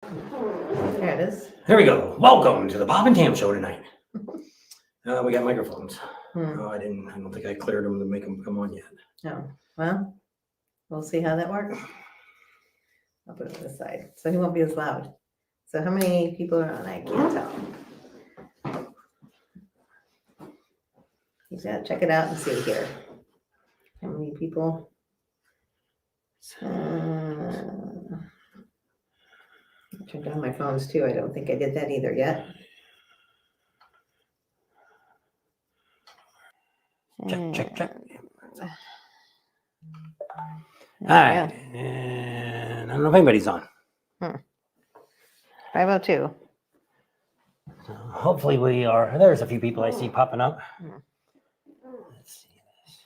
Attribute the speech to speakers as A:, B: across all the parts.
A: There it is.
B: Here we go. Welcome to the Bob and Tam show tonight. We got microphones. I don't think I cleared them to make them come on yet.
A: Oh, well, we'll see how that works. I'll put it on this side, so he won't be as loud. So how many people are on? I can't tell. He's gotta check it out and see here. How many people? I turned on my phones too. I don't think I did that either yet.
B: Check. All
A: There
B: right. And I don't know if anybody's on.
A: 502.
B: So hopefully we are. There's a few people I see popping up. Let's see this.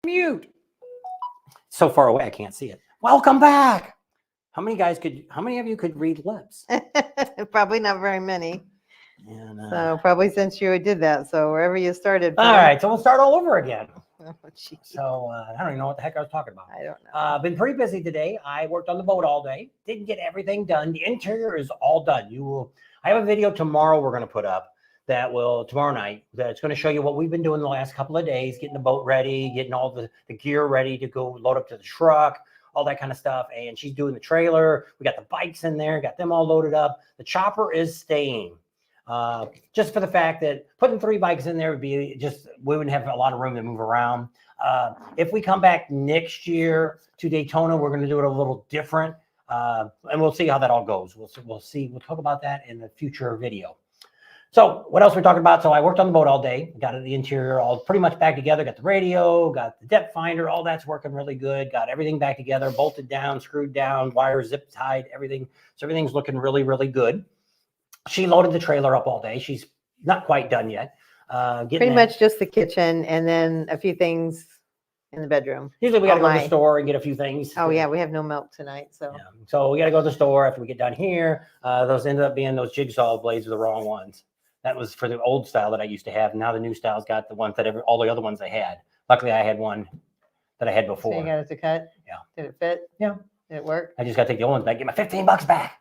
B: Mute. So far away, I can't see it. Welcome back. How many of you could read lips?
A: Probably not very many.
B: And,
A: So probably since you did that. So wherever you started.
B: All right, so we'll start all over again.
A: Oh, geez.
B: So I don't even know what the heck I was talking about.
A: I don't know.
B: Been pretty busy today. I worked on the boat all day. Didn't get everything done. The interior is all done. I have a video tomorrow we're going to put up tomorrow night, that's going to show you what we've been doing the last couple of days, getting the boat ready, getting all the gear ready to go load up to the truck, all that kind of stuff. And she's doing the trailer. We got the bikes in there, got them all loaded up. The chopper is staying. Just for the fact that putting 3 bikes in there would be we wouldn't have a lot of room to move around. If we come back next year to Daytona, we're going to do it a little different. And we'll see how that all goes. We'll see. We'll talk about that in the future video. So what else we're talking about? So I worked on the boat all day, got the interior all pretty much back together, got the radio, got the depth finder, all that's working really good, got everything back together, bolted down, screwed down, wires zip tied, everything. So everything's looking really, really good. She loaded the trailer up all day. She's not quite done yet.
A: Pretty much just the kitchen and then a few things in the bedroom.
B: Usually we got to go to the store and get a few things.
A: Oh yeah, we have no milk tonight, so.
B: Yeah. So we got to go to the store after we get done here. Those ended up being those jigsaw blades are the wrong ones. That was for the old style that I used to have. Now the new style's got the ones that all the other ones I had. Luckily, I had one that I had before.
A: So you got it to cut?
B: Yeah.
A: Did it fit?
B: Yeah.
A: Did it work?
B: I just got to take the old ones back, get my $15 back.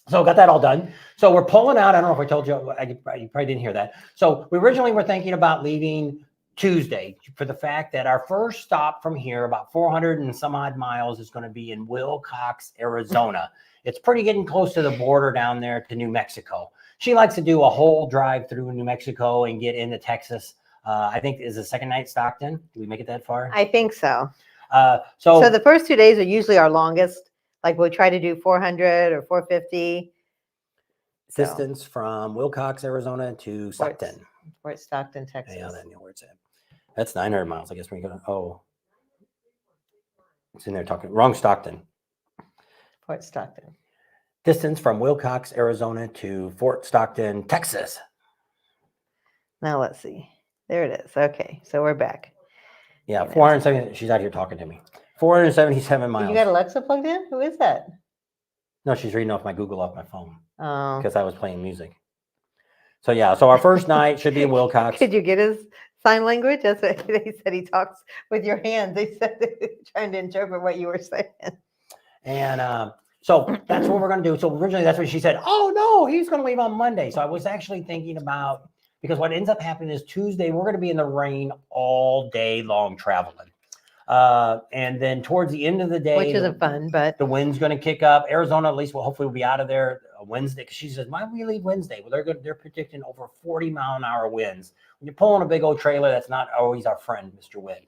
B: So got that all done. So we're pulling out. I don't know if I told you, you probably didn't hear that. So we originally were thinking about leaving Tuesday for the fact that our first stop from here, about 400 and some odd miles, is going to be in Wilcox, Arizona. It's pretty getting close to the border down there to New Mexico. She likes to do a whole drive through New Mexico and get into Texas. I think is the second night Stockton. Did we make it that far?
A: I think so.
B: So
A: the first 2 days are usually our longest. Like we'll try to do 400 or 450.
B: Distance from Wilcox, Arizona to Stockton.
A: Fort Stockton, Texas.
B: Yeah, that where it's at. That's 900 miles, I guess. When you go to, it's in there talking wrong Stockton.
A: Fort Stockton.
B: Distance from Wilcox, Arizona to Fort Stockton, Texas.
A: Now let's see. There it is. Okay, so we're back.
B: Yeah, 470. She's out here talking to me. 477 miles.
A: You got Alexa plugged in? Who is that?
B: No, she's reading off my Google off my phone
A: Oh.
B: because I was playing music. So yeah, so our first night should be in Wilcox.
A: Could you get his sign language? That's what they said. He talks with your hands. They said trying to interpret what you were saying.
B: And so that's what we're going to do. So originally that's what she said. Oh no, he's going to leave on Monday. So I was actually thinking about, because what ends up happening is Tuesday, we're going to be in the rain all day long traveling. And then towards the end of the day,
A: Which isn't fun, but
B: the wind's going to kick up. Arizona, at least, hopefully we'll be out of there Wednesday. Because she says, why don't we leave Wednesday? Well, they're predicting over 40-mile-an-hour winds. When you're pulling a big old trailer, that's not always our friend, Mr. Wind.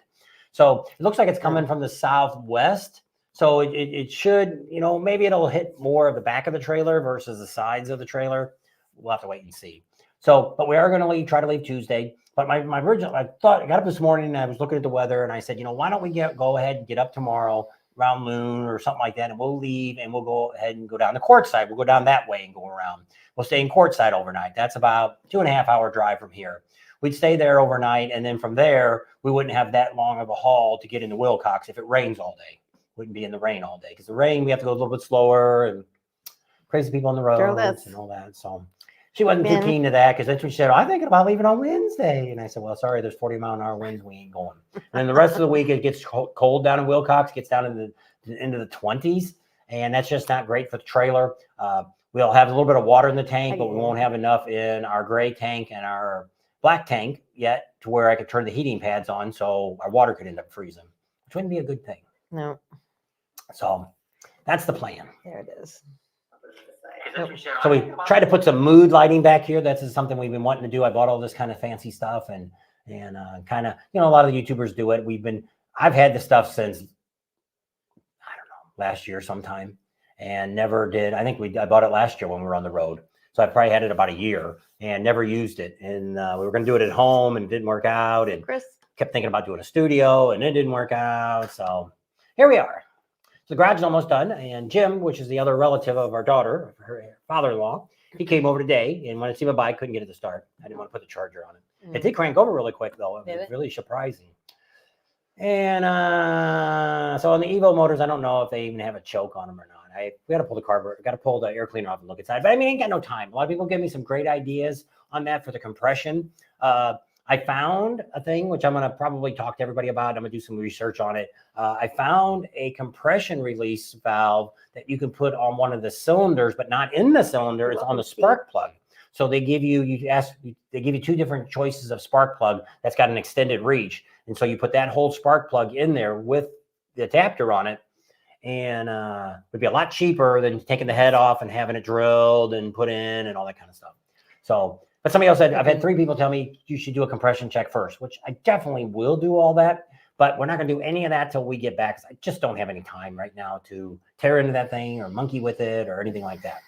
B: So it looks like it's coming from the southwest. So it should, maybe it'll hit more of the back of the trailer versus the sides of the trailer. We'll have to wait and see. So, but we are going to try to leave Tuesday. But my original, I got up this morning and I was looking at the weather and I said, why don't we go ahead and get up tomorrow around noon or something like that, and we'll leave and we'll go ahead and go down the Quartzsite. We'll go down that way and go around. We'll stay in Quartzsite overnight. That's about 2.5 hour drive from here. We'd stay there overnight, and then from there we wouldn't have that long of a haul to get into Wilcox if it rains all day. Wouldn't be in the rain all day, because the rain we have to go a little bit slower and crazy people on the roads and all that. So she wasn't too keen to that, because then she said, I'm thinking about leaving on Wednesday. And I said, well, sorry, there's 40-mile-an-hour winds. We ain't going. And then the rest of the week, it gets cold down in Wilcox, gets down into the 20s. And that's just not great for the trailer. We'll have a little bit of water in the tank, but we won't have enough in our gray tank and our black tank yet to where I could turn the heating pads on, so our water could end up freezing, which wouldn't be a good thing.
A: No.
B: So that's the plan.
A: There it is.
B: So we tried to put some mood lighting back here. That's something we've been wanting to do. I bought all this kind of fancy stuff and kind of, a lot of the YouTubers do it. I've had this stuff since, I don't know, last year sometime, and never did. I think I bought it last year when we were on the road. So I probably had it about a year and never used it. And we were going to do it at home and it didn't work out. And
A: Chris
B: kept thinking about doing a studio and it didn't work out. So here we are. So the garage is almost done. And Jim, which is the other relative of our daughter, her father-in-law, he came over today and wanted to see my bike. Couldn't get it to start. I didn't want to put the charger on it. It did crank over really quick, though. It was really surprising. And so on the Evo motors, I don't know if they even have a choke on them or not. We got to pull the carburetor, got to pull the air cleaner off and look inside. But I ain't got no time. A lot of people give me some great ideas on that for the compression. I found a thing which I'm going to probably talk to everybody about. I'm going to do some research on it. I found a compression release valve that you can put on one of the cylinders, but not in the cylinder. It's on the spark plug. So they give you, they give you two different choices of spark plug that's got an extended reach. And so you put that whole spark plug in there with the adapter on it, and it would be a lot cheaper than taking the head off and having it drilled and put in and all that kind of stuff. So, but somebody else said, I've had 3 people tell me you should do a compression check first, which I definitely will do all that, but we're not going to do any of that till we get back. I just don't have any time right now to tear into that thing or monkey with it or anything like that.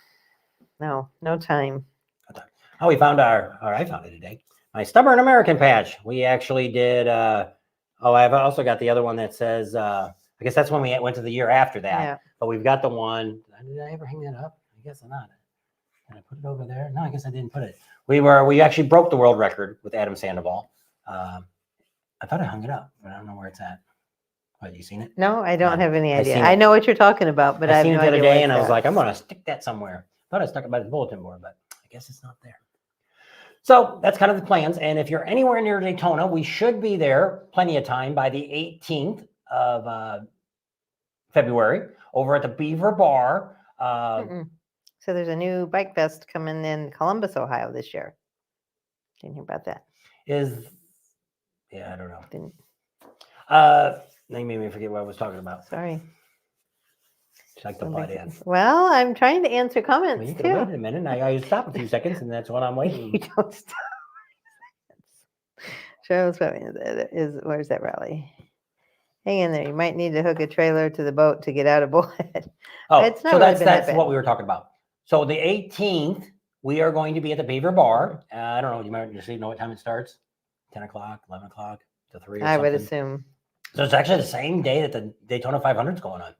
A: No time.
B: Oh, we found I found it today. My Stubborn American patch. We actually did, I've also got the other one that says, I guess that's when we went to the year after that. Yeah. But we've got the one, did I ever hang that up? I guess not. Did I put it over there? No, I guess I didn't put it. We actually broke the world record with Adam Sandoval. I thought I hung it up, but I don't know where it's at. Have you seen it?
A: No, I don't have any idea. I know what you're talking about, but I
B: seen it the other day and I was like, I'm going to stick that somewhere. I thought I stuck it by the bulletin board, but I guess it's not there. So that's kind of the plans. And if you're anywhere near Daytona, we should be there plenty of time by the 18th of February over at the Beaver Bar.
A: So there's a new bike fest coming in Columbus, Ohio this year. Didn't hear about that.
B: I don't know. They made me forget what I was talking about.
A: Sorry.
B: Just like the butt in.
A: Well, I'm trying to answer comments
B: well, you
A: too.
B: Wait a minute. I stop a few seconds, and that's what I'm waiting.
A: You don't stop. Charles, where's that rally? Hang in there. You might need to hook a trailer to the boat to get out of Bullhead.
B: Oh, it's not so really that's what we were talking about. So the 18th, we are going to be at the Beaver Bar. I don't know. You might just know what time it starts. 10 o'clock, 11 o'clock to 3 or
A: I would assume.
B: So it's actually the same day that the Daytona 500 is going on.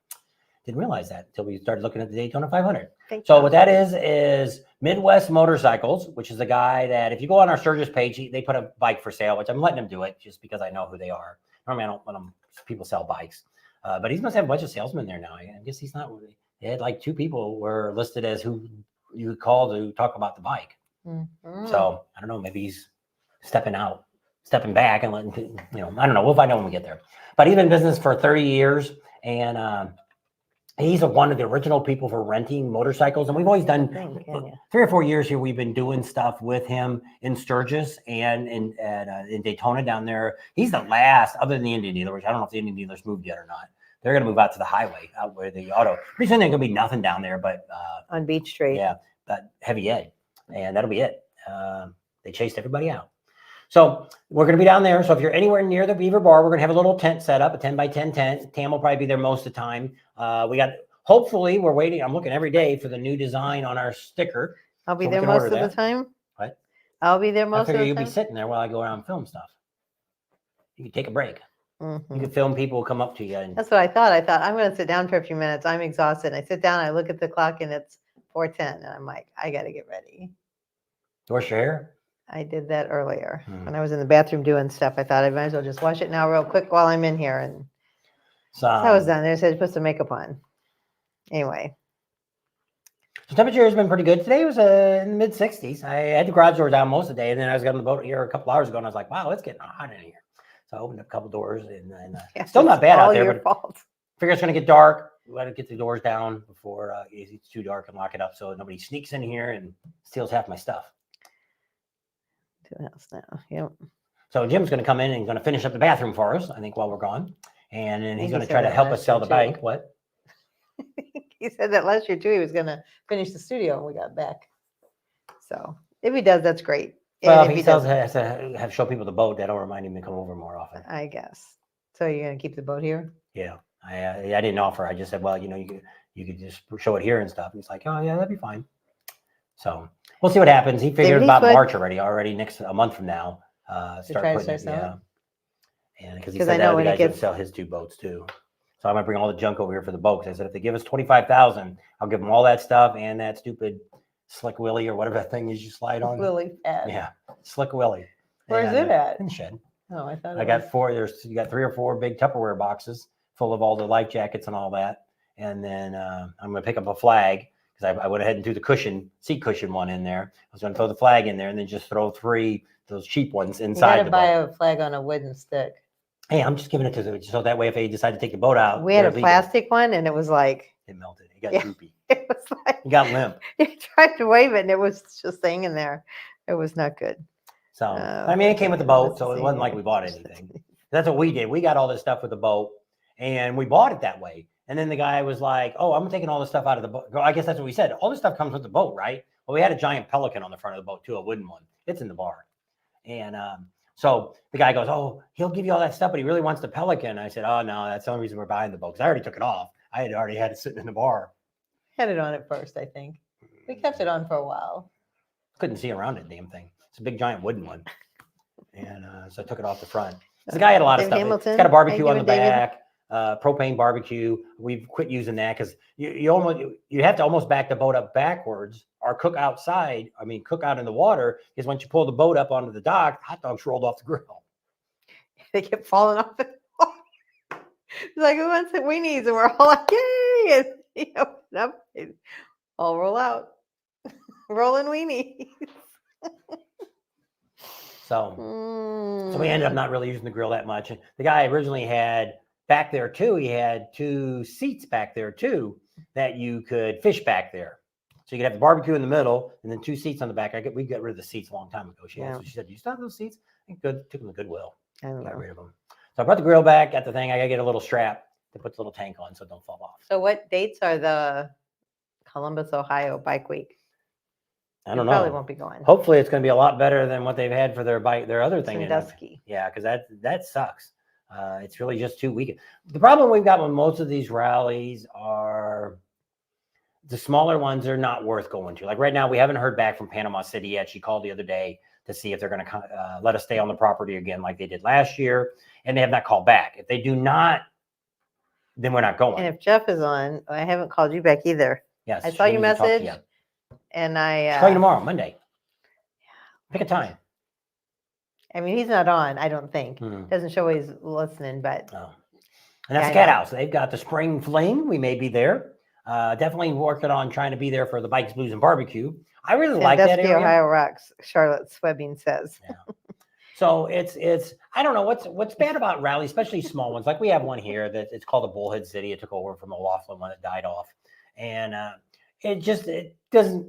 B: Didn't realize that until we started looking at the Daytona 500. So what that is Midwest Motorcycles, which is a guy that if you go on our Sturgis page, they put a bike for sale, which I'm letting them do it just because I know who they are. Normally I don't let people sell bikes, but he must have a bunch of salesmen there now. I guess he's not really. They had like 2 people were listed as who you would call to talk about the bike. Mm-hmm. So I don't know, maybe he's stepping back and letting, I don't know. We'll find out when we get there. But he's been in business for 30 years and he's one of the original people for renting motorcycles. And we've always done 3 or 4 years here. We've been doing stuff with him in Sturgis and in Daytona down there. He's the last, other than the Indian dealer, which I don't know if the Indian dealers moved yet or not. They're going to move out to the highway, out where the auto. Pretty soon there's going to be nothing down there, but
A: on Beach Street.
B: Yeah, but heavy ed, and that'll be it. They chased everybody out. So we're going to be down there. So if you're anywhere near the Beaver Bar, we're going to have a little tent set up, a 10 by 10 tent. Tam will probably be there most of the time. Hopefully we're waiting. I'm looking every day for the new design on our sticker.
A: I'll be there most of the time.
B: What?
A: I'll be there most of the time.
B: You'll be sitting there while I go around and film stuff. You can take a break. Mm-hmm. You can film people come up to you.
A: That's what I thought. I thought I'm going to sit down for a few minutes. I'm exhausted. I sit down, I look at the clock and it's 4:10 and I'm like, I got to get ready.
B: Wash your hair?
A: I did that earlier when I was in the bathroom doing stuff. I thought I might as well just wash it now real quick while I'm in here. And so I was done. They said put some makeup on. Anyway.
B: The temperature has been pretty good. Today was in the mid 60s. I had the garage door down most of the day. And then I was on the boat here a couple hours ago and I was like, wow, it's getting hot in here. So I opened up a couple doors and still not bad out there. But fault. Figure it's going to get dark. We got to get the doors down before it's too dark and lock it up so nobody sneaks in here and steals half my stuff.
A: To the house now. Yep.
B: So Jim's going to come in and going to finish up the bathroom for us, I think, while we're gone. And then he's going to try to help us sell the bike. What?
A: He said that last year too. He was going to finish the studio when we got back. So if he does, that's great.
B: Well, if he has to show people the boat, that'll remind him to come over more often.
A: I guess. So you're going to keep the boat here?
B: Yeah. I didn't offer. I just said, well, you could just show it here and stuff. He's like, oh yeah, that'd be fine. So we'll see what happens. He figured about March already next a month from now. Start putting it, yeah. And because he said that the guys would sell his 2 boats too. So I'm gonna bring all the junk over here for the boat. Because I said if they give us $25,000, I'll give them all that stuff and that stupid Slick Willie or whatever that thing is you slide on.
A: Willie pad.
B: Yeah, Slick Willie.
A: Where's it at?
B: In the shed.
A: Oh, I thought
B: I got 4. You got 3 or 4 big Tupperware boxes full of all the life jackets and all that. And then I'm gonna pick up a flag because I went ahead and threw the seat cushion one in there. I was going to throw the flag in there and then just throw 3 those cheap ones inside the
A: buy
B: boat.
A: a flag on a wooden stick.
B: Hey, I'm just giving it to them so that way if they decide to take the boat out,
A: We had a
B: they're legal.
A: plastic one, and it was like
B: It melted. It got
A: Yeah.
B: droopy.
A: it was like
B: It got limp.
A: you tried to wave it, and it was just hanging there. It was not good.
B: So I mean, it came with the boat, so it wasn't like we bought anything. That's what we did. We got all this stuff with the boat, and we bought it that way. And then the guy was like, "Oh, I'm taking all this stuff out of the boat." I guess that's what we said. All this stuff comes with the boat, right? Well, we had a giant pelican on the front of the boat too, a wooden one. It's in the bar, and so the guy goes, "Oh, he'll give you all that stuff, but he really wants the pelican." I said, "Oh no, that's the only reason we're buying the boat because I already took it off. I had already had it sitting in the bar.
A: Had it on at first, I think. We kept it on for a while.
B: Couldn't see around it, damn thing. It's a big giant wooden one, and so I took it off the front. The guy had a lot of
A: David
B: stuff.
A: Hamilton,
B: It's got a barbecue
A: how
B: on
A: you
B: the
A: doing, David?
B: back. Propane barbecue. We've quit using that because you have to almost back the boat up backwards or cook outside. I mean, cook out in the water because once you pull the boat up onto the dock, hot dogs rolled off the grill.
A: They kept falling off the wall. It's like, who wants the weenies? And we're all like, yay! And he opened up, and all roll out. Rolling weenies.
B: So we ended up not really using the grill that much. The guy originally had back there too. He had 2 seats back there too that you could fish back there. So you could have the barbecue in the middle and then 2 seats on the back. We got rid of the seats a long time ago. She said, "Do you still have those seats?" I think took them to Goodwill. Got rid of them. So I brought the grill back. Got the thing. I got to get a little strap to put the little tank on so it don't fall off.
A: So what dates are the Columbus, Ohio Bike Week?
B: I don't
A: Probably
B: know.
A: won't be going.
B: Hopefully it's going to be a lot better than what they've had for their other thing.
A: Sandusky.
B: Yeah, because that sucks. It's really just 2 weekends. The problem we've got with most of these rallies are the smaller ones are not worth going to. Like right now, we haven't heard back from Panama City yet. She called the other day to see if they're going to let us stay on the property again like they did last year, and they have not called back. If they do not, then we're not going.
A: And if Jeff is on, I haven't called you back either.
B: Yes,
A: I saw your message, and
B: I'll call you tomorrow, Monday. Pick a time.
A: I mean, he's not on, I don't think.
B: Mhm.
A: Doesn't show he's listening, but
B: Oh. And that's the Cat House. They've got the spring fling. We may be there. Definitely working on trying to be there for the Bikes, Blues, and Barbecue. I really like that area.
A: Ohio rocks, Charlotte Swebbing says.
B: Yeah. So it's I don't know what's bad about rallies, especially small ones. Like we have one here that it's called the Bullhead City. It took over from the Laughlin one that died off, and it doesn't.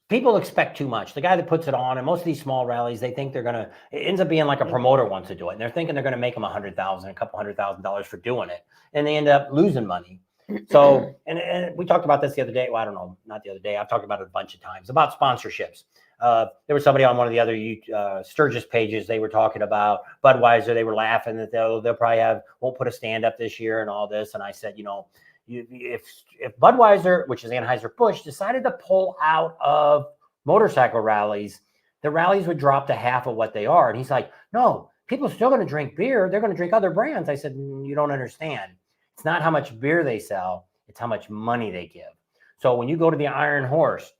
B: People expect too much. The guy that puts it on, and most of these small rallies, they think they're gonna. It ends up being like a promoter wants to do it, and they're thinking they're gonna make them $100,000, a couple $100,000 for doing it, and they end up losing money. So, and we talked about this the other day. Well, I don't know, not the other day. I've talked about it a bunch of times about sponsorships. There was somebody on one of the other Sturgis pages. They were talking about Budweiser. They were laughing that they'll probably won't put a stand up this year and all this. And I said, if Budweiser, which is Anheuser-Busch, decided to pull out of motorcycle rallies, the rallies would drop to half of what they are. And he's like, no, people are still going to drink beer. They're going to drink other brands. I said, you don't understand. It's not how much beer they sell. It's how much money they give. So when you go to the Iron Horse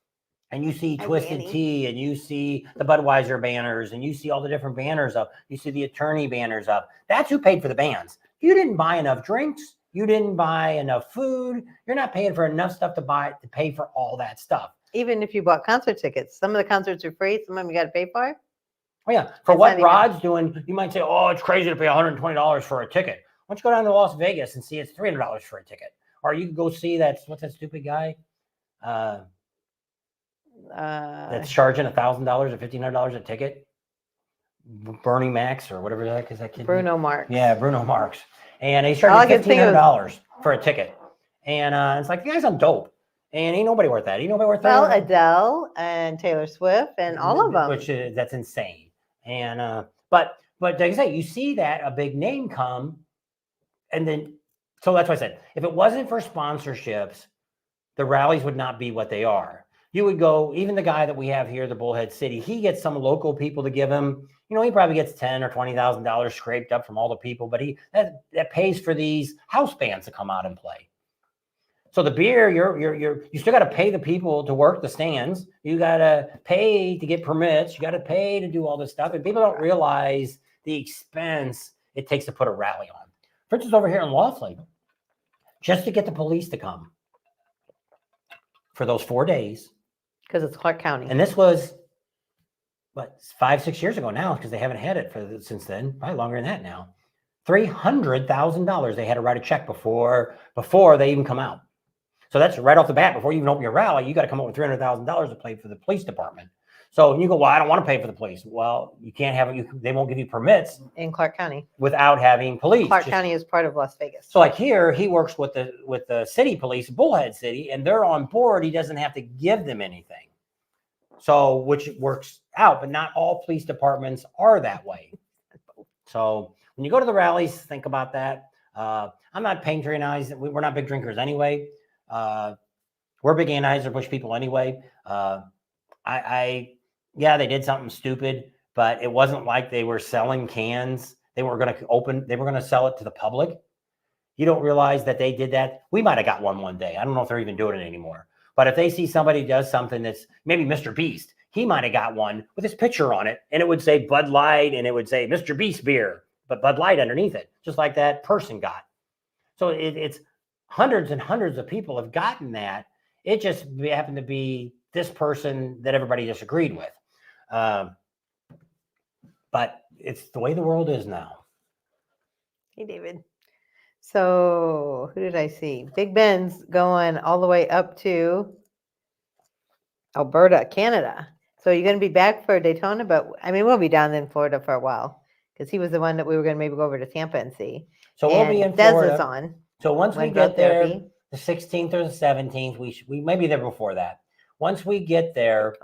B: and you see Twisted Tea and you see the Budweiser banners and you see all the different banners up, you see the attorney banners up, that's who paid for the bands. You didn't buy enough drinks. You didn't buy enough food. You're not paying for enough stuff to pay for all that stuff.
A: Even if you bought concert tickets, some of the concerts are free. Some of them you got to pay for.
B: Oh yeah, for what Rod's doing, you might say, "Oh, it's crazy to pay $120 for a ticket." Why don't you go down to Las Vegas and see it's $300 for a ticket, or you can go see what's that stupid guy that's charging $1,000 or $1,500 a ticket, Bernie Max or whatever the heck is that kid?
A: Bruno Mars.
B: Yeah, Bruno Mars. And he's charging $1,500 for a ticket. And it's like, the guy's on dope. And ain't nobody worth that. Ain't nobody worth that.
A: Well, Adele and Taylor Swift and all of them.
B: Which that's insane. And but like I say, you see that a big name come, and then so that's why I said, if it wasn't for sponsorships, the rallies would not be what they are. You would go, even the guy that we have here, the Bullhead City, he gets some local people to give him, he probably gets $10,000 or $20,000 scraped up from all the people, but that pays for these house bands to come out and play. So the beer, you still got to pay the people to work the stands. You got to pay to get permits. You got to pay to do all this stuff, and people don't realize the expense it takes to put a rally on. For instance, over here in Laughlin, just to get the police to come, for those 4 days.
A: Because it's Clark County.
B: And this was, what, 5-6 years ago now, because they haven't had it since then, probably longer than that now. $300,000 they had to write a check before they even come out. So that's right off the bat. Before you even open your rally, you got to come up with $300,000 to pay for the police department. So you go, well, I don't want to pay for the police. Well, you can't have it. They won't give you permits
A: In Clark County.
B: without having police.
A: Clark County is part of Las Vegas.
B: So like here, he works with the city police, Bullhead City, and they're on board. He doesn't have to give them anything. So which works out, but not all police departments are that way. So when you go to the rallies, think about that. I'm not patronizing. We're not big drinkers anyway. We're big Anheuser-Busch people anyway. Yeah, they did something stupid, but it wasn't like they were selling cans. They were going to sell it to the public. You don't realize that they did that. We might have got one day. I don't know if they're even doing it anymore. But if they see somebody does something that's maybe Mr. Beast, he might have got one with his picture on it, and it would say Bud Light, and it would say Mr. Beast beer, but Bud Light underneath it, just like that person got. So it's hundreds and hundreds of people have gotten that. It just happened to be this person that everybody disagreed with. But it's the way the world is now.
A: Hey, David. So who did I see? Big Ben's going all the way up to Alberta, Canada. So you're going to be back for Daytona, but I mean, we'll be down in Florida for a while because he was the one that we were going to maybe go over to Tampa and see.
B: So we'll be in
A: Des
B: Florida.
A: is on.
B: So once we get there, the 16th or the 17th, we may be there before that. Once we get there,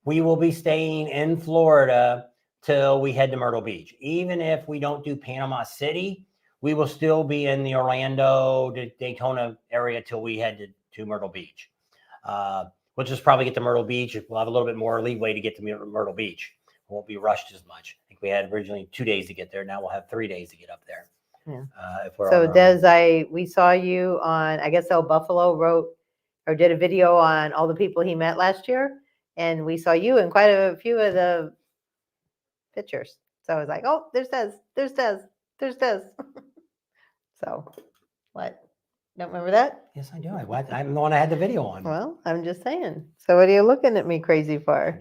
B: we will be staying in Florida till we head to Myrtle Beach. Even if we don't do Panama City, we will still be in the Orlando, Daytona area till we head to Myrtle Beach. We'll just probably get to Myrtle Beach. We'll have a little bit more leeway to get to Myrtle Beach. We won't be rushed as much. I think we had originally 2 days to get there. Now we'll have 3 days to get up there.
A: Yeah.
B: So
A: Des, we saw you on, I guess El Buffalo wrote or did a video on all the people he met last year. And we saw you in quite a few of the pictures. So I was like, oh, there's Des. So what? Don't remember that?
B: Yes, I do. I'm the one I had the video on.
A: Well, I'm just saying. So what are you looking at me crazy for?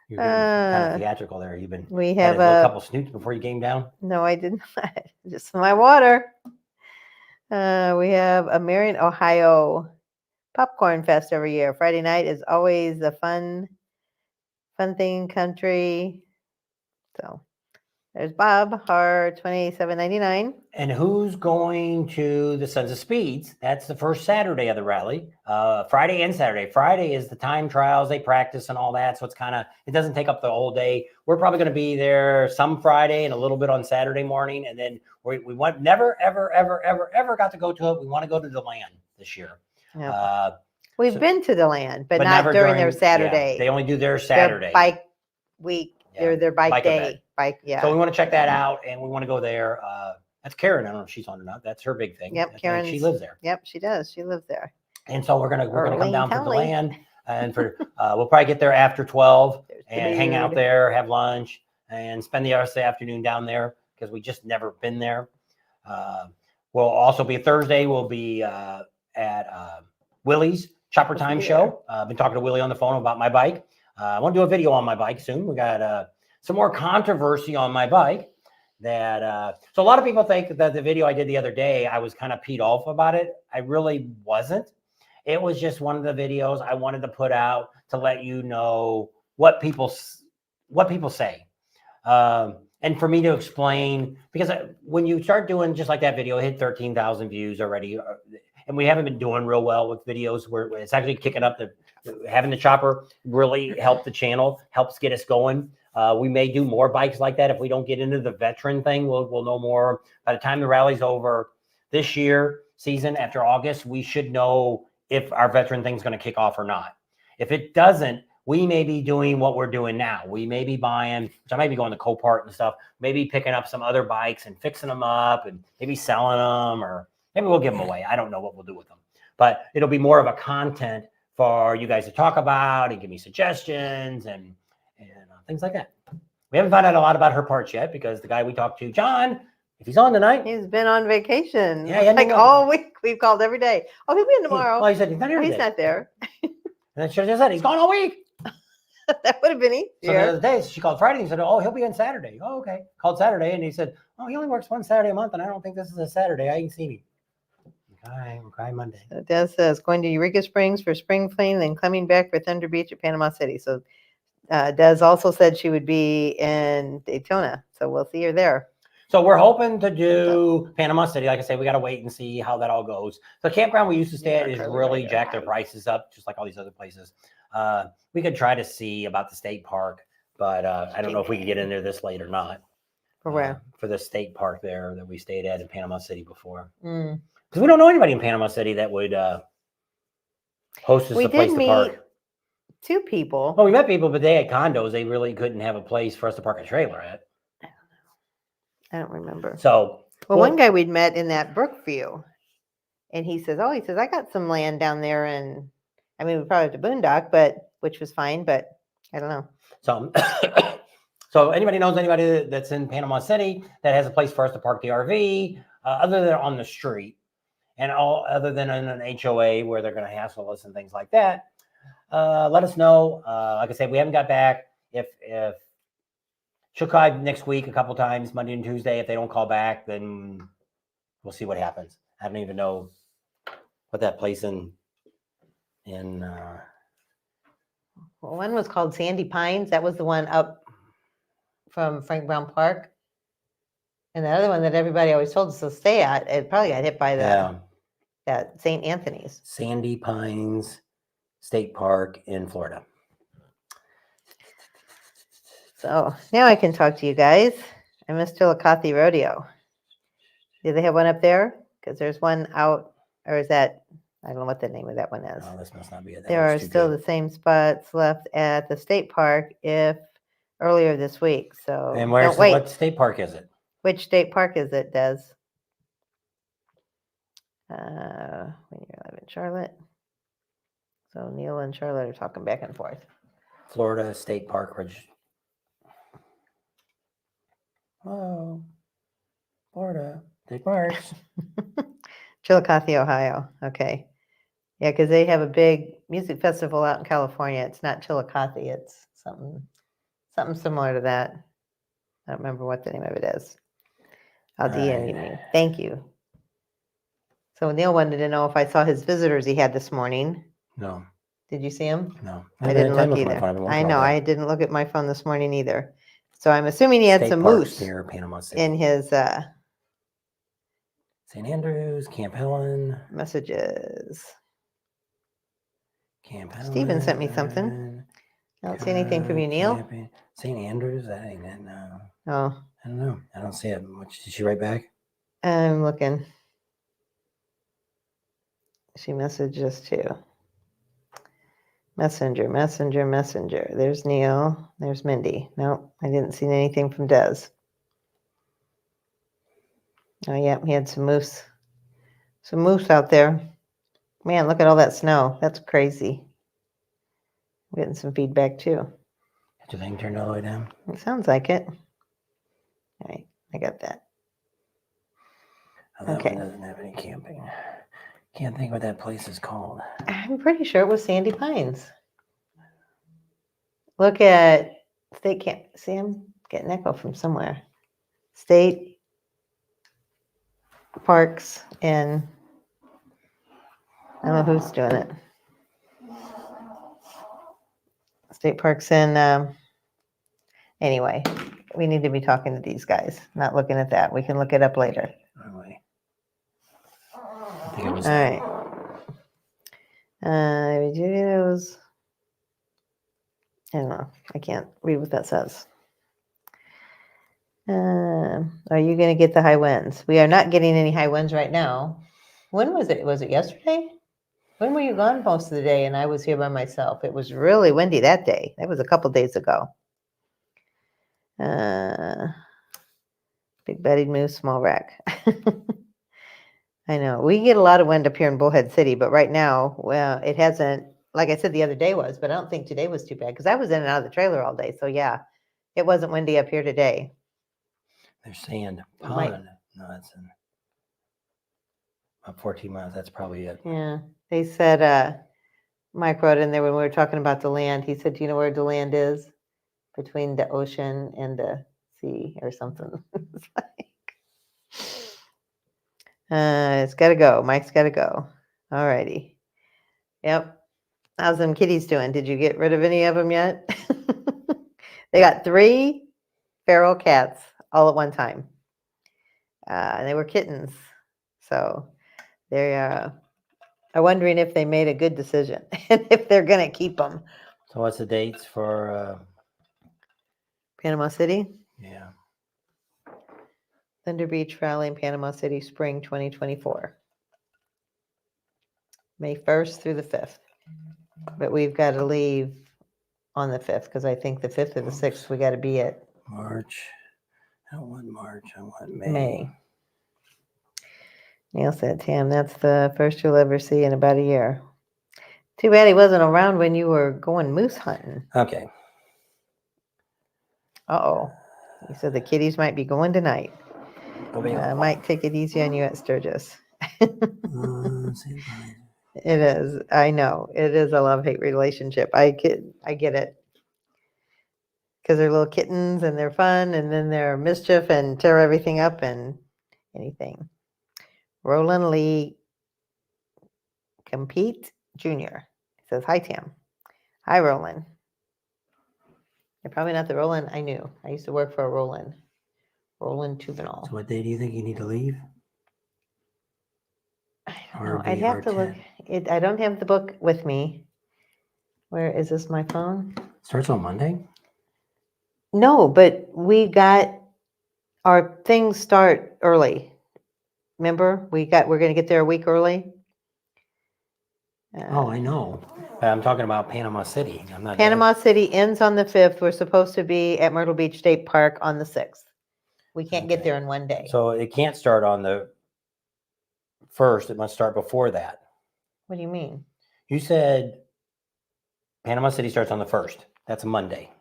B: You're kind of theatrical there. You've been
A: we have
B: a couple snoots before you came down.
A: No, I did not. Just my water. We have a Marion, Ohio Popcorn Fest every year. Friday night is always a fun thing, country. So there's Bob, our $27.99.
B: And who's going to the Sons of Speeds? That's the first Saturday of the rally. Friday and Saturday. Friday is the time trials. They practice and all that. So it doesn't take up the whole day. We're probably going to be there some Friday and a little bit on Saturday morning. And then we never, ever got to go to it. We want to go to the land this year.
A: Yeah. We've been to the land, but not during their Saturday.
B: Yeah, they only do their Saturday.
A: Their bike week. Yeah. Their bike day.
B: Event.
A: Yeah.
B: So we want to check that out, and we want to go there. That's Karen. I don't know if she's on or not. That's her big thing.
A: Yep, Karen.
B: She lives there.
A: Yep, she does. She lives there.
B: And so we're gonna come down to the land, and we'll probably get there after 12 and hang out there, have lunch, and spend the rest of the afternoon down there because we just never been there. We'll also be Thursday. We'll be at Willie's Chopper Time Show. I've been talking to Willie on the phone about my bike. I want to do a video on my bike soon. We got some more controversy on my bike. So a lot of people think that the video I did the other day, I was kind of peed off about it. I really wasn't. It was just one of the videos I wanted to put out to let you know what people say. And for me to explain, because when you start doing just like that video, it hit 13,000 views already. And we haven't been doing real well with videos where it's actually kicking up. Having the chopper really helped the channel, helps get us going. We may do more bikes like that if we don't get into the veteran thing. We'll know more. By the time the rally's over this year season, after August, we should know if our veteran thing's going to kick off or not. If it doesn't, we may be doing what we're doing now. We may be buying, which I might be going to Copart and stuff, maybe picking up some other bikes and fixing them up and maybe selling them, or maybe we'll give them away. I don't know what we'll do with them, but it'll be more of a content for you guys to talk about and give me suggestions and things like that. We haven't found out a lot about her parts yet because the guy we talked to, John, If he's on tonight,
A: He's been on vacation.
B: Yeah, he hadn't
A: like
B: even-
A: all week. We've called every day. Oh, he'll be in tomorrow.
B: well, he said he's not here
A: Oh, he's
B: today.
A: not there.
B: And then she just said he's gone all week.
A: That would have been
B: So the
A: easier.
B: other day, she called Friday and said, "Oh, he'll be in Saturday." Oh, okay. Called Saturday and he said, "Oh, he only works one Saturday a month, and I don't think this is a Saturday. I ain't seen him." Okay, Monday.
A: Des says going to Eureka Springs for spring clean, then coming back for Thunder Beach at Panama City. So Des also said she would be in Daytona. So we'll see her there.
B: So we're hoping to do Panama City. Like I say, we got to wait and see how that all goes. The campground we used to stay at is really jacked their prices up, just like all these other places. We could try to see about the state park, but I don't know if we can get in there this late or not.
A: For where?
B: For the state park there that we stayed at in Panama City before.
A: Mm.
B: Because we don't know anybody in Panama City that would host us
A: We
B: a place
A: did
B: to
A: meet
B: park.
A: 2 people.
B: Well, we met people, but they had condos. They really couldn't have a place for us to park a trailer at.
A: I don't remember.
B: So,
A: Well, one guy we'd met in that Brookview, and he says, "Oh, I got some land down there, and I mean, we probably have to boondock, but which was fine, but I don't know."
B: So, so anybody knows anybody that's in Panama City that has a place for us to park the RV, other than on the street, and all other than in an HOA where they're going to hassle us and things like that, let us know. Like I said, we haven't got back. If she'll call next week a couple times, Monday and Tuesday. If they don't call back, then we'll see what happens. I don't even know what that place in.
A: Well, one was called Sandy Pines. That was the one up from Frank Brown Park. And the other one that everybody always told us to stay at, it probably got hit by that St. Anthony's.
B: Sandy Pines State Park in Florida.
A: So now I can talk to you guys. I missed Chillicothe Rodeo. Do they have one up there? Because there's one out, or is that, I don't know what the name of that one is.
B: Oh, this must not be it.
A: There are still the same spots left at the state park if earlier this week. So
B: And
A: don't wait.
B: what state park is it?
A: Which state park is it, Des? When you're alive in Charlotte. So Neil and Charlotte are talking back and forth.
B: Florida State Park. Oh, Florida State Parks.
A: Chillicothe, Ohio. Okay. Yeah, because they have a big music festival out in California. It's not Chillicothe. It's something similar to that. I don't remember what the name of it is. I'll DM you. Thank you. So Neil wanted to know if I saw his visitors he had this morning.
B: No.
A: Did you see him?
B: No.
A: I didn't look either. I know. I didn't look at my phone this morning either. So I'm assuming he had some moose
B: near Panama City.
A: in his
B: St. Andrews, Camp Helen.
A: messages.
B: Camp Helen.
A: Steven sent me something. I don't see anything from you, Neil.
B: St. Andrews? That ain't it. No.
A: Oh.
B: I don't know. I don't see it. Did she write back?
A: I'm looking. She messaged us too. Messenger. There's Neil. There's Mindy. Nope, I didn't see anything from Des. Oh, yeah, he had some moose. Some moose out there. Man, look at all that snow. That's crazy. I'm getting some feedback too.
B: Did your thing turn all the way down?
A: It sounds like it. All right, I got that.
B: Oh, that
A: Okay.
B: one doesn't have any camping. Can't think what that place is called.
A: I'm pretty sure it was Sandy Pines. Look at State Camp. See, I'm getting echo from somewhere. State Parks in, I don't know who's doing it. State Parks in, anyway, we need to be talking to these guys, not looking at that. We can look it up later.
B: Anyway. I think it was.
A: All right. Videos. I don't know. I can't read what that says. Are you going to get the high winds? We are not getting any high winds right now. When was it? Was it yesterday? When were you gone most of the day and I was here by myself? It was really windy that day. That was a couple days ago. Big bedded moose, small wreck. I know. We get a lot of wind up here in Bullhead City, but right now, well, it hasn't, like I said, the other day was, but I don't think today was too bad because I was in and out of the trailer all day. So yeah, it wasn't windy up here today.
B: They're saying
A: Might-
B: pond No, that's about 14 miles. That's probably it.
A: Yeah, they said, Mike wrote in there when we were talking about DeLand. He said, "Do you know where DeLand is? Between the ocean and the sea or something." It's like, it's got to go. Mike's got to go. All righty. Yep. How's them kitties doing? Did you get rid of any of them yet? They got 3 feral cats all at one time. And they were kittens. So they are wondering if they made a good decision and if they're going to keep them.
B: So what's the dates for?
A: Panama City,
B: Yeah.
A: Thunder Beach Rally in Panama City, spring 2024. May 1st through the 5th. But we've got to leave on the 5th because I think the 5th or the 6th we got to be at
B: March. I don't want March. I want May.
A: May. Neil said, "Tam, that's the first you'll ever see in about a year." Too bad he wasn't around when you were going moose hunting.
B: Okay.
A: Uh-oh. He said the kitties might be going tonight. Might take it easy on you at Sturgis. It is. I know. It is a love-hate relationship. I get it. Because they're little kittens and they're fun and then they're mischief and tear everything up and anything. Roland Lee Compete Jr. says, "Hi, Tam." Hi, Roland. You're probably not the Roland I knew. I used to work for a Roland. Roland Tuvenal.
B: So what day do you think you need to leave?
A: I don't know. I'd have to look. I don't have the book with me. Where is this? My phone?
B: Starts on Monday?
A: No, but we got our things start early. Remember, we're going to get there a week early.
B: Oh, I know. I'm talking about Panama City. I'm not.
A: Panama City ends on the 5th. We're supposed to be at Myrtle Beach State Park on the 6th. We can't get there in one day.
B: So it can't start on the 1st. It must start before that.
A: What do you mean?
B: You said Panama City starts on the 1st. That's a Monday.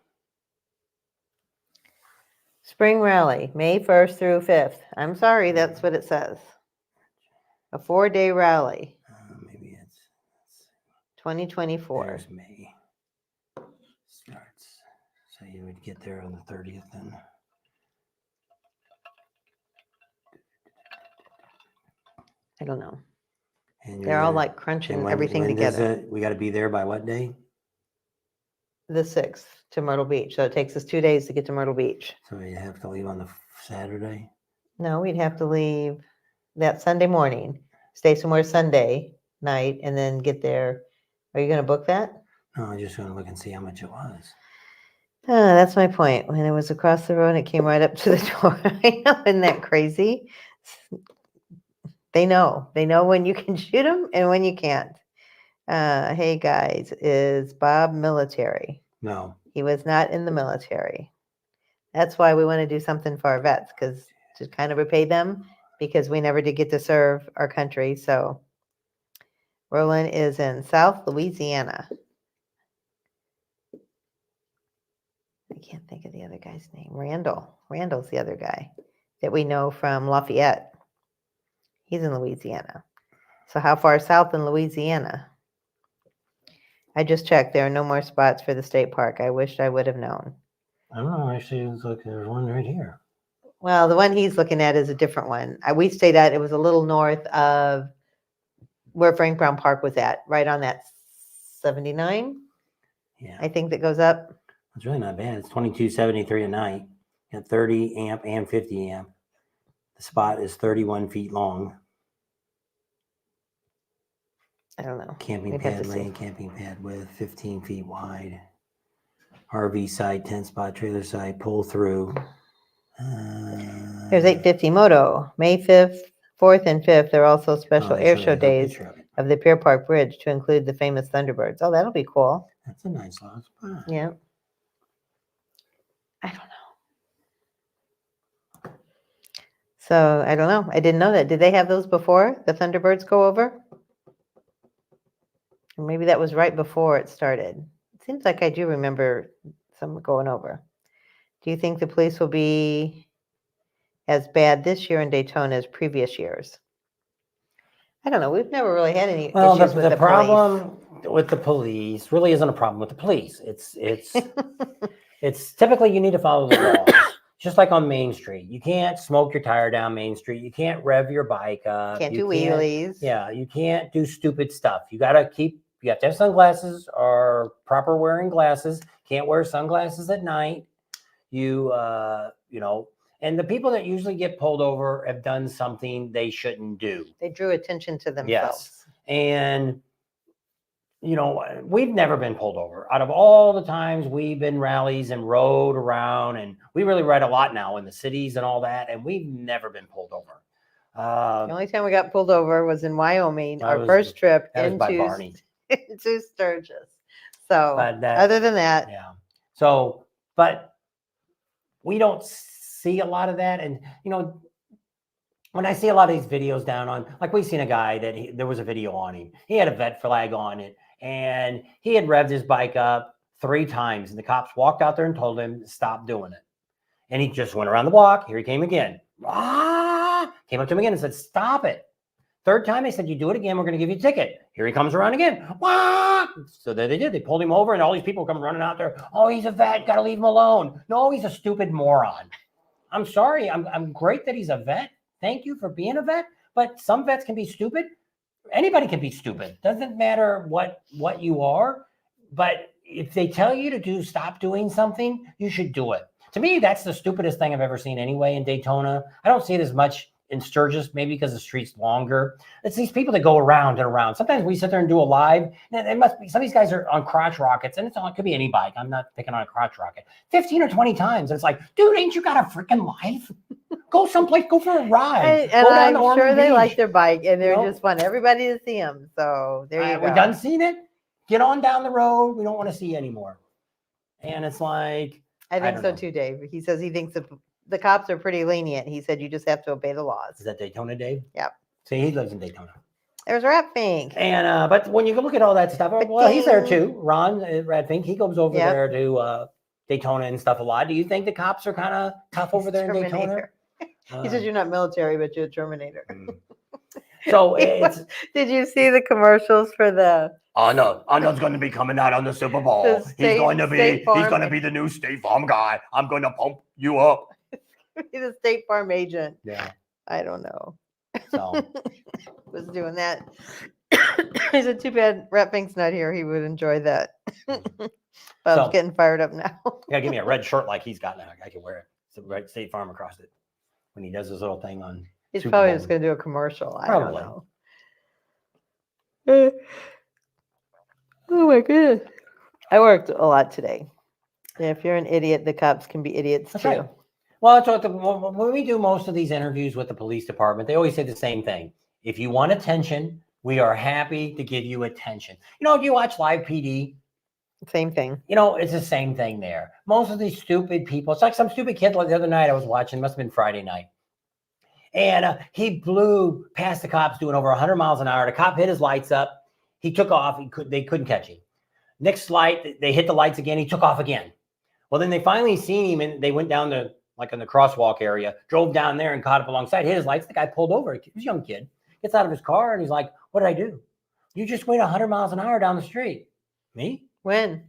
A: Spring Rally, May 1st through 5th. I'm sorry, that's what it says. A 4-day rally.
B: Maybe it's
A: 2024.
B: There's May. Starts. So you would get there on the 30th then.
A: I don't know.
B: And
A: they're all like crunching everything together.
B: We got to be there by what day?
A: The 6th to Myrtle Beach. So it takes us 2 days to get to Myrtle Beach.
B: So you have to leave on the Saturday?
A: No, we'd have to leave that Sunday morning, stay somewhere Sunday night, and then get there. Are you going to book that?
B: No, I'm just going to look and see how much it was.
A: That's my point. When it was across the road, it came right up to the door. I know, isn't that crazy? They know. They know when you can shoot them and when you can't. Hey, guys, is Bob military?
B: No.
A: He was not in the military. That's why we want to do something for our vets, because to kind of repay them, because we never did get to serve our country. So Roland is in South Louisiana. I can't think of the other guy's name. Randall. Randall's the other guy that we know from Lafayette. He's in Louisiana. So how far south in Louisiana? I just checked. There are no more spots for the state park. I wished I would have known.
B: I don't know. Actually, it's like there's one right here.
A: Well, the one he's looking at is a different one. We stayed at, it was a little north of where Frank Brown Park was at, right on that 79.
B: Yeah.
A: I think that goes up.
B: It's really not bad. It's 2273 a night. Got 30 amp and 50 amp. The spot is 31 feet long.
A: I don't know.
B: Camping pad lane, camping pad width, 15 feet wide. RV site, 10 spot trailer site, pull through.
A: There's 850 Moto, May 5th, 4th, and 5th. There are also special air show days of the Pier Park Bridge to include the famous Thunderbirds. Oh, that'll be cool.
B: That's a nice little spot.
A: Yeah. I don't know. So I don't know. I didn't know that. Did they have those before the Thunderbirds go over? Or maybe that was right before it started. It seems like I do remember some going over. Do you think the police will be as bad this year in Daytona as previous years. I don't know. We've never really had any
B: Well,
A: issues with
B: the
A: the
B: problem with the police really isn't a problem with the police. It's typically you need to follow the laws. Just like on Main Street, you can't smoke your tire down Main Street. You can't rev your bike up.
A: Can't
B: You
A: do wheelies.
B: Yeah, you can't do stupid stuff. You have to have sunglasses or proper wearing glasses. Can't wear sunglasses at night. And the people that usually get pulled over have done something they shouldn't do.
A: They drew attention to themselves.
B: Yes. And we've never been pulled over. Out of all the times we've been rallies and rode around, and we really ride a lot now in the cities and all that, and we've never been pulled over.
A: The only time we got pulled over was in Wyoming, our first trip into Sturgis. So other than that.
B: Yeah. So, but we don't see a lot of that. And, when I see a lot of these videos down on, like we seen a guy that there was a video on him. He had a vet flag on it, and he had revved his bike up 3 times, and the cops walked out there and told him to stop doing it. And he just went around the block. Here he came again. Came up to him again and said, stop it. 3rd time, they said, you do it again, we're going to give you a ticket. Here he comes around again. So there they did. They pulled him over, and all these people come running out there. Oh, he's a vet. Got to leave him alone. No, he's a stupid moron. I'm sorry. I'm great that he's a vet. Thank you for being a vet. But some vets can be stupid. Anybody can be stupid. Doesn't matter what you are. But if they tell you to stop doing something, you should do it. To me, that's the stupidest thing I've ever seen anyway in Daytona. I don't see it as much in Sturgis, maybe because the street's longer. It's these people that go around and around. Sometimes we sit there and do a live. And it must be some of these guys are on crotch rockets, and it could be any bike. I'm not picking on a crotch rocket. 15 or 20 times. And it's like, dude, ain't you got a freaking life? Go someplace, go for a ride.
A: And I'm sure they
B: Beach.
A: like their bike, and they just want everybody to see them. So there you go.
B: We done seen it. Get on down the road. We don't want to see you anymore. And it's like,
A: I think so too, Dave. He says he thinks the cops are pretty lenient. He said you just have to obey the laws.
B: Is that Daytona, Dave?
A: Yep.
B: See, he lives in Daytona.
A: There's Ratfink.
B: And but when you look at all that stuff, well, he's there too. Ron Ratfink, he goes over there to Daytona and stuff a lot. Do you think the cops are kind of tough over there in Daytona?
A: He says you're not military, but you're a Terminator.
B: So it's.
A: Did you see the commercials for the?
B: Arnold's going to be coming out on the Super Bowl. He's going to be the new State Farm guy. I'm going to pump you up.
A: He's a State Farm agent.
B: Yeah.
A: I don't know.
B: So
A: was doing that. He said, too bad Ratfink's not here. He would enjoy that. But I'm getting fired up now.
B: Yeah, give me a red shirt like he's got now. I can wear it. It's a red State Farm across it when he does his little thing on.
A: He's probably just going to do a commercial.
B: Probably.
A: I don't know. Oh my goodness. I worked a lot today. Yeah, if you're an idiot, the cops can be idiots too.
B: Right. Well, that's what when we do most of these interviews with the police department, they always say the same thing. If you want attention, we are happy to give you attention. If you watch Live PD,
A: same thing.
B: It's the same thing there. Most of these stupid people, it's like some stupid kid like the other night I was watching, must have been Friday night. And he blew past the cops doing over 100 miles an hour. The cop hit his lights up. He took off. They couldn't catch him. Next light, they hit the lights again. He took off again. Well, then they finally seen him, and they went down to like in the crosswalk area, drove down there and caught up alongside, hit his lights. The guy pulled over. He was a young kid. Gets out of his car, and he's like, what did I do? You just went 100 miles an hour down the street. Me?
A: When?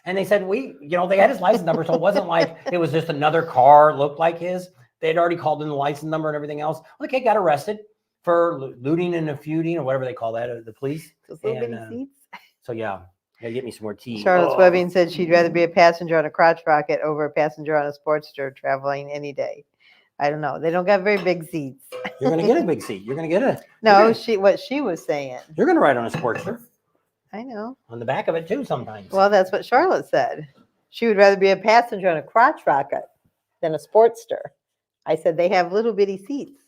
B: And they said, they had his license number, so it wasn't like it was just another car looked like his. They had already called in the license number and everything else. Well, the kid got arrested for looting and a feuding or whatever they call that, the police. So, yeah, gotta get me some more tea.
A: Charlotte's Webbing said she'd rather be a passenger on a crotch rocket over a passenger on a Sportster traveling any day. I don't know. They don't got very big seats.
B: You're going to get a big seat. You're going to get a...
A: No, what she was saying.
B: You're going to ride on a Sportster.
A: I know.
B: On the back of it, too, sometimes.
A: Well, that's what Charlotte said. She would rather be a passenger on a crotch rocket than a Sportster. I said, they have little bitty seats.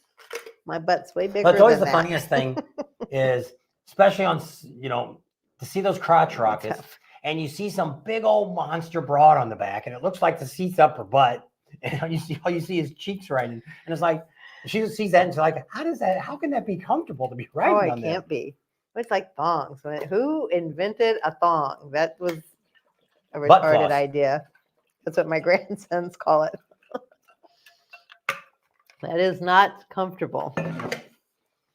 A: My butt's way bigger.
B: But it's always
A: than
B: the
A: that.
B: funniest thing is, especially on, to see those crotch rockets, and you see some big old monster broad on the back, and it looks like the seat's up her butt, and all you see is cheeks riding, and it's like she sees that and she's like, how can that be comfortable to be riding on
A: it
B: there?
A: Can't be. It's like thongs. Who invented a thong? That was a retarded idea. That's what my grandsons call it. That is not comfortable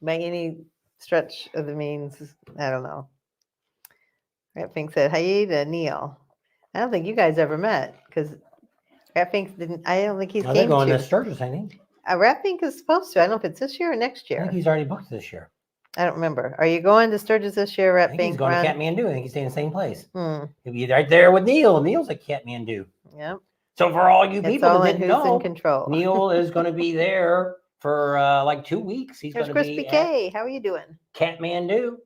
A: by any stretch of the means. I don't know. Rat Fink said, "Hey to Neil." I don't think you guys ever met because Rat Fink didn't. I don't think he's
B: Well, they're
A: came
B: going
A: to.
B: to Sturgis, I think.
A: Rat Fink is supposed to. I don't know if it's this year or next
B: I think
A: year.
B: he's already booked this year.
A: I don't remember. Are you going to Sturgis this year,
B: I
A: Rat
B: think he's
A: Fink?
B: going
A: Ron?
B: to Kathmandu. I think he's staying in the same place.
A: Hmm.
B: He'll be right there with Neil. Neil's at Kathmandu.
A: Yep.
B: So for all you
A: It's
B: people
A: all
B: that
A: in
B: didn't
A: who's in
B: know,
A: control.
B: Neil is going to be there for like 2 weeks. He's
A: There's
B: going to
A: Crispy
B: be at
A: K. How are you doing?
B: Kathmandu.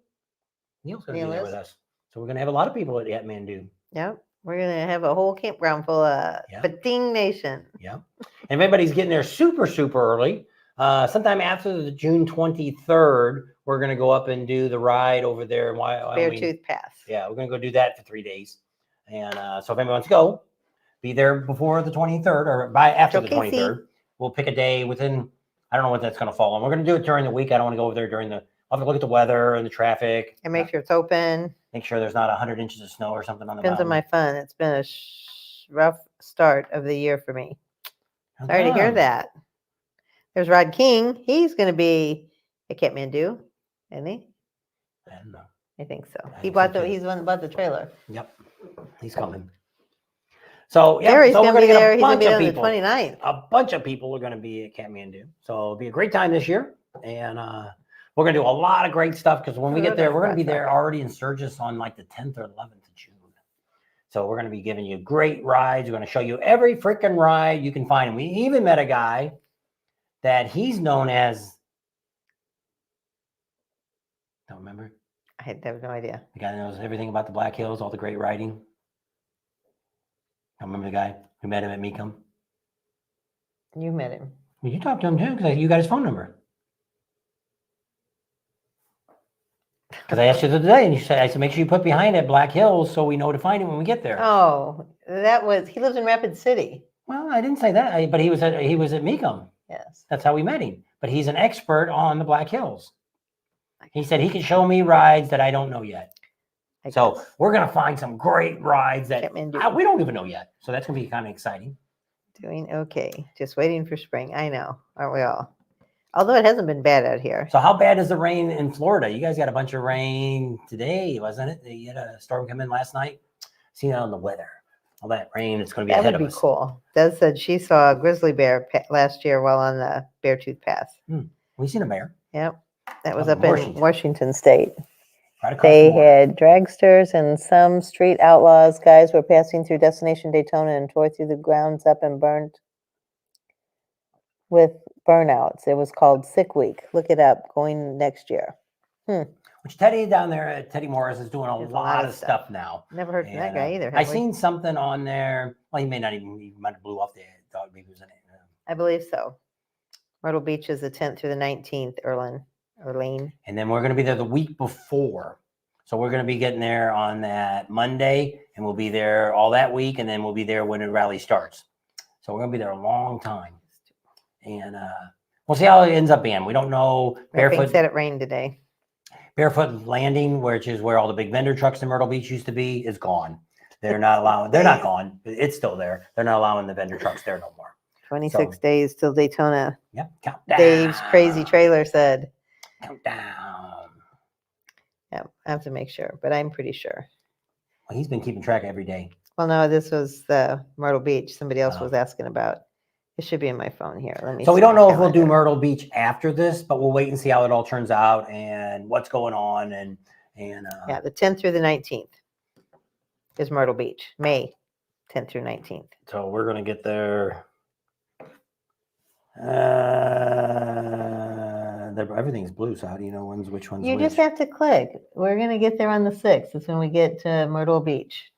B: Neil's going to
A: Neil
B: be there
A: is?
B: with us. So we're going to have a lot of people at Kathmandu.
A: Yep. We're gonna have a whole campground full of Pating Nation.
B: Yeah. And everybody's getting there super, super early. Sometime after the June 23rd, we're going to go up and do the ride over there in Wyoming.
A: Beartooth Pass.
B: Yeah, we're going to go do that for 3 days. And so if anyone wants to go, be there before the 23rd or after the 23rd. We'll pick a day within, I don't know what that's going to fall on. We're going to do it during the week. I don't want to go over there during I'll have to look at the weather and the traffic.
A: And make sure it's open.
B: Make sure there's not 100 inches of snow or something on the
A: Depends on my fun. It's been a rough start of the year for me. Sorry to hear that. There's Rod King. He's going to be at Kathmandu, isn't he?
B: I don't know.
A: I think so.
B: I
A: He's
B: think
A: the
B: so,
A: one that bought the trailer.
B: Yep. He's coming. So yeah,
A: Gary's
B: so we're
A: going to be
B: get
A: there.
B: a
A: He's going
B: bunch
A: to be
B: of
A: there on
B: people.
A: the 29th.
B: A bunch of people are going to be at Kathmandu. So it'll be a great time this year. And we're going to do a lot of great stuff because when we get there, we're going to be there already in Sturgis on like the 10th or 11th of June. So we're going to be giving you great rides. We're going to show you every freaking ride you can find. And we even met a guy that he's known as, don't remember?
A: I have no idea.
B: The guy that knows everything about the Black Hills, all the great riding. I remember the guy who met him at Mecum.
A: You met him.
B: Well, you talked to him too because you got his phone number. Because I asked you the other day, and you said, I said, make sure you put behind it Black Hills so we know to find him when we get there.
A: Oh, he lives in Rapid City.
B: Well, I didn't say that, but he was at Mecum.
A: Yes.
B: That's how we met him. But he's an expert on the Black Hills. He said he can show me rides that I don't know yet. So we're going to find some great rides that we don't even know yet. So that's going to be kind of exciting.
A: Doing okay. Just waiting for spring. I know. Aren't we all? Although it hasn't been bad out here.
B: So how bad is the rain in Florida? You guys got a bunch of rain today, wasn't it? You had a storm come in last night. Seen it on the weather. All that rain, it's going to be ahead of us.
A: That would be cool. Des said she saw a grizzly bear last year while on the Beartooth Pass.
B: We seen a bear.
A: Yep. That was up in Washington State.
B: Right
A: they had dragsters and some street outlaws. Guys were passing through Destination Daytona and tore through the grounds up and burned with burnouts. It was called Sick Week. Look it up. Going next year.
B: Which Teddy down there at Teddy Morris is doing a lot of stuff now.
A: Never heard from that guy either.
B: I seen something on there. Well, he might have blew off the dog. Maybe it was in it.
A: I believe so. Myrtle Beach is the 10th through the 19th, Erlene.
B: And then we're going to be there the week before. So we're going to be getting there on that Monday, and we'll be there all that week, and then we'll be there when the rally starts. So we're going to be there a long time. And we'll see how it ends up being. We don't know.
A: Barefoot said it rained today.
B: Barefoot Landing, which is where all the big vendor trucks in Myrtle Beach used to be, is gone. They're not allowing. They're not gone. It's still there. They're not allowing the vendor trucks there no more.
A: 26 days till Daytona.
B: Yep. Countdown.
A: Dave's crazy trailer said.
B: Countdown.
A: Yeah, I have to make sure, but I'm pretty sure.
B: Well, he's been keeping track every day.
A: Well, no, this was the Myrtle Beach. Somebody else was asking about. It should be in my phone here. Let me.
B: So we don't know if we'll do Myrtle Beach after this, but we'll wait and see how it all turns out and what's going on and
A: yeah, the 10th through the 19th is Myrtle Beach, May 10th through 19th.
B: So we're gonna get there. Everything's blue, so how do you know which one's
A: You just have to click. We're gonna get there on the 6th. It's when we get to Myrtle Beach.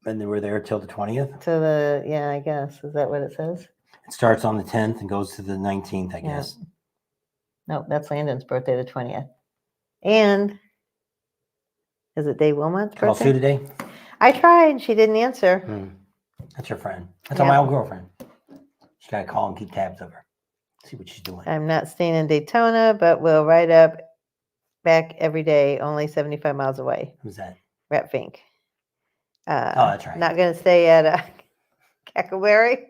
B: And then we're there till the 20th?
A: I guess. Is that what it says?
B: It starts on the 10th and goes to the 19th, I guess.
A: No, that's Landon's birthday, the 20th. And is it Dave Wilmot's birthday?
B: Call Sue today?
A: I tried. She didn't answer.
B: That's your friend. That's my old girlfriend. She got to call and keep tabs of her. See what she's doing.
A: I'm not staying in Daytona, but we'll ride back every day, only 75 miles away.
B: Who's that?
A: Rat Fink.
B: Oh, that's right.
A: Not going to stay at Cackleberry.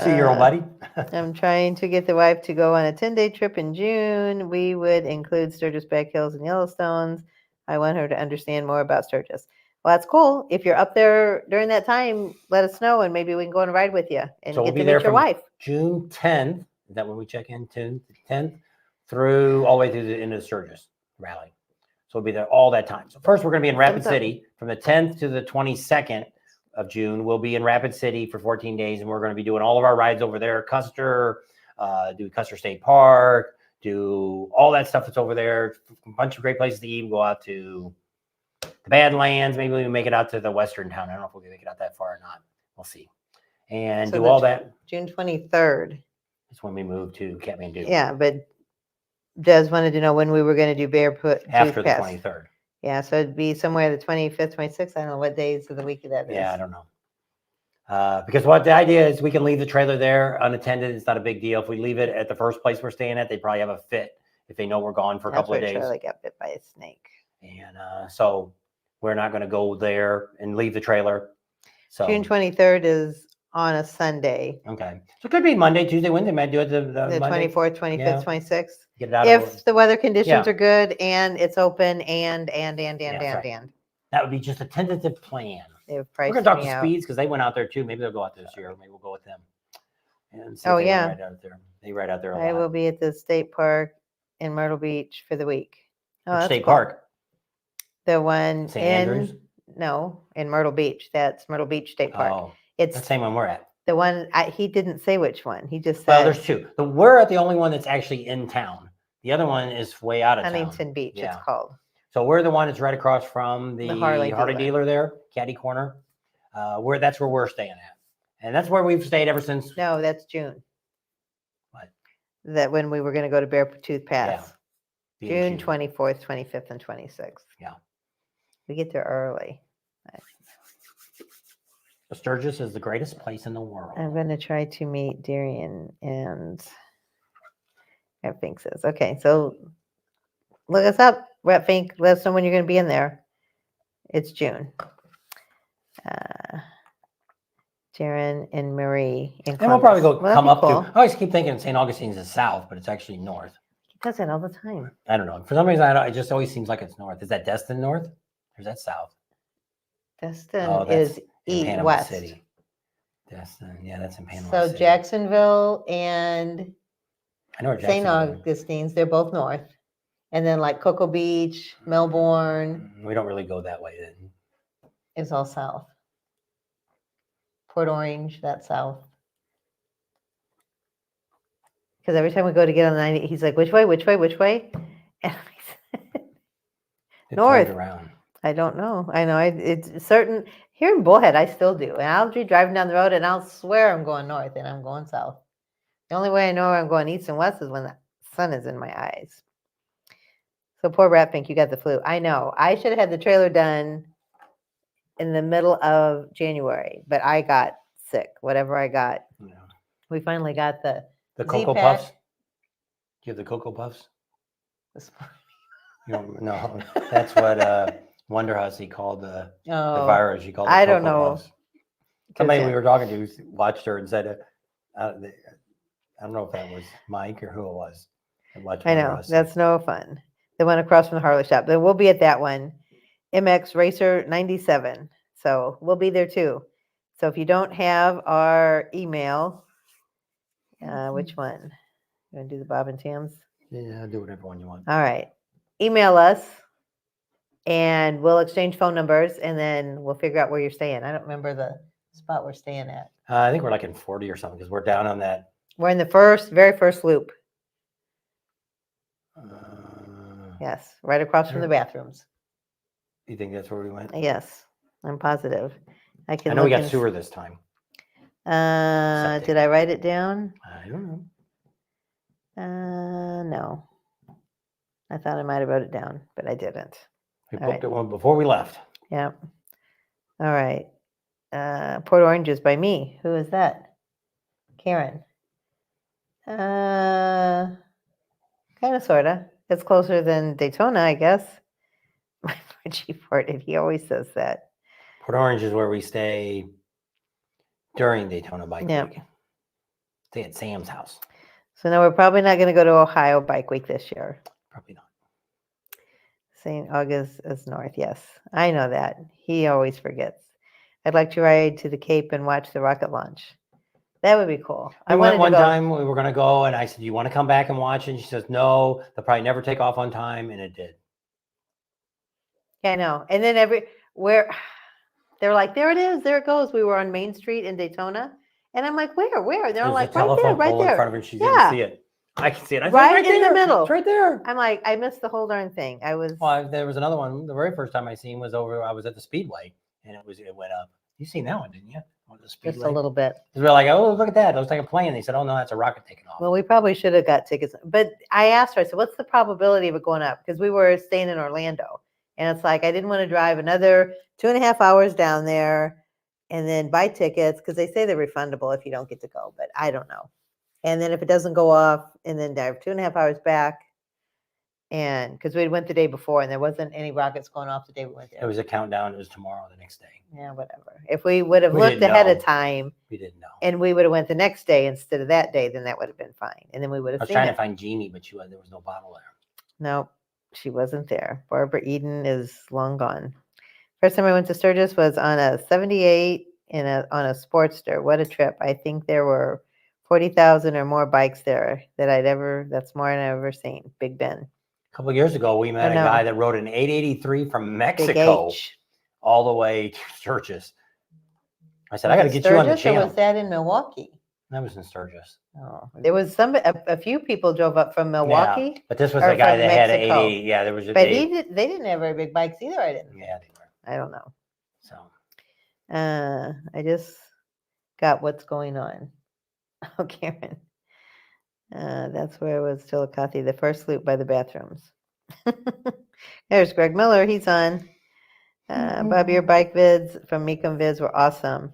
B: See your old buddy.
A: I'm trying to get the wife to go on a 10-day trip in June. We would include Sturgis, Black Hills, and Yellowstones. I want her to understand more about Sturgis. Well, that's cool. If you're up there during that time, let us know, and maybe we can go on a ride with you and
B: So we'll
A: get
B: be
A: to
B: there
A: meet your
B: from
A: wife.
B: June 10th. Is that when we check in? 10th through all the way through the end of the Sturgis rally. So we'll be there all that time. So first, we're going to be in Rapid
A: Thumbs up.
B: City from the 10th to the 22nd of June. We'll be in Rapid City for 14 days, and we're going to be doing all of our rides over there. Custer, do Custer State Park, do all that stuff that's over there. A bunch of great places to eat. We'll go out to the Badlands. Maybe we make it out to the western town. I don't know if we'll make it out that far or not. We'll see. And
A: So
B: do
A: the
B: all that.
A: June 23rd.
B: That's when we move to Kathmandu.
A: Yeah, but Des wanted to know when we were going to do Barefoot
B: After the
A: Pass.
B: 23rd.
A: Yeah, so it'd be somewhere the 25th, 26th. I don't know what days of the week that is.
B: Yeah, I don't know. Because what the idea is, we can leave the trailer there unattended. It's not a big deal. If we leave it at the first place we're staying at, they probably have a fit if they know we're gone for a couple of days.
A: Charlie got bit by a snake.
B: And so we're not going to go there and leave the trailer. So
A: June 23rd is on a Sunday.
B: okay, so it could be Monday, Tuesday, Wednesday. Might do it the
A: The
B: Monday.
A: 24th, 25th,
B: Yeah.
A: 26th.
B: Get it out.
A: If the weather conditions
B: Yeah.
A: are good and it's open and
B: that's right. That would be just a tentative plan.
A: They've
B: We're
A: priced
B: going to talk
A: me
B: to
A: out.
B: Speeds because they went out there too. Maybe they'll go out this year. Maybe we'll go with them. And see
A: Oh,
B: if they
A: yeah.
B: ride out there. They ride out there a
A: I
B: lot.
A: will be at the state park in Myrtle Beach for the week. Oh,
B: Which
A: that's
B: state
A: cool.
B: park?
A: The one
B: St. Andrews?
A: in Myrtle Beach. That's Myrtle Beach State Park.
B: Oh,
A: It's
B: that's the same one we're at.
A: the one, he didn't say which one. He just
B: Well,
A: said
B: there's two. We're at the only one that's actually in town. The other one is way out of
A: Huntington
B: town.
A: Beach,
B: Yeah.
A: it's called.
B: So we're the one that's right across from the
A: Harley
B: Harley
A: dealer.
B: dealer there, Caddy Corner. That's where we're staying at. And that's where we've stayed ever since.
A: No, that's June.
B: What?
A: That when we were going to go to Beartooth Pass.
B: being
A: June 24th, 25th, and 26th.
B: Yeah.
A: We get there early.
B: Sturgis is the greatest place in the world.
A: I'm going to try to meet Darian and Fink says, okay, so look us up, Fink. Let us know when you're going to be in there. It's June. Jaron and Marie in
B: And we'll probably
A: Columbus.
B: go
A: Well,
B: come
A: that'd
B: up
A: be cool.
B: to. I always keep thinking St. Augustine's is south, but it's actually north.
A: He does it all the time.
B: I don't know. For some reason, it just always seems like it's north. Is that Destin north? Or is that south?
A: Destin
B: that's
A: is
B: in Panama
A: west.
B: City. Destin, yeah, that's in Panama
A: So
B: City.
A: Jacksonville and
B: I know where
A: St.
B: Jacksonville is.
A: Augustine's, they're both north. And then like Cocoa Beach, Melbourne
B: We don't really go that way then.
A: is all south. Port Orange, that's south. Because every time we go to get on the 90, he's like, which way, which way, which way? And I said,
B: It
A: North.
B: turns around.
A: I don't know. I know it's certain here in Bullhead. I still do, and I'll be driving down the road, and I'll swear I'm going north, and I'm going south. The only way I know I'm going east and west is when the sun is in my eyes. So poor Rat Pink, you got the flu. I know. I should have had the trailer done in the middle of January, but I got sick. Whatever I got,
B: Yeah.
A: we finally got the
B: Cocoa
A: Z-Pack.
B: Puffs? Do you have the Cocoa Puffs?
A: this-
B: No, that's what Wonder Hussy called the virus. She called it
A: I don't
B: Cocoa
A: know.
B: Puffs. Somebody
A: yeah.
B: we were talking to watched her and said, I don't know if that was Mike or who it was. that watched
A: I
B: Wonder
A: know.
B: Hussy.
A: That's no fun. The one across from the Harley shop. Then we'll be at that one. MX Racer 97. So we'll be there too. So if you don't have our email, which one? You want to do the Bob and Tim's?
B: Yeah, do whatever one you want.
A: All right. Email us and we'll exchange phone numbers and then we'll figure out where you're staying. I don't remember the spot we're staying at.
B: I think we're like in 40 or something because we're down on that.
A: We're in the very first loop. Yes, right across from the bathrooms.
B: You think that's where we went?
A: Yes, I'm positive. I
B: I know we got sewer this time. Septic.
A: Did I write it down?
B: I don't know.
A: No. I thought I might have wrote it down, but I didn't.
B: We
A: All
B: booked
A: right.
B: it one before we left.
A: Yeah. All right. Port Orange is by me. Who is that? Karen. Kind of, sort of. It's closer than Daytona, I guess. My Chief farted. He always says that.
B: Port Orange is where we stay during Daytona Bike
A: Yeah.
B: Week. stay at Sam's house.
A: So no, we're probably not going to go to Ohio Bike Week this year.
B: Probably not.
A: St. August is north. Yes, I know that. He always forgets. I'd like to ride to the Cape and watch the rocket launch. That would be cool.
B: I went one time. We were going to go, and I said, "You want to come back and watch?" And she says, "No, they'll probably never take off on time," and it did.
A: Yeah, I know. And then they were like, "There it is, there it goes." We were on Main Street in Daytona, and I'm like, "Where? Where?" They're
B: There's
A: like,
B: a
A: "Right there,
B: telephone
A: right
B: pole in
A: there."
B: front of her. She
A: Yeah.
B: didn't see it. I can see it. I said,
A: Right in the
B: there.
A: middle.
B: It's right there.
A: I'm like, I missed the whole darn thing. I was.
B: Well, there was another one. The very first time I seen was over. I was at the Speedway, and it went up. You seen that one, didn't you? On the Speedway.
A: Just a little bit.
B: We were like, "Oh, look at that! It looks like a plane." They said, "Oh no, that's a rocket taking off."
A: Well, we probably should have got tickets. But I asked her, I said, "What's the probability of it going up?" Because we were staying in Orlando, and it's like I didn't want to drive another 2.5 hours down there and then buy tickets because they say they're refundable if you don't get to go, but I don't know. And then if it doesn't go off, and then drive 2.5 hours back, and because we went the day before and there wasn't any rockets going off the day we went there.
B: It was a countdown. It was tomorrow, the next day.
A: Yeah, whatever. If we would have
B: We
A: looked
B: didn't
A: ahead of
B: know.
A: time
B: We didn't know.
A: and we would have went the next day instead of that day, then that would have been fine. And then we would
B: I
A: have
B: was
A: seen
B: trying
A: it.
B: to find Jeannie, but there was no bottle there.
A: No, she wasn't there. Barbara Eden is long gone. First time I went to Sturgis was on a 78 on a Sportster. What a trip. I think there were 40,000 or more bikes there that's more than I've ever seen. Big Ben.
B: A couple of years ago, we met a guy that rode an 883 from Mexico all the way to Sturgis. I said, "I got to get you on the channel."
A: Or was that in Milwaukee?
B: That was in Sturgis.
A: Oh, there was a few people drove up from Milwaukee.
B: Yeah, but this was the guy that had an
A: Mexico.
B: 880. Yeah, there was.
A: But they didn't have very big bikes either. I didn't.
B: Yeah, they were.
A: I don't know.
B: So.
A: I just got what's going on. Oh, Karen. That's where it was Chillicothe, the first loop by the bathrooms. There's Greg Miller. He's on. Bob, your bike vids from Mecum Vids were awesome.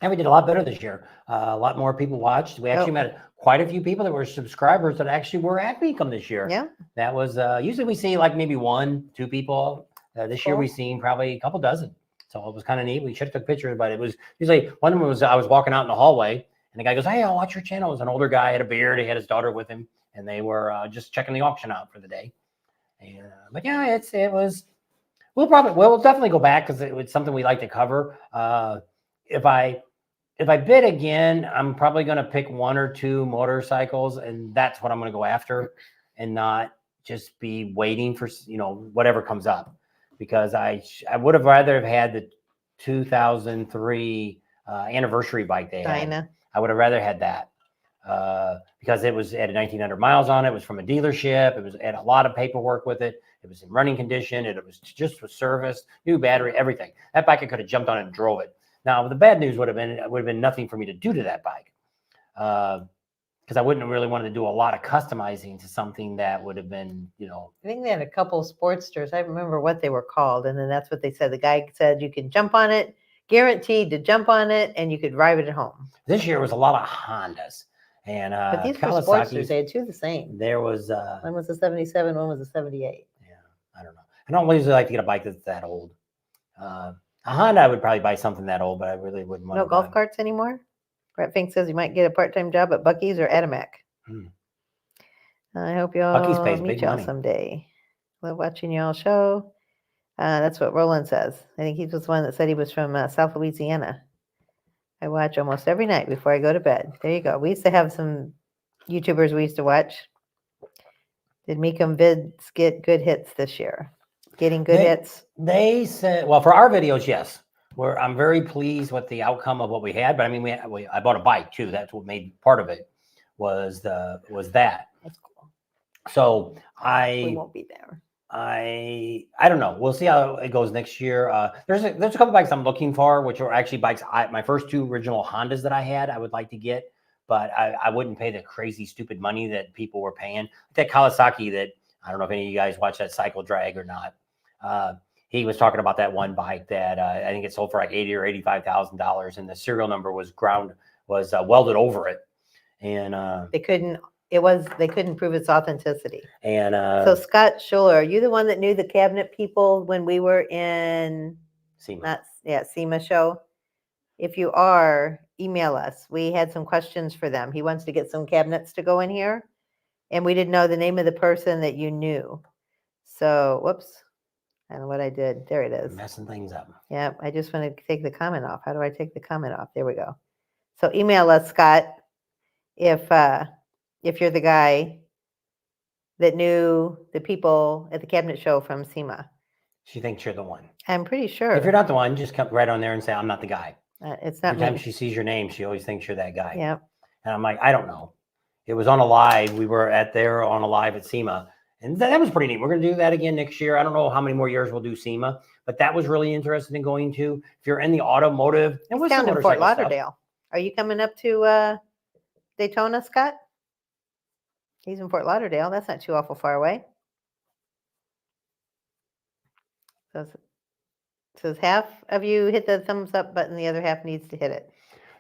B: And we did a lot better this year. A lot more people watched. We actually met quite a few people that were subscribers that actually were at Mecum this year.
A: Yeah.
B: That was usually we see like maybe 1-2 people. This year we've seen probably a couple dozen. So it was kind of neat. We should have took pictures, but it was usually one of them was I was walking out in the hallway and the guy goes, "Hey, I'll watch your channel." It was an older guy, had a beard, he had his daughter with him, and they were just checking the auction out for the day. And but yeah, it was. We'll definitely go back because it was something we like to cover. If I bid again, I'm probably going to pick 1 or 2 motorcycles, and that's what I'm going to go after, and not just be waiting for whatever comes up. Because I would have rather have had the 2003 anniversary bike they had. I would have rather had that because it had 1,900 miles on it. It was from a dealership. It had a lot of paperwork with it. It was in running condition. It was just for service, new battery, everything. That bike I could have jumped on and drove it. Now the bad news would have been nothing for me to do to that bike. Because I wouldn't really want to do a lot of customizing to something that would have been,
A: I think they had a couple Sportsters. I remember what they were called. And then that's what they said. The guy said you can jump on it, guaranteed to jump on it, and you could ride it at home.
B: This year was a lot of Hondas. And
A: but these were Sportsters. They had 2 the same.
B: There was...
A: one was a 77, one was a 78.
B: Yeah, I don't know. I don't usually like to get a bike that's that old. A Honda, I would probably buy something that old, but I really wouldn't want to
A: No golf carts anymore? Brett Fink says you might get a part-time job at Buc-ee's or Adamak. I hope y'all meet y'all someday. Love watching y'all show. That's what Roland says. I think he was the one that said he was from South Louisiana. I watch almost every night before I go to bed. There you go. We used to have some YouTubers we used to watch. Did Mecum Vids get good hits this year? Getting good hits?
B: They said, well, for our videos, yes. I'm very pleased with the outcome of what we had, but I mean, I bought a bike too. That's what made part of it was that.
A: That's cool.
B: So
A: we won't be there.
B: I don't know. We'll see how it goes next year. There's a couple bikes I'm looking for, which are actually bikes. My first 2 original Hondas that I had, I would like to get, but I wouldn't pay the crazy stupid money that people were paying. That Kawasaki that I don't know if any of you guys watch that Cycle Drag or not. He was talking about that one bike that I think it sold for like $80,000 or $85,000, and the serial number was welded over it, and
A: they couldn't prove its authenticity.
B: And
A: so Scott Schuler, are you the one that knew the cabinet people when we were in
B: SEMA?
A: SEMA show? If you are, email us. We had some questions for them. He wants to get some cabinets to go in here, and we didn't know the name of the person that you knew. So, whoops. I don't know what I did. There it is.
B: Messing things up.
A: Yeah, I just want to take the comment off. How do I take the comment off? There we go. So email us, Scott, if you're the guy that knew the people at the cabinet show from SEMA.
B: She thinks you're the one.
A: I'm pretty sure.
B: If you're not the one, just come right on there and say, I'm not the guy.
A: It's not
B: Every time
A: me.
B: she sees your name, she always thinks you're that guy.
A: Yeah.
B: And I'm like, I don't know. It was on a live. We were there on a live at SEMA. And that was pretty neat. We're going to do that again next year. I don't know how many more years we'll do SEMA, but that was really interesting in going to. If you're in the automotive, and
A: It's down in Fort Lauderdale. Are you coming up to Daytona, Scott? He's in Fort Lauderdale. That's not too awful far away. So says half of you hit the thumbs up button, the other half needs to hit it.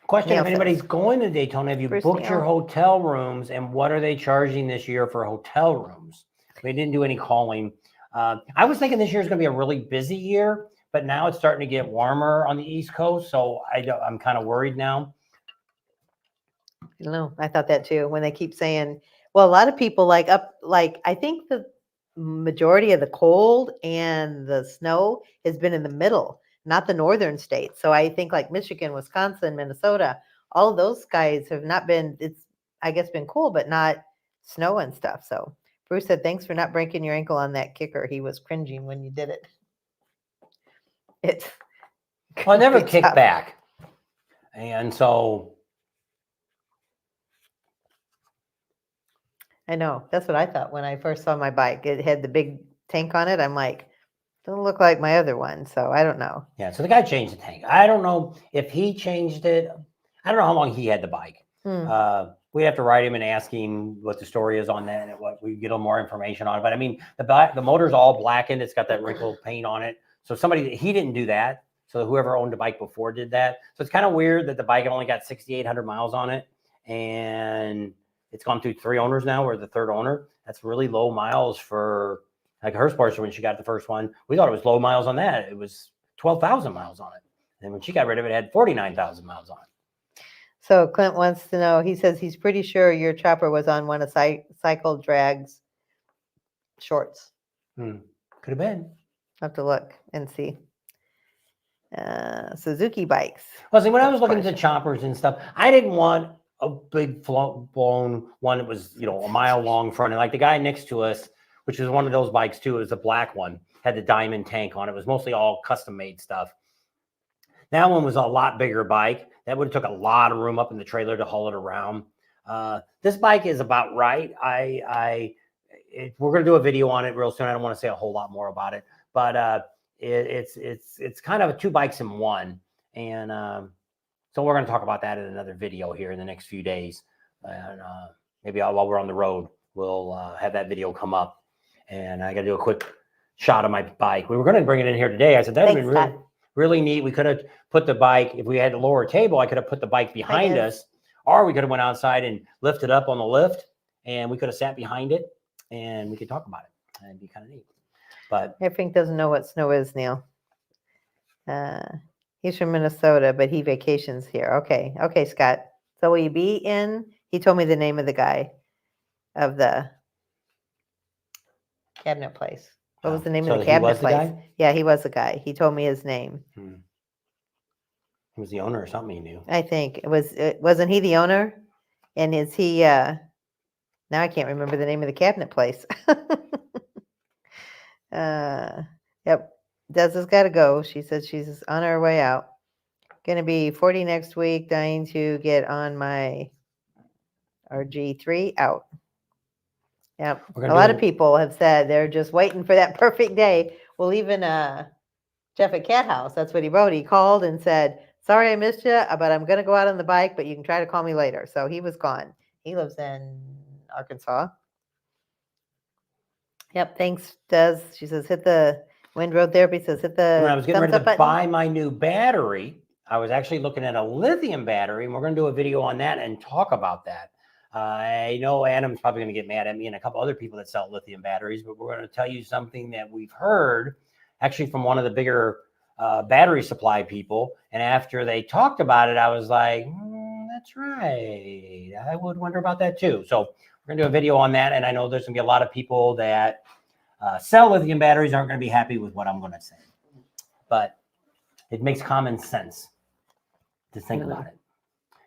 B: Question,
A: Neil
B: if anybody's
A: says.
B: going to Daytona, have you
A: Bruce
B: booked your
A: Neil.
B: hotel rooms, and what are they charging this year for hotel rooms? We didn't do any calling. I was thinking this year is going to be a really busy year, but now it's starting to get warmer on the East Coast, so I'm kind of worried now.
A: I don't know. I thought that too. When they keep saying, well, a lot of people I think the majority of the cold and the snow has been in the middle, not the northern states. So I think like Michigan, Wisconsin, Minnesota, all of those guys have not been, it's, I guess, been cool, but not snow and stuff. So Bruce said, thanks for not breaking your ankle on that kicker. He was cringing when you did it.
B: Well, I never kicked back. And so
A: I know. That's what I thought when I first saw my bike. It had the big tank on it. I'm like, doesn't look like my other one. So I don't know.
B: Yeah. So the guy changed the tank. I don't know if he changed it. I don't know how long he had the bike. We have to write him and ask him what the story is on that and what we get a little more information on it. But I mean, the motor's all blackened. It's got that wrinkled paint on it. So he didn't do that. So whoever owned the bike before did that. So it's kind of weird that the bike only got 6,800 miles on it. And it's gone through 3 owners now. We're the 3rd owner. That's really low miles for like her Sportster when she got the first one. We thought it was low miles on that. It was 12,000 miles on it. And when she got rid of it, it had 49,000 miles on it.
A: So Clint wants to know, he says he's pretty sure your chopper was on one of Cycle Drag's shorts.
B: Could have been.
A: I'll have to look and see. Suzuki bikes.
B: Well, see, when I was looking at the choppers and stuff, I didn't want a big blown one that was, a mile long front. And like the guy next to us, which was one of those bikes too, it was a black one, had the diamond tank on it. It was mostly all custom made stuff. That one was a lot bigger bike. That would have took a lot of room up in the trailer to haul it around. This bike is about right. We're going to do a video on it real soon. I don't want to say a whole lot more about it, but it's kind of 2 bikes in one. And so we're going to talk about that in another video here in the next few days. And maybe while we're on the road, we'll have that video come up. And I got to do a quick shot of my bike. We were going to bring it in here today. I said, that would be really neat. We could have put the bike, if we had a lower table, I could have put the bike behind us, or we could have went outside and lifted up on the lift, and we could have sat behind it and we could talk about it. It'd be kind of neat. But
A: Frank doesn't know what snow is, Neil. He's from Minnesota, but he vacations here. Okay, Scott. So will you be in? He told me the name of the guy of the cabinet place. What was the name of the cabinet place? Yeah, he was the guy. He told me his name.
B: He was the owner or something, he knew.
A: I think wasn't he the owner? And is he now I can't remember the name of the cabinet place. Yep. Des has got to go. She said she's on her way out. Gonna be 40 next week, dying to get on my RG3 out. Yep. A lot of people have said they're just waiting for that perfect day. Well, even Jeff at Cat House, that's what he wrote. He called and said, sorry I missed you, but I'm going to go out on the bike, but you can try to call me later. So he was gone. He lives in Arkansas. Yep. Thanks, Des. She says, hit the Wind Road Therapy says, hit the
B: when I was getting ready to buy my new battery, I was actually looking at a lithium battery, and we're going to do a video on that and talk about that. I know Adam's probably going to get mad at me and a couple other people that sell lithium batteries, but we're going to tell you something that we've heard actually from one of the bigger battery supply people. And after they talked about it, I was like, That's right. I would wonder about that too. So we're gonna do a video on that, and I know there's gonna be a lot of people that sell lithium batteries aren't gonna be happy with what I'm gonna say, but it makes common sense to think about it.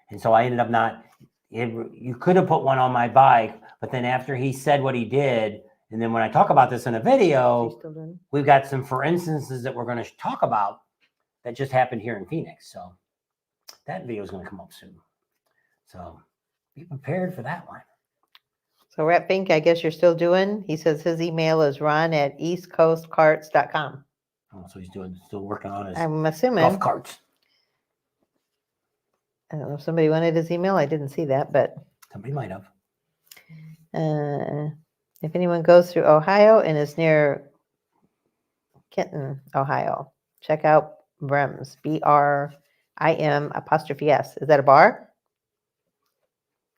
B: And so I ended up not. You could have put one on my bike, but then after he said what he did, and then when I talk about this in a video, we've got some for instances that we're going to talk about that just happened here in Phoenix. So that video is going to come up soon. So be prepared for that one.
A: So Rat Fink, I guess you're still doing. He says his email is ron@eastcoastcarts.com.
B: Oh, so he's still working on his
A: I'm assuming.
B: golf carts.
A: I don't know if somebody wanted his email. I didn't see that, but
B: Somebody might have.
A: If anyone goes through Ohio and is near Kenton, Ohio, check out Brims, BRIM''S. Is that a bar?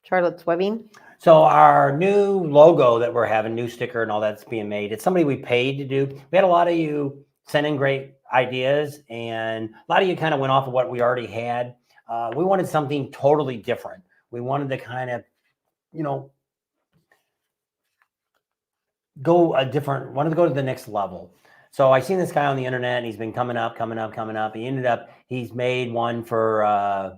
A: Charlotte's Webbing?
B: So our new logo that we're having, new sticker and all that's being made, it's somebody we paid to do. We had a lot of you send in great ideas, and a lot of you kind of went off of what we already had. We wanted something totally different. We wanted to kind of, wanted to go to the next level. So I seen this guy on the internet, and he's been coming up. He's made one for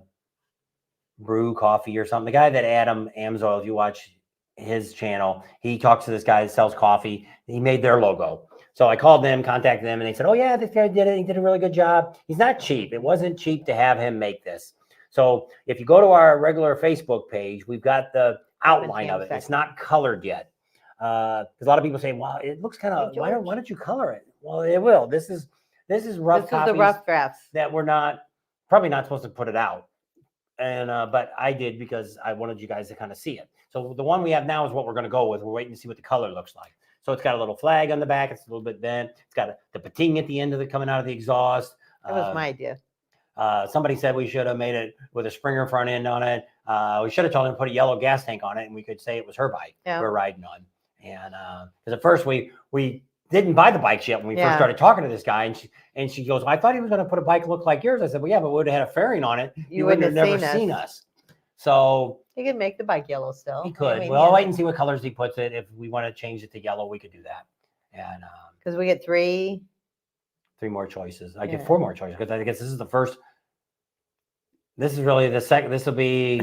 B: Brew Coffee or something. The guy that Adam Amsoil, if you watch his channel, he talks to this guy that sells coffee. He made their logo. So I called them, contacted them, and they said, oh yeah, this guy did it. He did a really good job. He's not cheap. It wasn't cheap to have him make this. So if you go to our regular Facebook page, we've got the outline of it. It's not colored yet. Because a lot of people say, wow, it looks kind of, why don't you color it? Well, it will. This is rough copies. This is the rough drafts that we're probably not supposed to put it out. And but I did because I wanted you guys to kind of see it. So the one we have now is what we're going to go with. We're waiting to see what the color looks like. So it's got a little flag on the back. It's a little bit bent. It's got the pating at the end of it coming out of the exhaust.
A: That was my idea.
B: Somebody said we should have made it with a Springer front end on it. We should have told him to put a yellow gas tank on it, and we could say it was her bike we're riding on. And because at first we didn't buy the bikes yet when we first started talking to this guy, and she goes, I thought he was going to put a bike look like yours. I said, well, yeah, but we would have had a fairing on it. You would have never seen us. So
A: he could make the bike yellow still.
B: He could. I'll wait and see what colors he puts it. If we want to change it to yellow, we could do that. And
A: because we get three
B: more choices. I get 4 more choices because I guess this is the first. This is really the second. This will be.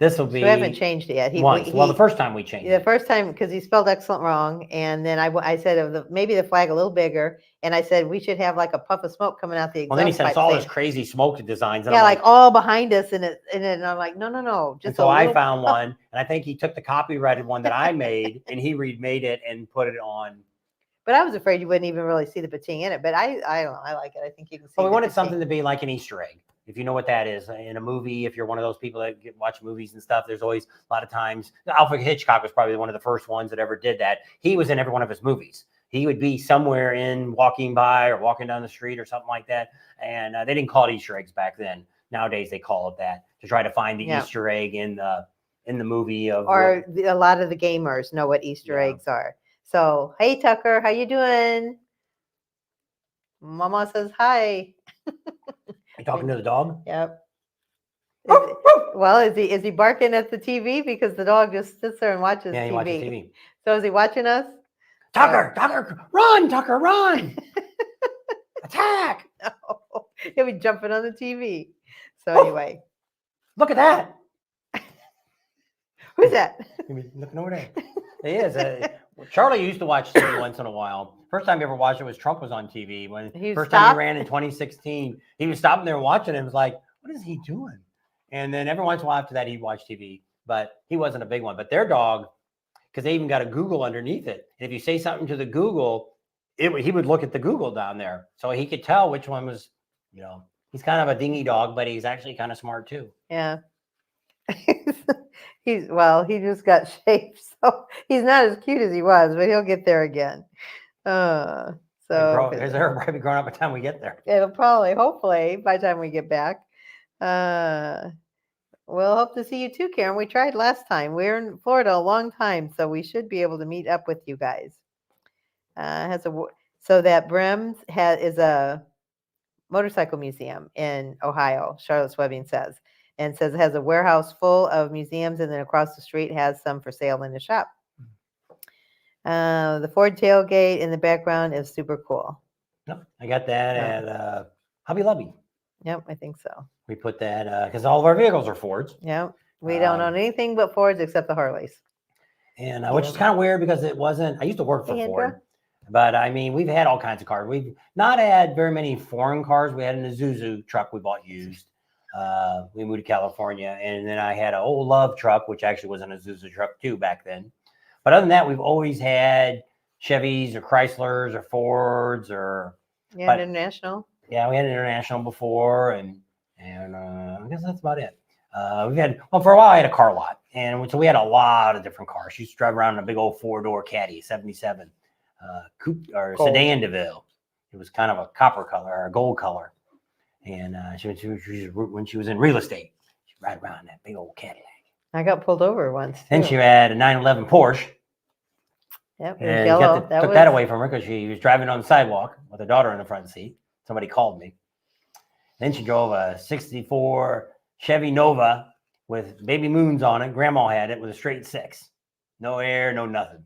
B: So we haven't changed it yet. The first time we changed it.
A: The first time, because he spelled excellent wrong. And then I said, maybe the flag a little bigger. And I said, we should have like a puff of smoke coming out the exhaust.
B: Well, then he sent us all this crazy smoke designs.
A: And like all behind us. And then I'm like, no.
B: Just so I found one. And I think he took the copyrighted one that I made and he remade it and put it on.
A: But I was afraid you wouldn't even really see the pating in it. But I don't know. I like it. I think you can see
B: Well, we wanted something to be like an Easter egg. If you know what that is in a movie, if you're one of those people that watch movies and stuff, there's always a lot of times. Alfred Hitchcock was probably one of the first ones that ever did that. He was in every one of his movies. He would be somewhere walking by or walking down the street or something like that. And they didn't call it Easter eggs back then. Nowadays they call it that, to try to find the Easter egg in the movie. A
A: lot of the gamers know what Easter eggs are. So, hey Tucker, how you doing? Mama says hi.
B: You talking to the dog?
A: Yep. Is he barking at the TV because the dog just sits there and watches TV?
B: Yeah, he watches TV.
A: So is he watching us?
B: Tucker, run, Tucker, run! Attack!
A: No, he'll be jumping on the TV. So anyway,
B: look at that.
A: Who's that?
B: Looking over there. He is. Charlie used to watch TV once in a while. First time he ever watched it was Trump was on TV. Time he ran in 2016, he was stopping there watching it and was like, what is he doing? And then every once in a while after that, he'd watch TV. But he wasn't a big one. But their dog, because they even got a Google underneath it. And if you say something to the Google, he would look at the Google down there. So he could tell which one was, he's kind of a dingy dog, but he's actually kind of smart too.
A: Yeah. He just got shaved, so he's not as cute as he was, but he'll get there again.
B: His hair will probably be growing up by the time we get there.
A: It'll hopefully, by the time we get back. We'll hope to see you too, Karen. We tried last time. We were in Florida a long time, so we should be able to meet up with you guys. So that Brims is a motorcycle museum in Ohio, Charlotte's Webbing says. and says it has a warehouse full of museums, and then across the street has some for sale in the shop. The Ford tailgate in the background is super cool.
B: Yep, I got that at Hobby Lobby.
A: Yep, I think so.
B: We put that because all of our vehicles are Fords.
A: Yep, we don't own anything but Fords except the Harleys.
B: And which is kind of weird because it wasn't. I used to work for Ford, but I mean, we've had all kinds of cars. We've not had very many foreign cars. We had an Isuzu truck we bought used. We moved to California, and then I had an old Love truck, which actually was an Isuzu truck too back then. But other than that, we've always had Chevys or Chryslers or Fords or
A: International.
B: Yeah, we had International before, and I guess that's about it. We've had for a while I had a car lot, and so we had a lot of different cars. She used to drive around in a big old 4-door Caddy, 77 coupe or gold. Sedan DeVille. It was kind of a copper color or a gold color, and when she was in real estate, she'd ride around in that big old Cadillac.
A: I got pulled over once.
B: Then she had a 911 Porsche.
A: Yep,
B: and yellow. Took that away from her because she was driving on the sidewalk with her daughter in the front seat. Somebody called me. Then she drove a 64 Chevy Nova with baby moons on it. Grandma had it with a straight 6. No air, no nothing.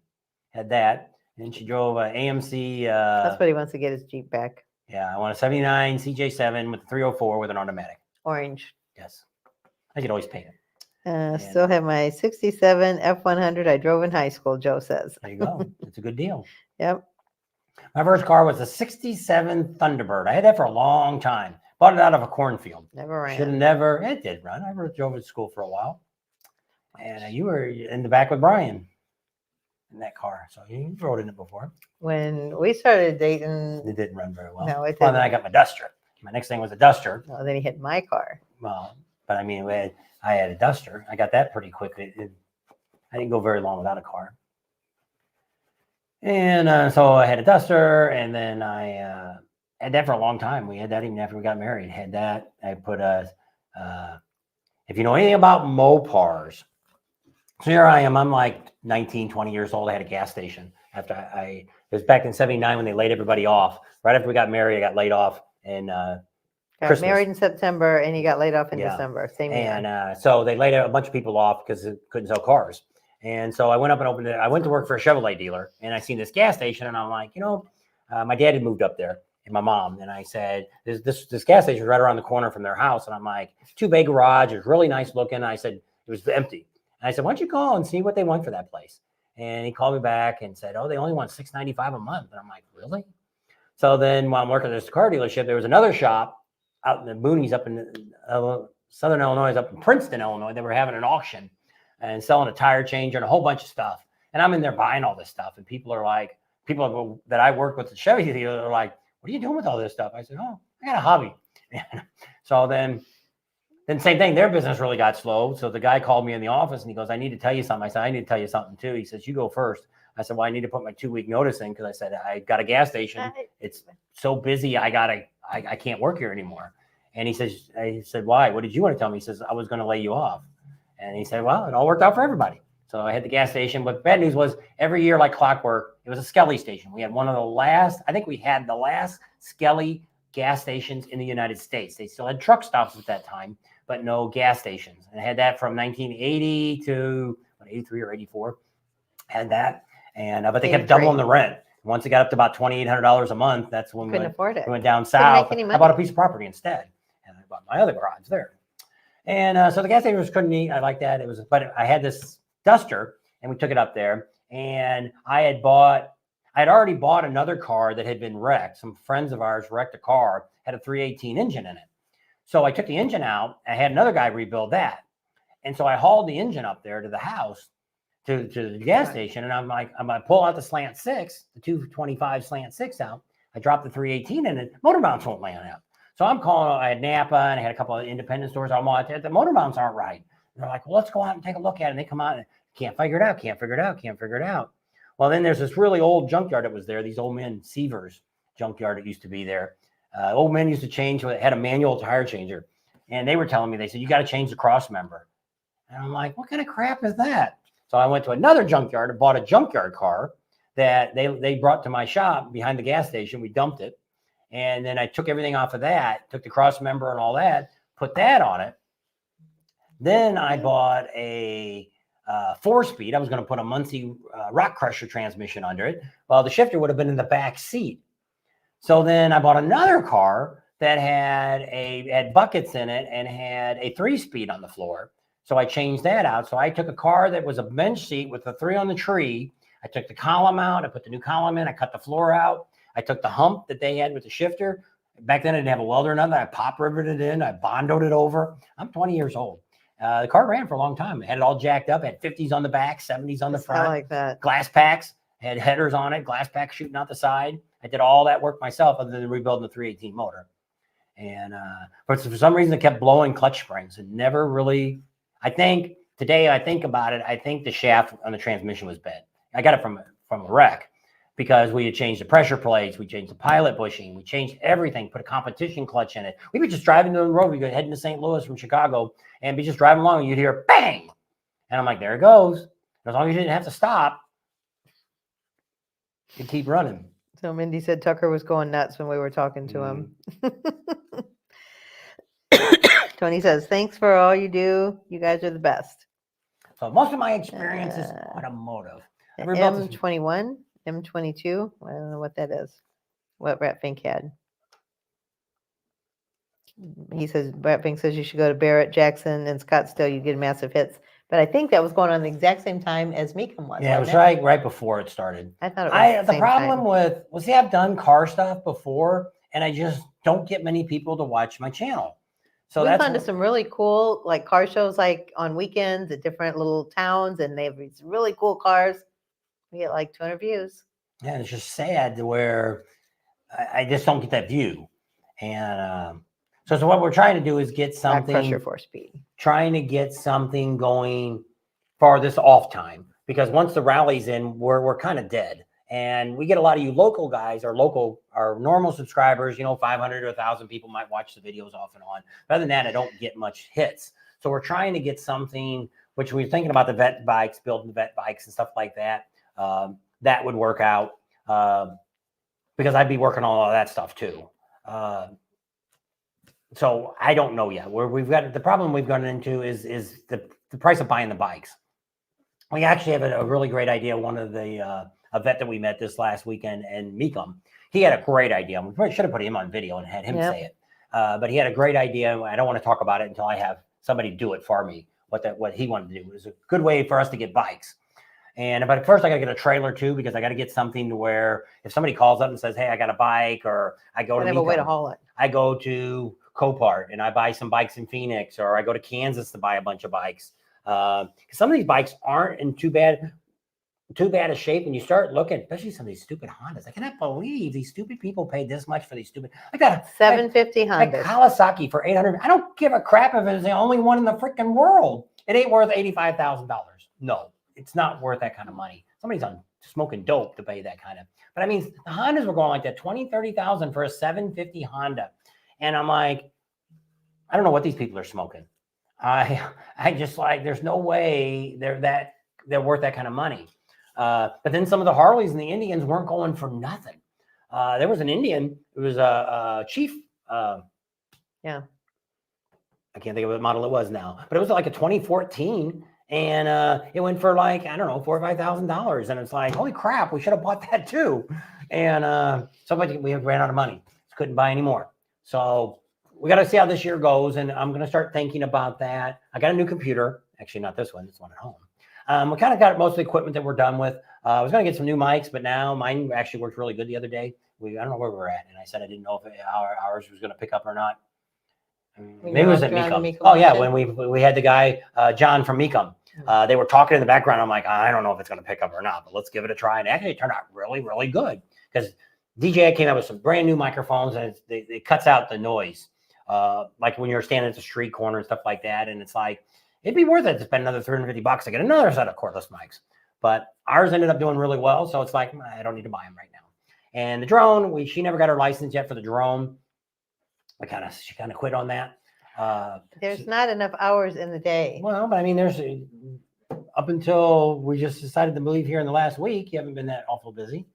B: Had that. And she drove an AMC.
A: That's what he wants to get his Jeep back.
B: Yeah, I want a 79 CJ7 with a 304 with an automatic.
A: Orange.
B: Yes. I could always paint it.
A: Still have my 67 F100 I drove in high school, Joe says.
B: There you go. It's a good deal.
A: Yep.
B: My first car was a 67 Thunderbird. I had that for a long time. Bought it out of a cornfield.
A: Never ran.
B: Should have never. It did run. I drove it to school for a while. And you were in the back with Brian in that car. So you rode in it before.
A: When we started dating.
B: It didn't run very well.
A: No, it didn't.
B: Well, then I got my Duster. My next thing was a Duster.
A: Oh, then he hit my car.
B: Well, but I mean, I had a Duster. I got that pretty quickly. I didn't go very long without a car. And so I had a Duster, and then I had that for a long time. We had that even after we got married. Had that. I put if you know anything about Mopars, so here I am. I'm like 19, 20 years old. I had a gas station after it was back in 79 when they laid everybody off. Right after we got married, I got laid off and
A: got married in September, and he got laid off in December. Same year.
B: And so they laid a bunch of people off because they couldn't sell cars. And so I went up and opened it. I went to work for a Chevrolet dealer, and I seen this gas station, and I'm like, my dad had moved up there, and my mom. And I said, this gas station is right around the corner from their house. And I'm like, 2-bay garage. It was really nice looking. I said, it was empty. And I said, why don't you call and see what they want for that place? And he called me back and said, oh, they only want $695 a month. And I'm like, really? So then while I'm working at this car dealership, there was another shop out in the boonies up in Southern Illinois, up in Princeton, Illinois. They were having an auction and selling a tire changer and a whole bunch of stuff. And I'm in there buying all this stuff. And people that I work with the Chevy dealer are like, what are you doing with all this stuff? I said, oh, I got a hobby. So then same thing, their business really got slow. So the guy called me in the office and he goes, I need to tell you something. I said, I need to tell you something too. He says, you go first. I said, well, I need to put my 2-week notice in because I said, I got a gas station. It's so busy. I can't work here anymore. And I said, why? What did you want to tell me? He says, I was going to lay you off. And he said, well, it all worked out for everybody. So I had the gas station. But bad news was every year, like clockwork, it was a Skelly station. We had we had the last Skelly gas stations in the United States. They still had truck stops at that time, but no gas stations. And I had that from 1980 to 83 or 84. Had that. And but they kept doubling the rent. Once it got up to about $2,800 a month, that's when we went down south. I bought a piece of property instead. And I bought my other garage there. And so the gas station was pretty neat. I liked that. But I had this Duster, and we took it up there. And I had already bought another car that had been wrecked. Some friends of ours wrecked a car, had a 318 engine in it. So I took the engine out. I had another guy rebuild that. And so I hauled the engine up there to the house, to the gas station. And I'm like, I'm going to pull out the slant 6, the 225 slant 6 out. I dropped the 318 in it. Motor mounts won't land out. So I'm calling, I had Napa and I had a couple of independent stores. I'm all the motor mounts aren't right. And they're like, well, let's go out and take a look at it. And they come out and can't figure it out. Well, then there's this really old junkyard that was there. These old men, Seavers junkyard that used to be there. Old men used to change, had a manual tire changer. And they were telling me, they said, you got to change the cross member. And I'm like, what kind of crap is that? So I went to another junkyard and bought a junkyard car that they brought to my shop behind the gas station. We dumped it. And then I took everything off of that, took the cross member and all that, put that on it. Then I bought a 4-speed. I was going to put a Muncie rock crusher transmission under it. Well, the shifter would have been in the back seat. So then I bought another car that had buckets in it and had a 3-speed on the floor. So I changed that out. So I took a car that was a bench seat with the 3 on the tree. I took the column out. I put the new column in. I cut the floor out. I took the hump that they had with the shifter. Back then I didn't have a welder or nothing. I pop riveted it in. I bondoed it over. I'm 20 years old. The car ran for a long time. It had it all jacked up. It had 50s on the back, 70s on the front.
A: I like that.
B: Glass packs. Had headers on it. Glass packs shooting out the side. I did all that work myself other than rebuilding the 318 motor. And but for some reason, it kept blowing clutch springs and never really, I think today I think about it, I think the shaft on the transmission was bad. I got it from a wreck because we had changed the pressure plates. We changed the pilot bushing. We changed everything, put a competition clutch in it. We were just driving down the road. We were heading to St. Louis from Chicago and be just driving along and you'd hear bang. And I'm like, there it goes. As long as you didn't have to stop, you keep running.
A: So Mindy said Tucker was going nuts when we were talking to him. Tony says, thanks for all you do. You guys are the best.
B: So most of my experience is automotive.
A: M21, M22. I don't know what that is. What Rat Fink had. He says, Rat Fink says you should go to Barrett, Jackson, and Scottsdale. You get massive hits. But I think that was going on the exact same time as Meekum was.
B: Yeah, it was right before it started.
A: I thought it was
B: the problem with, see, I've done car stuff before, and I just don't get many people to watch my channel. So
A: we've gone to some really cool like car shows, like on weekends at different little towns, and they have these really cool cars. We get like 200 views.
B: Yeah, it's just sad to where I just don't get that view. And so what we're trying to do is get something.
A: Pressure 4-speed. Trying
B: to get something going for this off time, because once the rally's in, we're kind of dead. And we get a lot of you local guys, our normal subscribers, 500 or 1,000 people might watch the videos off and on. But other than that, I don't get much hits. So we're trying to get something, which we're thinking about the vet bikes, building the vet bikes and stuff like that. That would work out because I'd be working on all that stuff too. So I don't know yet. The problem we've gone into is the price of buying the bikes. We actually have a really great idea. One of the a vet that we met this last weekend in Meekum, he had a great idea. We probably should have put him on video and had him say it. But he had a great idea. I don't want to talk about it until I have somebody do it for me. What he wanted to do. It was a good way for us to get bikes. But first I got to get a trailer too, because I got to get something to where if somebody calls up and says, "Hey, I got a bike," or I go to
A: have a way to haul it.
B: I go to Copart and I buy some bikes in Phoenix, or I go to Kansas to buy a bunch of bikes. Some of these bikes aren't in too bad a shape. And you start looking, especially some of these stupid Hondas. I cannot believe these stupid people paid this much for these stupid. I got a
A: 750 Honda
B: Kawasaki for $800. I don't give a crap if it's the only one in the freaking world. It ain't worth $85,000. No, it's not worth that kind of money. Somebody's on smoking dope to pay that kind of. But I mean, the Hondas were going like that, 20, 30,000 for a 750 Honda. And I'm like, I don't know what these people are smoking. I just like, there's no way they're worth that kind of money. But then some of the Harleys and the Indians weren't going for nothing. There was an Indian, it was a Chief. I can't think of what model it was now, but it was like a 2014, and it went for like, I don't know, $4,000 or $5,000. And it's like, holy crap, we should have bought that too. And we ran out of money, couldn't buy any more. So we got to see how this year goes, and I'm going to start thinking about that. I got a new computer, actually not this one, this one at home. We kind of got most of the equipment that we're done with. I was going to get some new mics, but now mine actually worked really good the other day. I don't know where we're at, and I said I didn't know if ours was going to pick up or not. Maybe it was at Meekum. Oh yeah, when we had the guy John from Meekum. They were talking in the background. I'm like, I don't know if it's going to pick up or not, but let's give it a try. And actually, it turned out really, really good, because DJI came out with some brand new microphones, and it cuts out the noise, like when you're standing at the street corner and stuff like that. And it's like, it'd be worth it to spend another $350 to get another set of cordless mics. But ours ended up doing really well, so it's like, I don't need to buy them right now. And the drone, she never got her license yet for the drone. She kind of quit on that.
A: There's not enough hours in the day.
B: Well, but I mean, there's up until we just decided to move here in the last week, you haven't been that awful busy.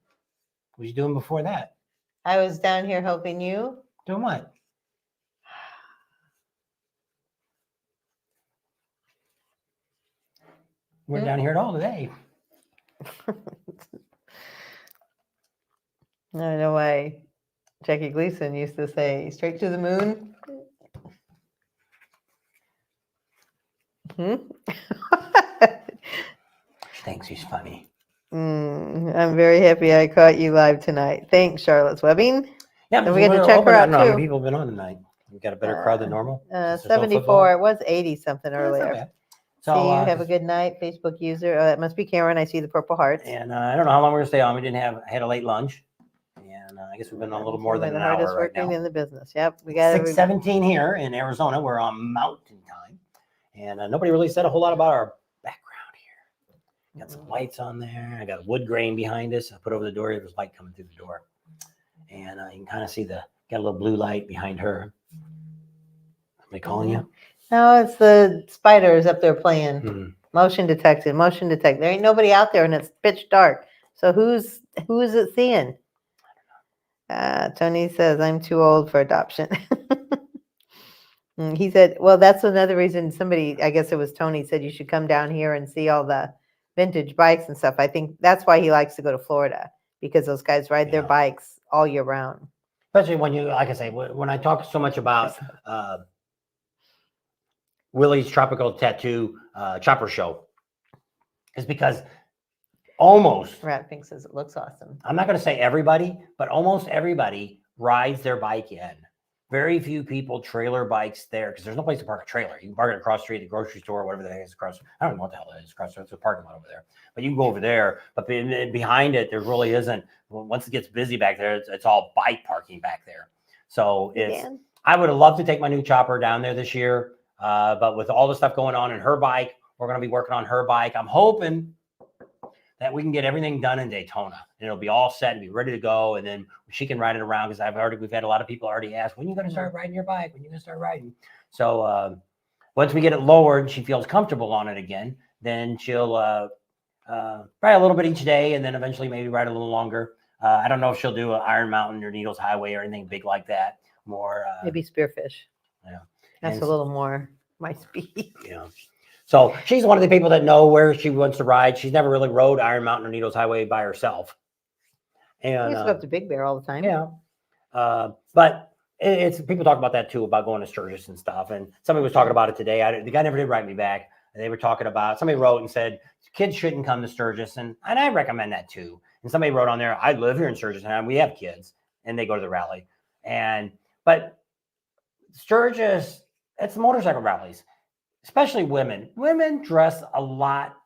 B: What was you doing before that?
A: I was down here helping you.
B: Doing what? We're down here at all today.
A: I don't know why Jackie Gleason used to say straight to the moon. Hmm?
B: She thinks she's funny.
A: I'm very happy I caught you live tonight. Thanks, Charlotte's Webbing.
B: Yeah,
A: Don't forget to check her
B: I
A: out
B: don't know how many
A: too.
B: people have been on tonight. We got a better crowd than normal. Since there's no
A: 74.
B: football.
A: It was 80 something
B: Yeah, it's not
A: earlier.
B: bad.
A: See
B: So
A: you. Have a good night, Facebook user. Oh, that must be Karen. I see the purple hearts.
B: and I don't know how long we're gonna stay on. We had a late lunch, and I guess we've been on a little more than
A: the
B: an
A: hardest
B: hour right
A: working
B: now.
A: in the business. Yep, we got
B: 6:17 here in Arizona. We're on Mountain Time, and nobody really said a whole lot about our background here. Got some lights on there. I got a wood grain behind us. I put over the door. There's light coming through the door, and you can kind of see got a little blue light behind her. Somebody calling you?
A: No, it's the spiders up there playing.
B: Hmm.
A: Motion detected. Motion detected. There ain't nobody out there, and it's pitch dark. So who is it seeing? Tony says I'm too old for adoption. He said, well, that's another reason somebody, I guess it was Tony, said you should come down here and see all the vintage bikes and stuff. I think that's why he likes to go to Florida, because those guys ride their
B: Yeah.
A: bikes all year round.
B: Especially when you, like I say, when I talk so much about Willie's Tropical Tattoo Chopper Show, is because almost,
A: Rat Pink says it looks awesome.
B: I'm not going to say everybody, but almost everybody rides their bike in. Very few people trailer bikes there because there's no place to park a trailer. You can park it across the street, the grocery store, whatever the heck is across. I don't know what the hell it is across. It's a parking lot over there. But you can go over there. But behind it, there really isn't. Once it gets busy back there, it's all bike parking back there. So I would have loved to take my new chopper down there this year. But with all the stuff going on in her bike, we're going to be working on her bike. I'm hoping that we can get everything done in Daytona and it'll be all set and be ready to go. And then she can ride it around because we've had a lot of people already ask, when are you going to start riding your bike? When are you going to start riding? So once we get it lowered, she feels comfortable on it again, then she'll ride a little bit each day and then eventually maybe ride a little longer. I don't know if she'll do an Iron Mountain or Needles Highway or anything big like that. More
A: maybe Spearfish.
B: Yeah.
A: That's a little more my speed.
B: Yeah. So she's one of the people that know where she wants to ride. She's never really rode Iron Mountain or Needles Highway by herself. And
A: used to go up to Big Bear all the time.
B: Yeah. But it's people talk about that too, about going to Sturgis and stuff. And somebody was talking about it today. The guy never did write me back. They were talking about, somebody wrote and said, kids shouldn't come to Sturgis. And I recommend that too. And somebody wrote on there, I live here in Sturgis and we have kids and they go to the rally. But Sturgis, it's motorcycle rallies. Especially women. Women dress a lot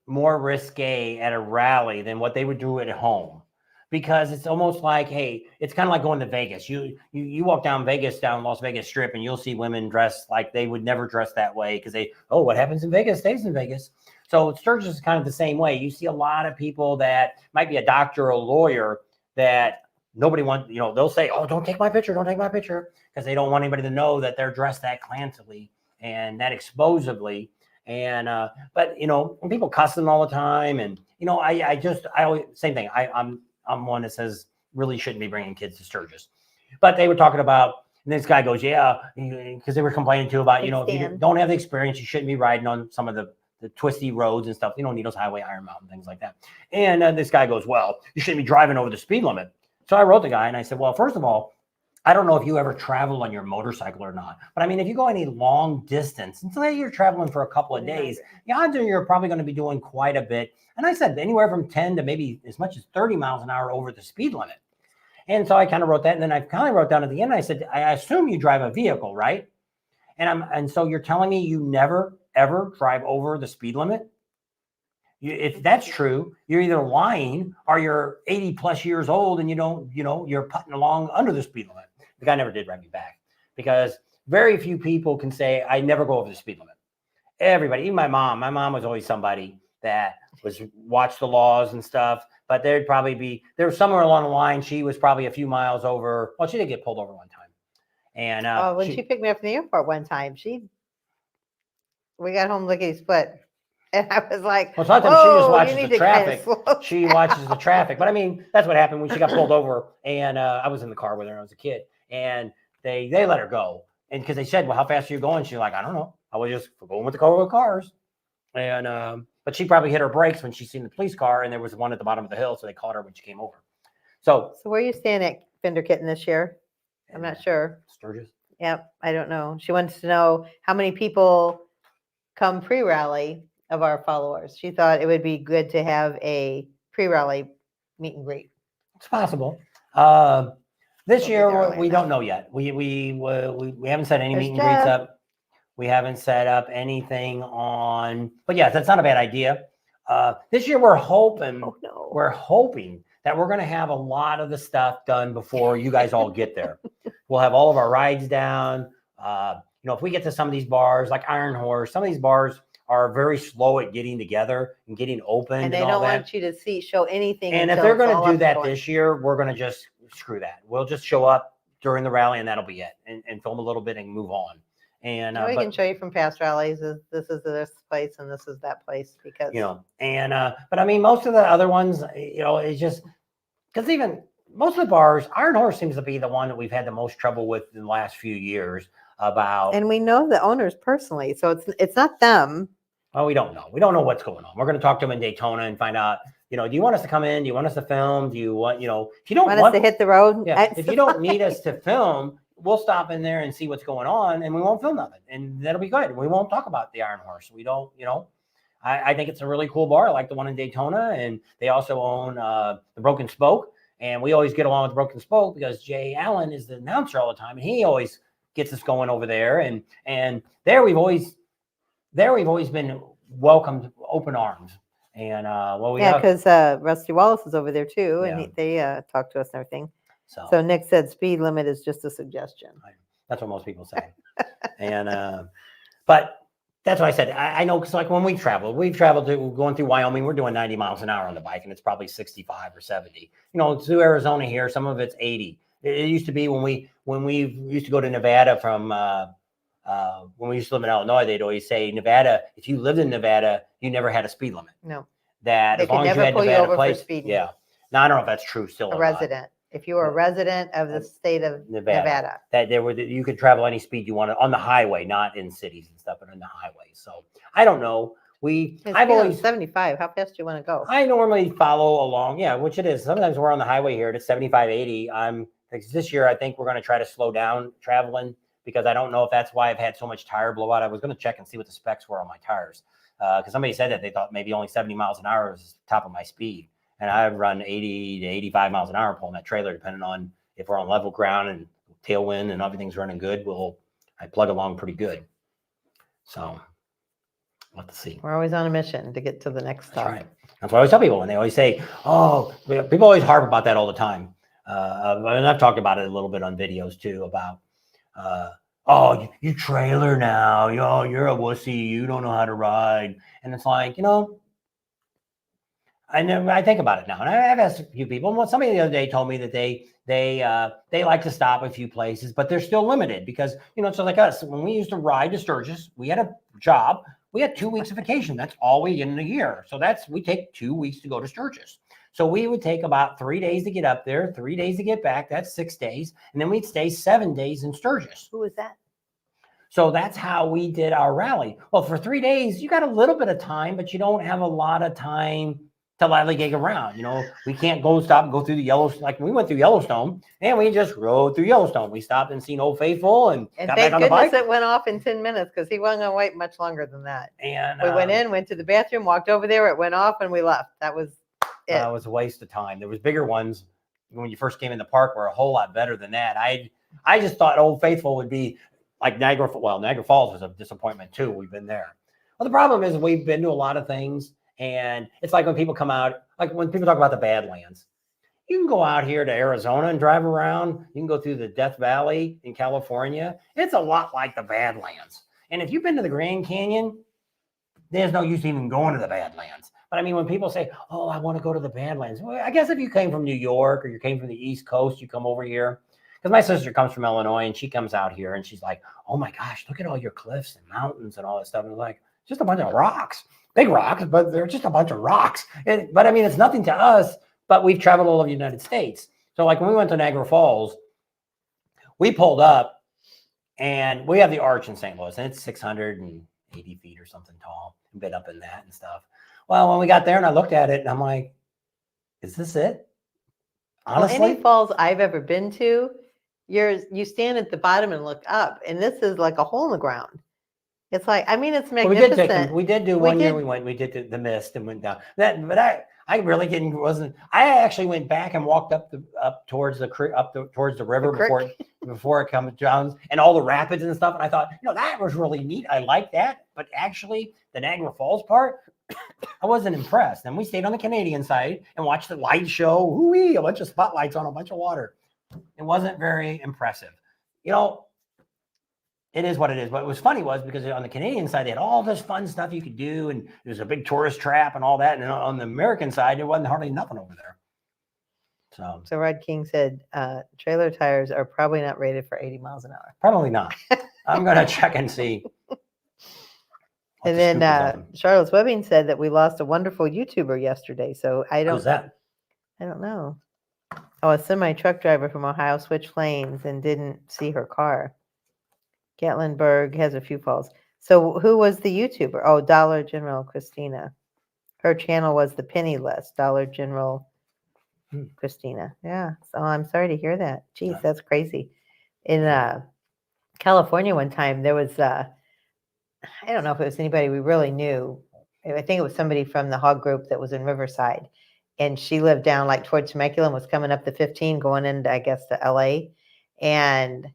B: more risque at a rally than what they would do at home, because it's almost like, hey, it's kind of like going to Vegas. You walk down Las Vegas Strip, and you'll see women dressed like they would never dress that way because what happens in Vegas stays in Vegas. So Sturgis is kind of the same way. You see a lot of people that might be a doctor or a lawyer that nobody wants, they'll say, oh, don't take my picture, because they don't want anybody to know that they're dressed that clantily and that exposively. And but when people cuss them all the time, and I always same thing. I'm one that says really shouldn't be bringing kids to Sturgis. But they were talking about, and this guy goes, yeah, because they were complaining too about, if you don't have the experience, you shouldn't be riding on some of the twisty roads and stuff, Needles Highway, Iron Mountain, things like that. And this guy goes, well, you shouldn't be driving over the speed limit. So I wrote the guy and I said, well, first of all, I don't know if you ever travel on your motorcycle or not, but I mean, if you go any long distance, and say you're traveling for a couple of days, the odds are you're probably going to be doing quite a bit. And I said anywhere from 10 to maybe as much as 30 miles an hour over the speed limit. And so I kind of wrote that. And then I kind of wrote down at the end, I said, I assume you drive a vehicle, right? And so you're telling me you never, ever drive over the speed limit? If that's true, you're either lying or you're 80 plus years old and you don't, you're putting along under the speed limit. The guy never did write me back, because very few people can say, I never go over the speed limit. Everybody, even my mom was always somebody that watched the laws and stuff, but there was somewhere along the line, she was probably a few miles over. Well, she did get pulled over one time. And
A: when she picked me up from the airport one time, we got home lickety split. And I was like,
B: well, sometimes she just watches the traffic. She watches the
A: down.
B: traffic. But I mean, that's what happened when she got pulled over. And I was in the car with her when I was a kid. And they let her go. And because they said, well, how fast are you going? She's like, I don't know. I was just going with the car with cars. And but she probably hit her brakes when she seen the police car, and there was one at the bottom of the hill, so they caught her when she came over. So
A: where are you staying at Fender Kitten this year? I'm not sure.
B: Sturgis.
A: Yep, I don't know. She wants to know how many people come pre-rally of our followers. She thought it would be good to have a pre-rally meet and greet.
B: It's possible. This
A: We'll be
B: year
A: there early
B: we
A: enough.
B: don't know yet. We haven't set any
A: There's
B: meet and greets
A: Jeff.
B: up. We haven't set up anything on, but yes, that's not a bad idea. This year we're hoping
A: Oh no.
B: we're hoping that we're going to have a lot of the stuff done before you guys all get there. We'll have all of our rides down. If we get to some of these bars like Iron Horse, some of these bars are very slow at getting together and getting open.
A: And they
B: all
A: don't
B: that.
A: want you to show anything.
B: And if
A: until
B: they're
A: it's
B: going
A: all
B: to do
A: up
B: that
A: going.
B: this year, we're going to just screw that. We'll just show up during the rally and that'll be it, and film a little bit and move on. And
A: we can show you from past rallies. This is this place and this is that place because
B: but I mean, most of the other ones, it's just because even most of the bars, Iron Horse seems to be the one that we've had the most trouble with in the last few years about.
A: And we know the owners personally, so it's not them.
B: Well, we don't know. We don't know what's going on. We're going to talk to them in Daytona and find out. Do you want us to come in? Do you want us to film? Do you want, if you don't
A: want us to hit the road?
B: Yeah, if you don't need us to film, we'll stop in there and see what's going on, and we won't film nothing, and that'll be good. We won't talk about the Iron Horse. We don't, I think it's a really cool bar. I like the one in Daytona, and they also own the Broken Spoke, and we always get along with Broken Spoke because Jay Allen is the announcer all the time, and he always gets us going over there, and there we've always been welcomed with open arms. And
A: because Rusty Wallace is over there too, and they talk to us and everything. So Nick said speed limit is just a suggestion.
B: That's what most people say. And but that's what I said. I know because like when we've traveled going through Wyoming, we're doing 90 miles an hour on the bike, and it's probably 65 or 70. Through Arizona here, some of it's 80. It used to be when we used to go to Nevada from when we used to live in Illinois, they'd always say Nevada, if you lived in Nevada, you never had a speed limit.
A: No.
B: That
A: they
B: as long as you had Nevada plates. Yeah. Now I don't know if that's true still.
A: A resident. If you were a resident of the state of Nevada.
B: That you could travel any speed you wanted on the highway, not in cities and stuff, but on the highway. So I don't know. I've always
A: 75. How fast do you want to go?
B: I normally follow along. Yeah, which it is. Sometimes we're on the highway here at 75, 80. This year I think we're going to try to slow down traveling, because I don't know if that's why I've had so much tire blowout. I was going to check and see what the specs were on my tires. Because somebody said that they thought maybe only 70 miles an hour was the top of my speed. And I've run 80 to 85 miles an hour pulling that trailer, depending on if we're on level ground and tailwind and everything's running good. I plug along pretty good. So we'll have to see.
A: We're always on a mission to get to the next stop.
B: That's right. That's what I always tell people. And they always say, oh, people always harp about that all the time. And I've talked about it a little bit on videos too about, you trailer now, you're a wussy, you don't know how to ride. And it's like, I think about it now, and I've asked a few people. Well, somebody the other day told me that they like to stop a few places, but they're still limited because it's like us. When we used to ride to Sturgis, we had a job. We had 2 weeks of vacation. That's all we get in a year. So we take 2 weeks to go to Sturgis. So we would take about 3 days to get up there, 3 days to get back. That's 6 days, and then we'd stay 7 days in Sturgis.
A: Who was that?
B: So that's how we did our rally. Well, for 3 days, you got a little bit of time, but you don't have a lot of time to lollygag around. We can't stop and go through the Yellowstone. Like we went through Yellowstone and we just rode through Yellowstone. We stopped and seen Old Faithful and got back on the bike.
A: It went off in 10 minutes because he wasn't going to wait much longer than that.
B: And
A: we went to the bathroom, walked over there, it went off, and we left. That was it.
B: It was a waste of time. There was bigger ones when you first came in the park were a whole lot better than that. I just thought Old Faithful would be like Niagara. Well, Niagara Falls was a disappointment too. We've been there. Well, the problem is we've been to a lot of things. And it's like when people come out, like when people talk about the Badlands, you can go out here to Arizona and drive around. You can go through the Death Valley in California. It's a lot like the Badlands. And if you've been to the Grand Canyon, there's no use even going to the Badlands. But I mean, when people say, oh, I want to go to the Badlands. Well, I guess if you came from New York or you came from the East Coast, you come over here. Because my sister comes from Illinois and she comes out here and she's like, oh my gosh, look at all your cliffs and mountains and all that stuff. And it's like, just a bunch of rocks. Big rocks, but they're just a bunch of rocks. But I mean, it's nothing to us, but we've traveled all over the United States. So like when we went to Niagara Falls, we pulled up and we have the arch in St. Louis and it's 680 feet or something tall. We've been up in that and stuff. Well, when we got there and I looked at it and I'm like, is this it? Honestly,
A: Well, any falls I've ever been to, you stand at the bottom and look up, and this is like a hole in the ground. It's like, I mean, it's
B: well, we did take them.
A: magnificent.
B: We did do
A: We
B: one year.
A: did-
B: We did the mist and went down that, but I really didn't. Wasn't I actually went back and walked up towards the creek, towards the river
A: creek.
B: before it comes down and all the rapids and stuff. And I thought, that was really neat. I like that. But actually, the Niagara Falls part, I wasn't impressed. And we stayed on the Canadian side and watched the light show. Whoo-wee, a bunch of spotlights on a bunch of water. It wasn't very impressive. It is what it is. What was funny was because on the Canadian side, they had all this fun stuff you could do. And there's a big tourist trap and all that. And on the American side, there wasn't hardly nothing over there.
A: So Rod King said trailer tires are probably not rated for 80 miles an hour.
B: Probably not. I'm going to check and see.
A: And then Charlotte's Webbing said that we lost a wonderful YouTuber yesterday. So
B: Who's that?
A: I don't know. Oh, a semi-truck driver from Ohio switched lanes and didn't see her car. Gatlinburg has a few falls. So who was the YouTuber? Oh, Dollar General Christina. Her channel was the Penny List, Dollar General Christina. Yeah. So I'm sorry to hear that. Geez, that's crazy. In California one time, there was, I don't know if it was anybody we really knew. I think it was somebody from the hog group that was in Riverside. And she lived down like towards Temecula and was coming up the 15 going into, I guess, to LA. And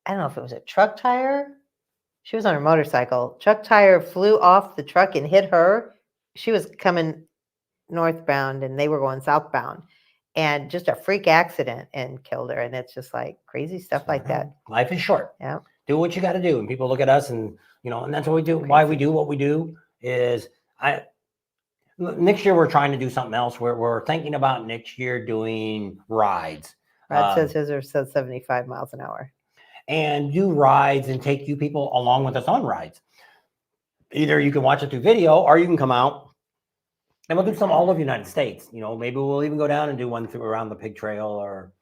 A: I don't know if it was a truck tire. She was on her motorcycle. Truck tire flew off the truck and hit her. She was coming northbound and they were going southbound. And just a freak accident and killed her. And it's just like crazy stuff like that.
B: Life is short.
A: Yeah.
B: Do what you got to do. And people look at us and, and that's what we do. Why we do what we do is next year we're trying to do something else. We're thinking about next year doing rides.
A: Rod says his are 75 miles an hour.
B: And do rides and take you people along with us on rides. Either you can watch it through video or you can come out and we'll do some all over the United States. Maybe we'll even go down and do one around the Pig Trail or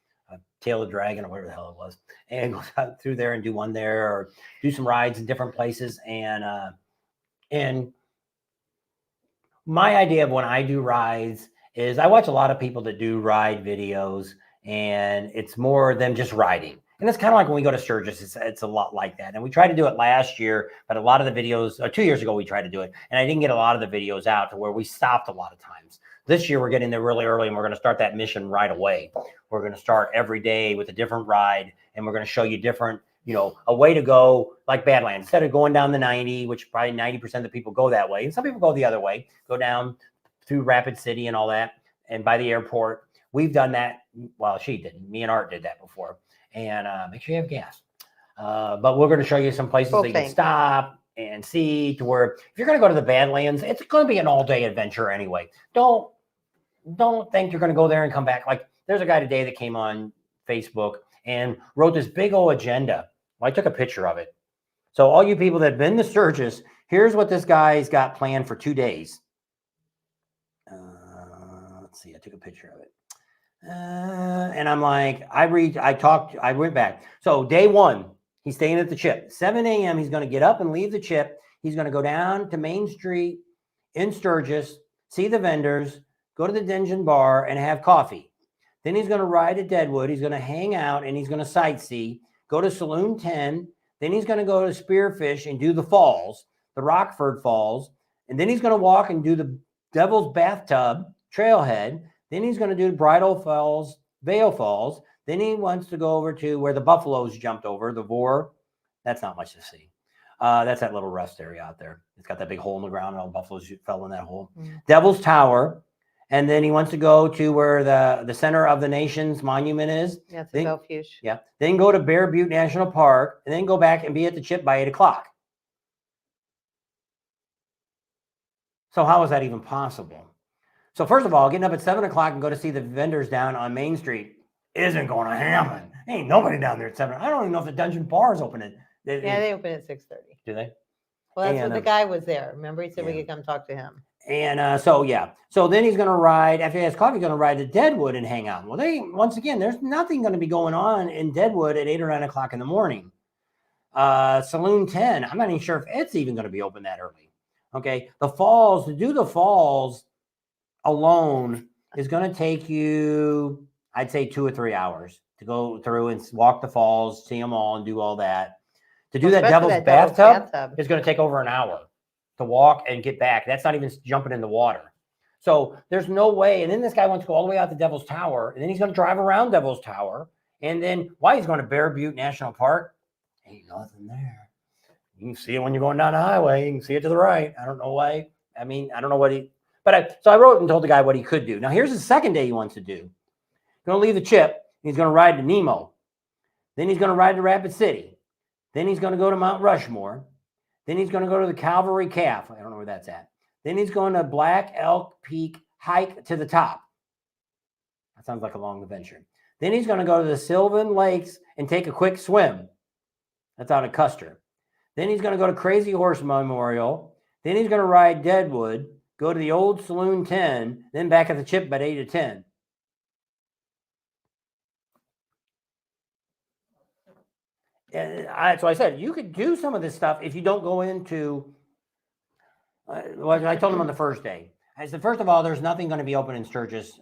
B: Tail of the Dragon or whatever the hell it was, and go through there and do one there or do some rides in different places. And my idea of when I do rides is I watch a lot of people that do ride videos and it's more than just riding. And it's kind of like when we go to Sturgis, it's a lot like that. And we tried to do it last year, but a lot of the videos, 2 years ago, we tried to do it. And I didn't get a lot of the videos out to where we stopped a lot of times. This year, we're getting there really early and we're going to start that mission right away. We're going to start every day with a different ride. And we're going to show you different, a way to go like Badlands. Instead of going down the 90, which probably 90% of the people go that way. And some people go the other way, go down through Rapid City and all that. And by the airport, we've done that. Well, she didn't. Me and Art did that before. And make sure you have gas. But we're going to show you some places that you can stop and see to where if you're going to go to the Badlands, it's going to be an all-day adventure anyway. Don't think you're going to go there and come back. Like there's a guy today that came on Facebook and wrote this big old agenda. Well, I took a picture of it. So all you people that have been to Sturgis, here's what this guy's got planned for 2 days. Let's see. I took a picture of it. And I'm like, I went back. So day one, he's staying at the Chip. 7 a.m. He's going to get up and leave the Chip. He's going to go down to Main Street in Sturgis, see the vendors, go to the Dungeon Bar and have coffee. Then he's going to ride to Deadwood. He's going to hang out and he's going to sightsee, go to Saloon 10. Then he's going to go to Spearfish and do the falls, the Rockford Falls. And then he's going to walk and do the Devil's Bathtub Trailhead. Then he's going to do Bridal Falls, Vail Falls. Then he wants to go over to where the buffaloes jumped over, the Vor. That's not much to see. That's that little rest area out there. It's got that big hole in the ground and all the buffaloes fell in that hole. Devil's Tower. And then he wants to go to where the center of the nation's monument is.
A: Yeah, it's a Belfuge.
B: Yeah. Then go to Bear Butte National Park and then go back and be at the Chip by 8 o'clock. So how is that even possible? So first of all, getting up at 7 o'clock and go to see the vendors down on Main Street isn't going to happen. Ain't nobody down there at 7. I don't even know if the Dungeon Bar is open.
A: They open at 6:30.
B: Do they?
A: Well, that's what the guy was there. Remember, he said we could come talk to him.
B: And so then he's going to ride, after he has coffee, he's going to ride to Deadwood and hang out. Well, once again, there's nothing going to be going on in Deadwood at 8 or 9 o'clock in the morning. Saloon 10, I'm not even sure if it's even going to be open that early. Okay. The falls, to do the falls alone is going to take you, I'd say 2 or 3 hours to go through and walk the falls, see them all, and do all that. To do
A: Well,
B: that
A: especially
B: devil's
A: that devil's
B: bathtub
A: bathtub.
B: is going to take over an hour to walk and get back. That's not even jumping in the water. So there's no way. And then this guy wants to go all the way out to Devil's Tower, and then he's going to drive around Devil's Tower. And then why he's going to Bear Butte National Park? Ain't nothing there. You can see it when you're going down the highway. You can see it to the right. I don't know why. I mean, I don't know what he. So I wrote and told the guy what he could do. Now here's the second day he wants to do. He's going to leave the Chip. He's going to ride to Nemo. Then he's going to ride to Rapid City. Then he's going to go to Mount Rushmore. Then he's going to go to the Calvary Calf. I don't know where that's at. Then he's going to Black Elk Peak, hike to the top. That sounds like a long adventure. Then he's going to go to the Sylvan Lakes and take a quick swim. That's out at Custer. Then he's going to go to Crazy Horse Memorial. Then he's going to ride Deadwood, go to the Old Saloon 10, then back at the Chip at 8 to 10. So I said, you could do some of this stuff if you don't go into, I told him on the first day. I said, first of all, there's nothing going to be open in Sturgis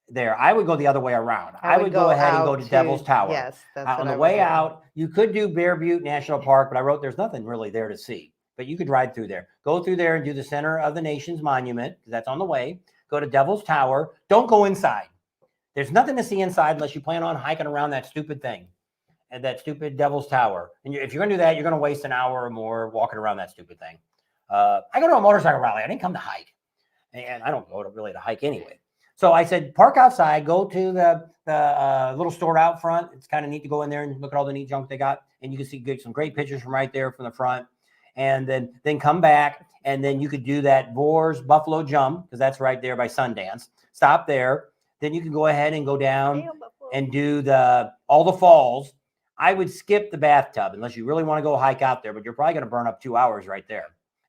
B: there. I would go the other way around. I would go ahead and go to Devil's Tower.
A: Yes. That's
B: on the way out, you could do Bear Butte National Park, but I wrote there's nothing really there to see. But you could ride through there. Go through there and do the Center of the Nations Monument, because that's on the way. Go to Devil's Tower. Don't go inside. There's nothing to see inside unless you plan on hiking around that stupid thing. And that stupid Devil's Tower. And if you're going to do that, you're going to waste an hour or more walking around that stupid thing. I go to a motorcycle rally. I didn't come to hike. And I don't go to really to hike anyway. So I said, park outside, go to the little store out front. It's kind of neat to go in there and look at all the neat junk they got. And you can get some great pictures from right there from the front. And then come back. And then you could do that Boers Buffalo Jump, because that's right there by Sundance. Stop there. Then you can go ahead and go down and do all the falls. I would skip the bathtub unless you really want to go hike out there, but you're probably going to burn up 2 hours right there.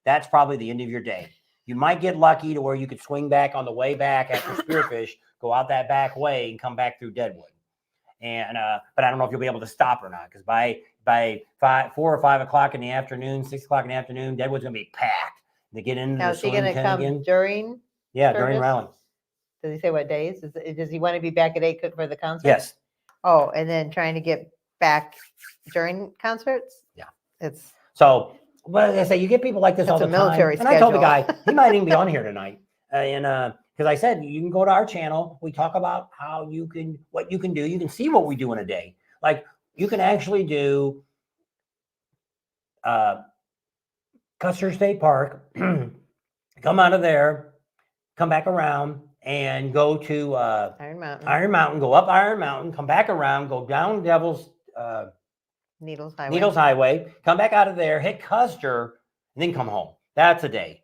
B: That's probably the end of your day. You might get lucky to where you could swing back on the way back after Spearfish, go out that back way and come back through Deadwood. And but I don't know if you'll be able to stop or not, because by 4 or 5 o'clock in the afternoon, 6 o'clock in the afternoon, Deadwood's going to be packed. To get into
A: now,
B: the
A: is he going to come
B: again.
A: during?
B: Yeah, during rally.
A: Does he say what days? Does he want to be back at 8 for the concert?
B: Yes.
A: Oh, and then trying to get back during concerts?
B: Yeah.
A: It's
B: so, but I say you get people like this all the
A: military
B: time. And I told the
A: schedule.
B: guy he might even be on here tonight. Because I said you can go to our channel. We talk about what you can do. You can see what we do in a day. Like you can actually do Custer State Park, come out of there, come back around, and go to Iron Mountain, go up Iron Mountain, come back around, go down Devil's
A: Needles
B: Highway, come back out of there, hit Custer, and then come home. That's a day.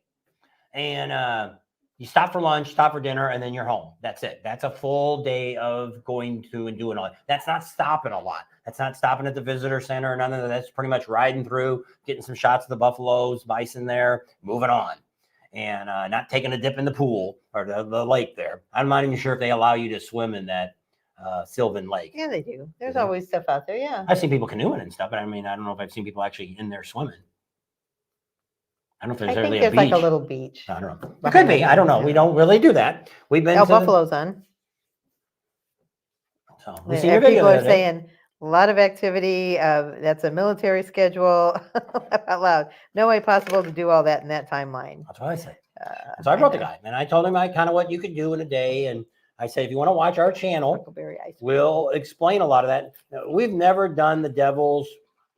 B: And you stop for lunch, stop for dinner, and then you're home. That's it. That's a full day of going to and doing all that. That's not stopping a lot. That's not stopping at the visitor center or none of that. That's pretty much riding through, getting some shots of the buffaloes, bison there, moving on. And not taking a dip in the pool or the lake there. I'm not even sure if they allow you to swim in that Sylvan Lake.
A: Yeah, they do. There's always stuff out there. Yeah.
B: I've seen people canoeing and stuff, but I mean, I don't know if I've seen people actually in there swimming. I don't know if there's really a beach.
A: Like a little beach.
B: I don't know. It could be. I don't know. We don't really do that. We've been to
A: Buffalo's on.
B: So we see your video.
A: People are saying a lot of activity. That's a military schedule. Out loud. No way possible to do all that in that timeline.
B: That's what I said. So I wrote the guy, and I told him kind of what you could do in a day. And I said, if you want to watch our channel, we'll explain a lot of that. We've never done the Devil's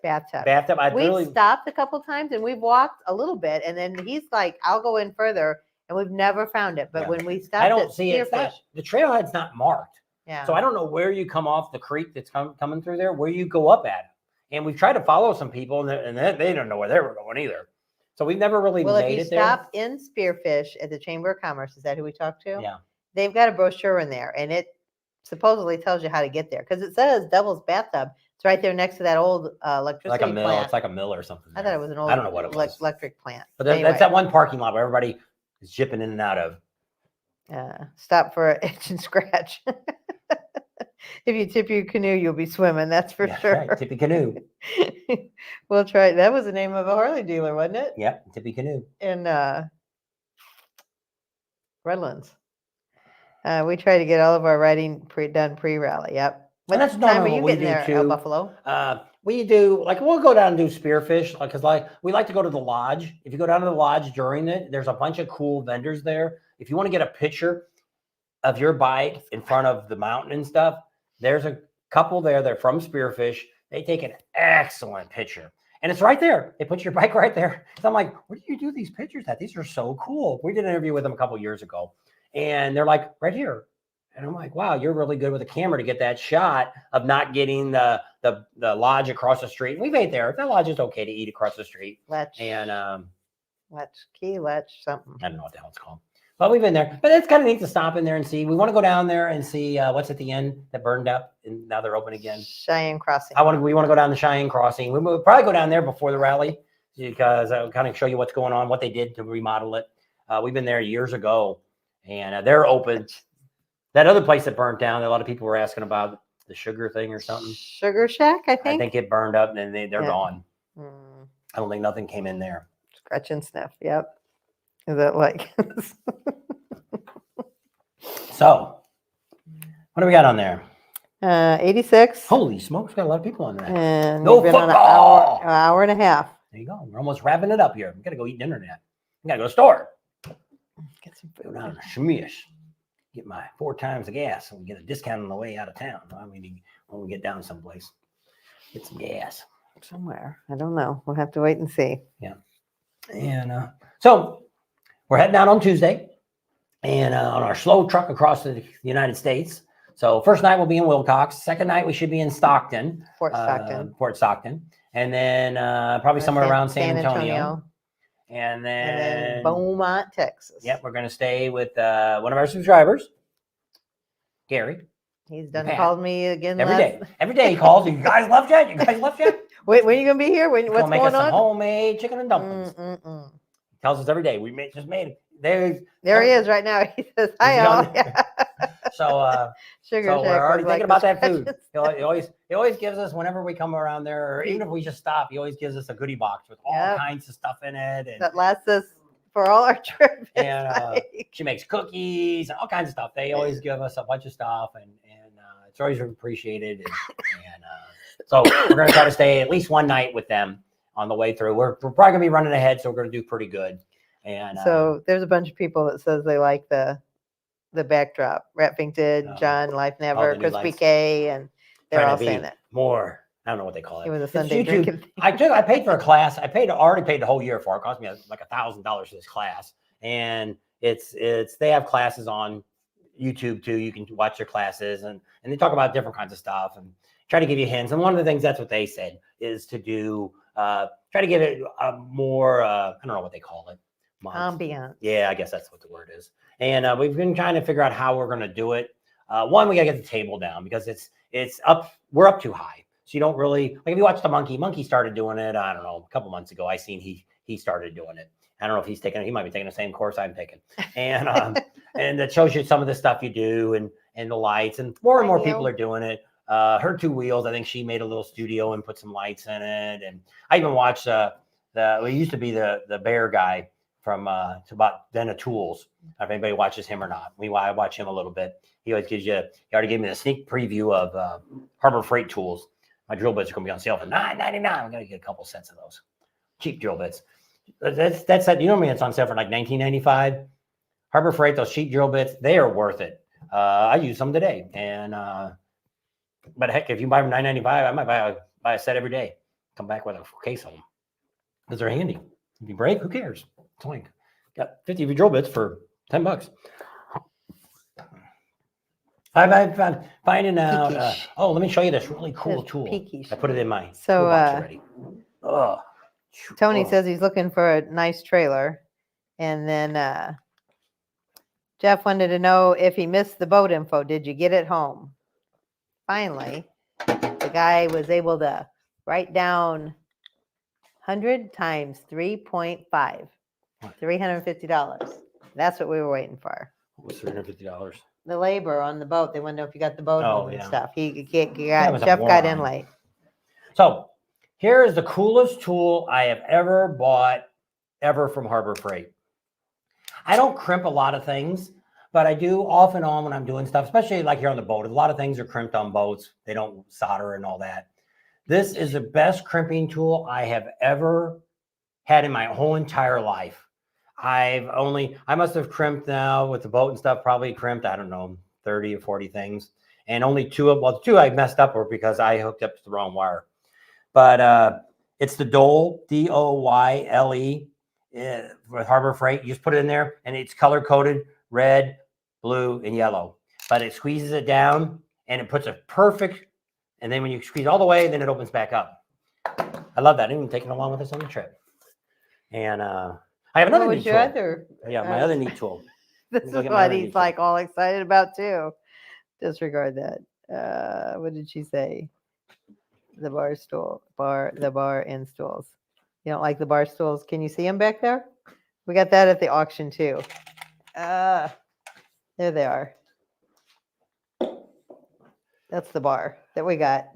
A: bathtub.
B: We've
A: stopped a couple times and we've walked a little bit, and then he's like, "I'll go in further," and we've never found it. But when we stopped,
B: I don't see it. The trailhead's not marked.
A: Yeah.
B: So I don't know where you come off the creek that's coming through there, where you go up at. And we've tried to follow some people, and they don't know where they were going either. So we've never really made it there. Well, if you stop in
A: Spearfish at the Chamber of Commerce, is that who we talked to?
B: Yeah.
A: They've got a brochure in there, and it supposedly tells you how to get there, because it says Devil's Bathtub. It's right there next to that old electricity
B: like a mill.
A: plant.
B: It's like a mill or something.
A: I thought it was an old.
B: I don't know what it was.
A: Electric plant.
B: But anyway, that's that one parking lot where everybody is zipping in and out of.
A: Stop for an itch and scratch. If you tip your canoe, you'll be swimming. That's for
B: Yeah,
A: sure.
B: right, Tippy Canoe.
A: We'll try. That was the name of a Harley dealer, wasn't it?
B: Yep, Tippy Canoe.
A: In Redlands. We try to get all of our riding done pre-rally. Yep. What
B: And that's
A: time
B: normally
A: are you
B: what we
A: getting
B: do
A: there, El
B: too.
A: Buffalo?
B: We do like we'll go down and do spearfish because we like to go to the lodge. If you go down to the lodge during it, there's a bunch of cool vendors there. If you want to get a picture of your bike in front of the mountain and stuff, there's a couple there. They're from Spearfish. They take an excellent picture. And it's right there. They put your bike right there. So I'm like, where do you do these pictures at? These are so cool. We did an interview with them a couple years ago. And they're like, right here. And I'm like, wow, you're really good with a camera to get that shot of not getting the lodge across the street. And we've ate there. That lodge is okay to eat across the street.
A: Letch,
B: And
A: something.
B: I don't know what the hell it's called. But we've been there. But it's kind of neat to stop in there and see. We want to go down there and see what's at the end that burned up and now they're open again.
A: Cheyenne Crossing.
B: We want to go down the Cheyenne Crossing. We'll probably go down there before the rally because I'll kind of show you what's going on, what they did to remodel it. We've been there years ago and they're open. That other place that burnt down, a lot of people were asking about the sugar thing or something.
A: Sugar Shack, I
B: I
A: think.
B: think it burned up and they're gone.
A: Mm,
B: I don't think nothing came in there.
A: scratch and sniff. Yep. Is that like?
B: So, what do we got on there?
A: 86.
B: Holy smokes, got a lot of people on there.
A: And
B: No
A: we've been on
B: football.
A: an hour and a half.
B: There you go. We're almost wrapping it up here. We got to go eat dinner now. We got to go to the store.
A: Get some
B: Go
A: food.
B: down to Shamish. Get my 4 times the gas and we get a discount on the way out of town. I mean, when we get down someplace, get some gas.
A: Somewhere. I don't know. We'll have to wait and see.
B: And so we're heading out on Tuesday and on our slow truck across the United States. So first night we'll be in Wilcox. Second night we should be in Stockton.
A: Fort Stockton.
B: Fort Stockton. And then probably somewhere around San Antonio. And
A: And then
B: then
A: Beaumont, Texas.
B: Yep, we're going to stay with one of our subscribers, Gary.
A: He's done
B: Pat.
A: called me again
B: Every
A: last.
B: day. Every day he calls. You guys left yet? You guys left yet?
A: Wait, when are you gonna be here? What's
B: He's gonna make
A: going
B: us some
A: on?
B: homemade chicken and dumplings.
A: Mm-mm-mm.
B: He tells us every day. We just made it.
A: There he is right now. He says, "Hi,
B: He's
A: all."
B: young. So
A: Sugar
B: so we're
A: Shack
B: already
A: was like
B: thinking about
A: the
B: that food.
A: scratches.
B: He always gives us whenever we come around there, or even if we just stop, he always gives us a goodie box with all
A: Yep.
B: kinds of stuff in it. And,
A: That lasts us for all our trips.
B: and she makes cookies and all kinds of stuff. They always give us a bunch of stuff, and it's always appreciated. And so we're going to try to stay at least one night with them on the way through. We're probably going to be running ahead, so we're going to do pretty good. And
A: So there's a bunch of people that says they like the backdrop. Ratfink did, John, Life Never,
B: the new
A: Crispy
B: lights.
A: K, and they're
B: trying
A: all
B: to
A: saying
B: be
A: that.
B: more. I don't know what they call it.
A: It was a
B: It's
A: Sunday
B: YouTube.
A: drinking thing.
B: I paid for a class. I already paid the whole year for it. It cost me like $1,000 for this class. And it's they have classes on YouTube too. You can watch their classes and they talk about different kinds of stuff and try to give you hints. And one of the things that's what they said is to do try to give it a more I don't know what they call it.
A: Ambiance.
B: Yeah, I guess that's what the word is. And we've been trying to figure out how we're going to do it. One, we got to get the table down because it's up. We're up too high. So you don't really like if you watch the monkey started doing it. I don't know, a couple months ago. I seen he started doing it. I don't know if he might be taking the same course I'm taking. And and that shows you some of the stuff you do and the lights and more people are doing it. Her 2 wheels, I think she made a little studio and put some lights in it. And I even watched it used to be the bear guy from it's about Dena Tools. I don't know if anybody watches him or not. I watch him a little bit. He always he already gave me a sneak preview of Harbor Freight Tools. My drill bits are going to be on sale for $9.99. I'm going to get a couple sets of those cheap drill bits. That's you know what I mean? It's on sale for like $19.95. Harbor Freight, those cheap drill bits, they are worth it. I use them today, and but heck, if you buy them $9.95, I might buy a set every day. Come back with a case of them because they're handy. If you break, who cares? It's only got 50 drill bits for $10. I'm finding out. Let me show you this really cool tool.
A: Peakish.
B: I put it in my
A: So
B: toolbox already.
A: Tony says he's looking for a nice trailer, and then Jeff wanted to know if he missed the boat info. Did you get it home? Finally, the guy was able to write down 100 times 3.5, $350. That's what we were waiting for.
B: What was $350?
A: the labor on the boat. They want to know if you got the boat
B: Oh,
A: home and
B: yeah.
A: stuff.
B: That was a
A: Jeff got in
B: moron.
A: late.
B: So here is the coolest tool I have ever bought ever from Harbor Freight. I don't crimp a lot of things, but I do off and on when I'm doing stuff, especially like here on the boat. A lot of things are crimped on boats. They don't solder and all that. This is the best crimping tool I have ever had in my whole entire life. I must have crimped now with the boat and stuff, probably crimped, I don't know, 30 or 40 things. And only the two I messed up were because I hooked up to the wrong wire. But it's the Dole, Doyle, with Harbor Freight. You just put it in there and it's color coded red, blue, and yellow. But it squeezes it down and it puts a perfect, and then when you squeeze all the way, then it opens back up. I love that. I'm even taking it along with us on the trip. And I have another
A: What
B: neat
A: was
B: tool.
A: your other?
B: My other neat tool.
A: This is what he's like all excited about too. Disregard that. What did she say? The bar and stools. You don't like the bar stools? Can you see them back there? We got that at the auction too. There they are. That's the bar that we got.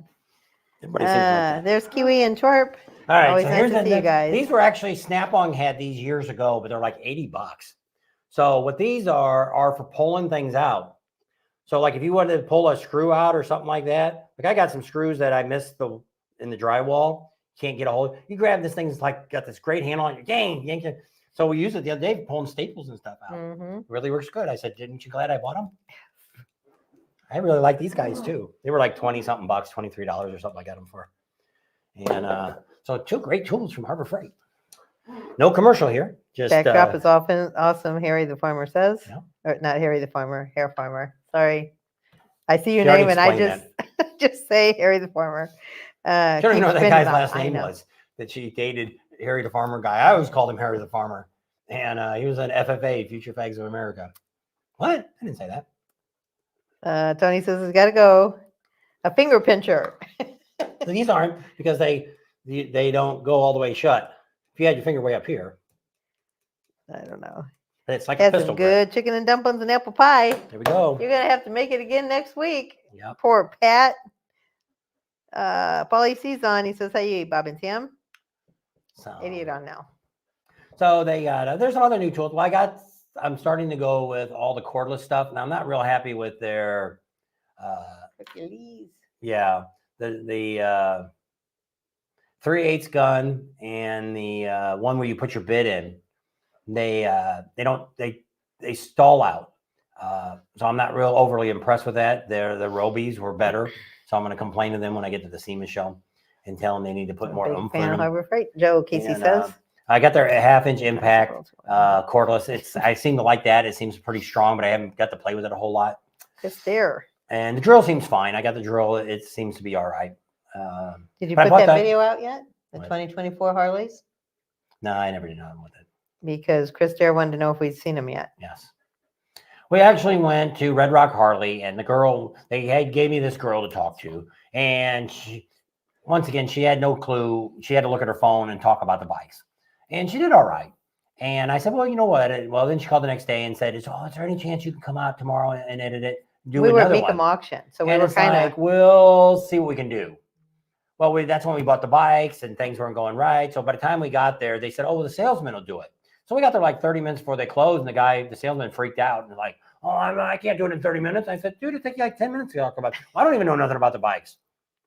A: There's Kiwi and Chorp.
B: All right,
A: Always
B: so
A: nice
B: here's
A: to see you guys.
B: These were actually Snap-on had these years ago, but they're like $80. So what these are for pulling things out. So like if you wanted to pull a screw out or something like that, like I got some screws that I missed in the drywall, can't get a hold. You grab this thing, it's like got this great handle on your yank it. So we used it the other day pulling staples and stuff out.
A: Mm-hmm.
B: It really works good. I said, didn't you glad I bought them? I really like these guys too. They were like 20 something bucks, $23 or something I got them for. And so two great tools from Harbor Freight. No commercial here. Just
A: backdrop is often awesome. Harry the farmer says,
B: yeah.
A: Or not Harry the farmer, hair farmer. Sorry, I see your
B: She already
A: name and I
B: explained
A: just say Harry the farmer.
B: She don't even
A: keep
B: know what that
A: spinning
B: guy's
A: them.
B: last
A: I
B: name
A: know.
B: was. That she dated Harry the farmer guy. I always called him Harry the farmer, and he was an FFA, Future Fags of America. What? I didn't say that.
A: Tony says it's got to go. A finger pincher.
B: So these aren't, because they don't go all the way shut. If you had your finger way up here,
A: I don't know.
B: it's like
A: Had
B: a pistol
A: some
B: grip.
A: good chicken and dumplings and apple pie.
B: There we go.
A: You're gonna have to make it again next week.
B: Yep.
A: Poor Pat. Paulie sees on. He says, "Hey, Bob and Tim."
B: So,
A: Idiot on now.
B: So they got. There's some other new tools. Well, I'm starting to go with all the cordless stuff. Now I'm not real happy with their.
A: Hercules.
B: Yeah, the 3/8 gun and the one where you put your bit in. They stall out. So I'm not real overly impressed with that. The Robies were better. So I'm going to complain to them when I get to the SEMA show and tell them they need to put more oomph in them.
A: Harbor Freight. Joe Casey says.
B: I got their 1/2 inch impact cordless. I seem to like that. It seems pretty strong, but I haven't got to play with it a whole lot.
A: It's there.
B: And the drill seems fine. I got the drill. It seems to be all right.
A: Did you put that video out yet? The 2024 Harleys?
B: No, I never did nothing with it.
A: Because Chris Dare wanted to know if we'd seen them yet.
B: Yes. We actually went to Red Rock Harley, and the girl, gave me this girl to talk to. And once again, she had no clue. She had to look at her phone and talk about the bikes. And she did all right. And I said, well, you know what? Well, then she called the next day and said, is there any chance you can come out tomorrow and edit it?
A: We were at Meekum Auction. So we were kind of.
B: We'll see what we can do. Well, that's when we bought the bikes and things weren't going right. So by the time we got there, they said, oh, well, the salesman will do it. So we got there like 30 minutes before they closed, and the salesman freaked out and like, oh, I can't do it in 30 minutes. I said, dude, it took you like 10 minutes to talk about it. Well, I don't even know nothing about the bikes.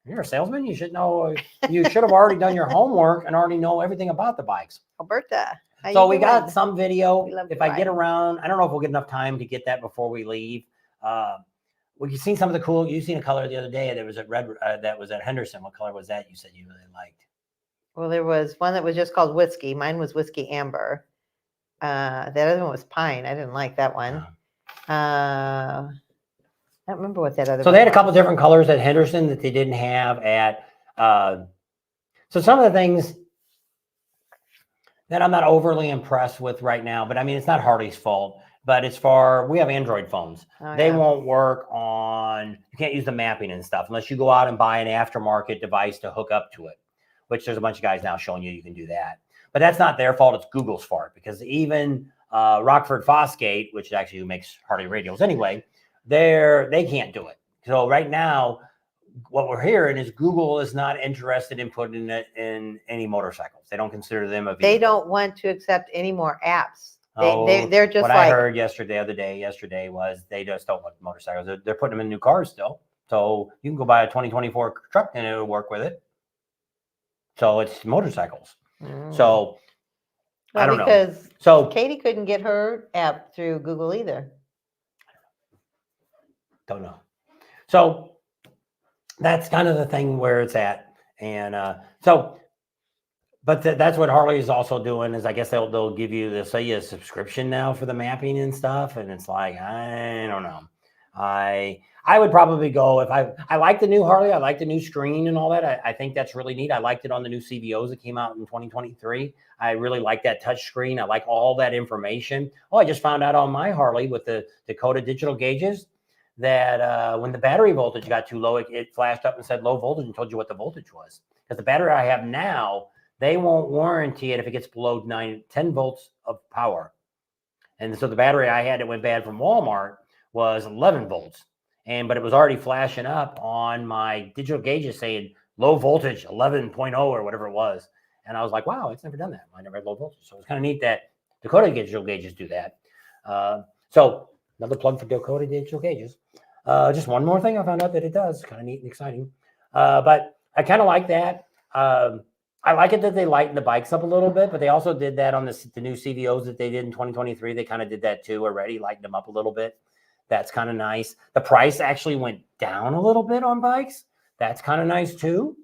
B: You're a salesman. You should know. You should have already done your homework and already know everything about the bikes.
A: Alberta.
B: So we got some video. If I
A: bike.
B: get around, I don't know if we'll get enough time to get that before we leave. We've seen some of the cool. You seen a color the other day that was at that was at Henderson. What color was that? You said you really liked.
A: Well, there was one that was just called Whiskey. Mine was Whiskey Amber. That other one was Pine. I didn't like that one. I don't remember what that other.
B: So they had a couple different colors at Henderson that they didn't have at. So some of the things that I'm not overly impressed with right now, but I mean, it's not Harley's fault. But we have Android phones. They won't work on, you can't use the mapping and stuff unless you go out and buy an aftermarket device to hook up to it, which there's a bunch of guys now showing you can do that. But that's not their fault. It's Google's fault, because even Rockford Fosgate, which is actually who makes Harley radials anyway, they can't do it. So right now, what we're hearing is Google is not interested in putting it in any motorcycles. They don't consider them a vehicle.
A: They don't want to accept any more apps.
B: Oh,
A: They're just
B: what
A: like,
B: I heard yesterday was they just don't want motorcycles. They're putting them in new cars still. So you can go buy a 2024 truck and it'll work with it. So it's motorcycles. So I don't know.
A: because
B: So
A: Katie couldn't get her app through Google either.
B: don't know. So that's kind of the thing where it's at. And but that's what Harley is also doing is I guess they'll give you, they'll say you a subscription now for the mapping and stuff. And it's like, I don't know. I would probably go if I like the new Harley. I like the new screen and all that. I think that's really neat. I liked it on the new CVOs that came out in 2023. I really like that touch screen. I like all that information. Oh, I just found out on my Harley with the Dakota digital gauges that when the battery voltage got too low, it flashed up and said low voltage and told you what the voltage was. Because the battery I have now, they won't warranty it if it gets below 10 volts of power. And so the battery I had that went bad from Walmart was 11 volts. But it was already flashing up on my digital gauges saying low voltage 11.0 or whatever it was. And I was like, wow, it's never done that. I never had low voltage. So it's kind of neat that Dakota digital gauges do that. So another plug for Dakota digital gauges. Just one more thing I found out that it does. Kind of neat and exciting. But I kind of like that. I like it that they lighten the bikes up a little bit, but they also did that on the new CVOs that they did in 2023. They kind of did that too already, lightened them up a little bit. That's kind of nice. The price actually went down a little bit on bikes. That's kind of nice too.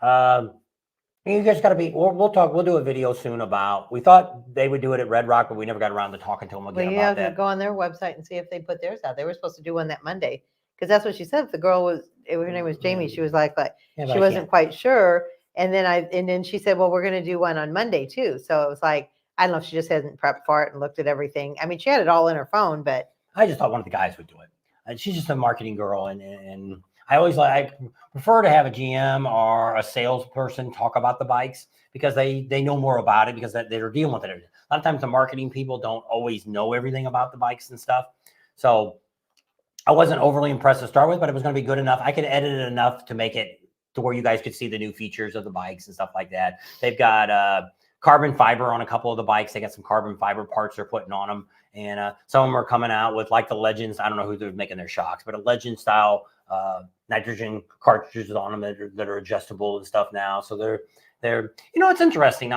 B: You guys got to be, we'll do a video soon about, we thought they would do it at Red Rock, but we never got around to talking to them again
A: Well,
B: about
A: you have
B: that.
A: to go on their website and see if they put theirs out. They were supposed to do one that Monday because that's what she said. The girl was, her name was Jamie. She was like
B: Yeah,
A: she wasn't quite sure. And then she said, well, we're going to do one on Monday too. So it was like, I don't know if she just hasn't prepped for it and looked at everything. I mean, she had it all in her phone, but
B: I just thought one of the guys would do it. She's just a marketing girl, and I always I prefer to have a GM or a salesperson talk about the bikes because they know more about it because they're dealing with it. A lot of times the marketing people don't always know everything about the bikes and stuff. So I wasn't overly impressed to start with, but it was going to be good enough. I could edit it enough to make it to where you guys could see the new features of the bikes and stuff like that. They've got carbon fiber on a couple of the bikes. They got some carbon fiber parts they're putting on them. And some of them are coming out with like the Legends. I don't know who they're making their shocks, but a Legend style nitrogen cartridges on them that are adjustable and stuff now. So they're it's interesting.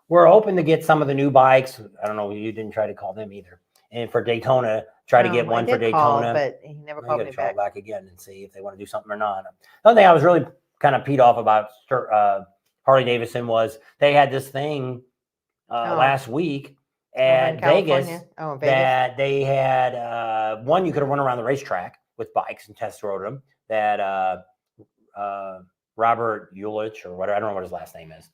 B: We're open to get some of the new bikes. I don't know. You didn't try to call them either. And for Daytona, try to get one for Daytona.
A: But he never called me
B: back again and see if they want to do something or not. Another thing I was really kind of peed off about Harley Davidson was they had this thing last week at Vegas that they had one you could have run around the racetrack with bikes and test rode them. That Robert Ulich or whatever, I don't know what his last name is.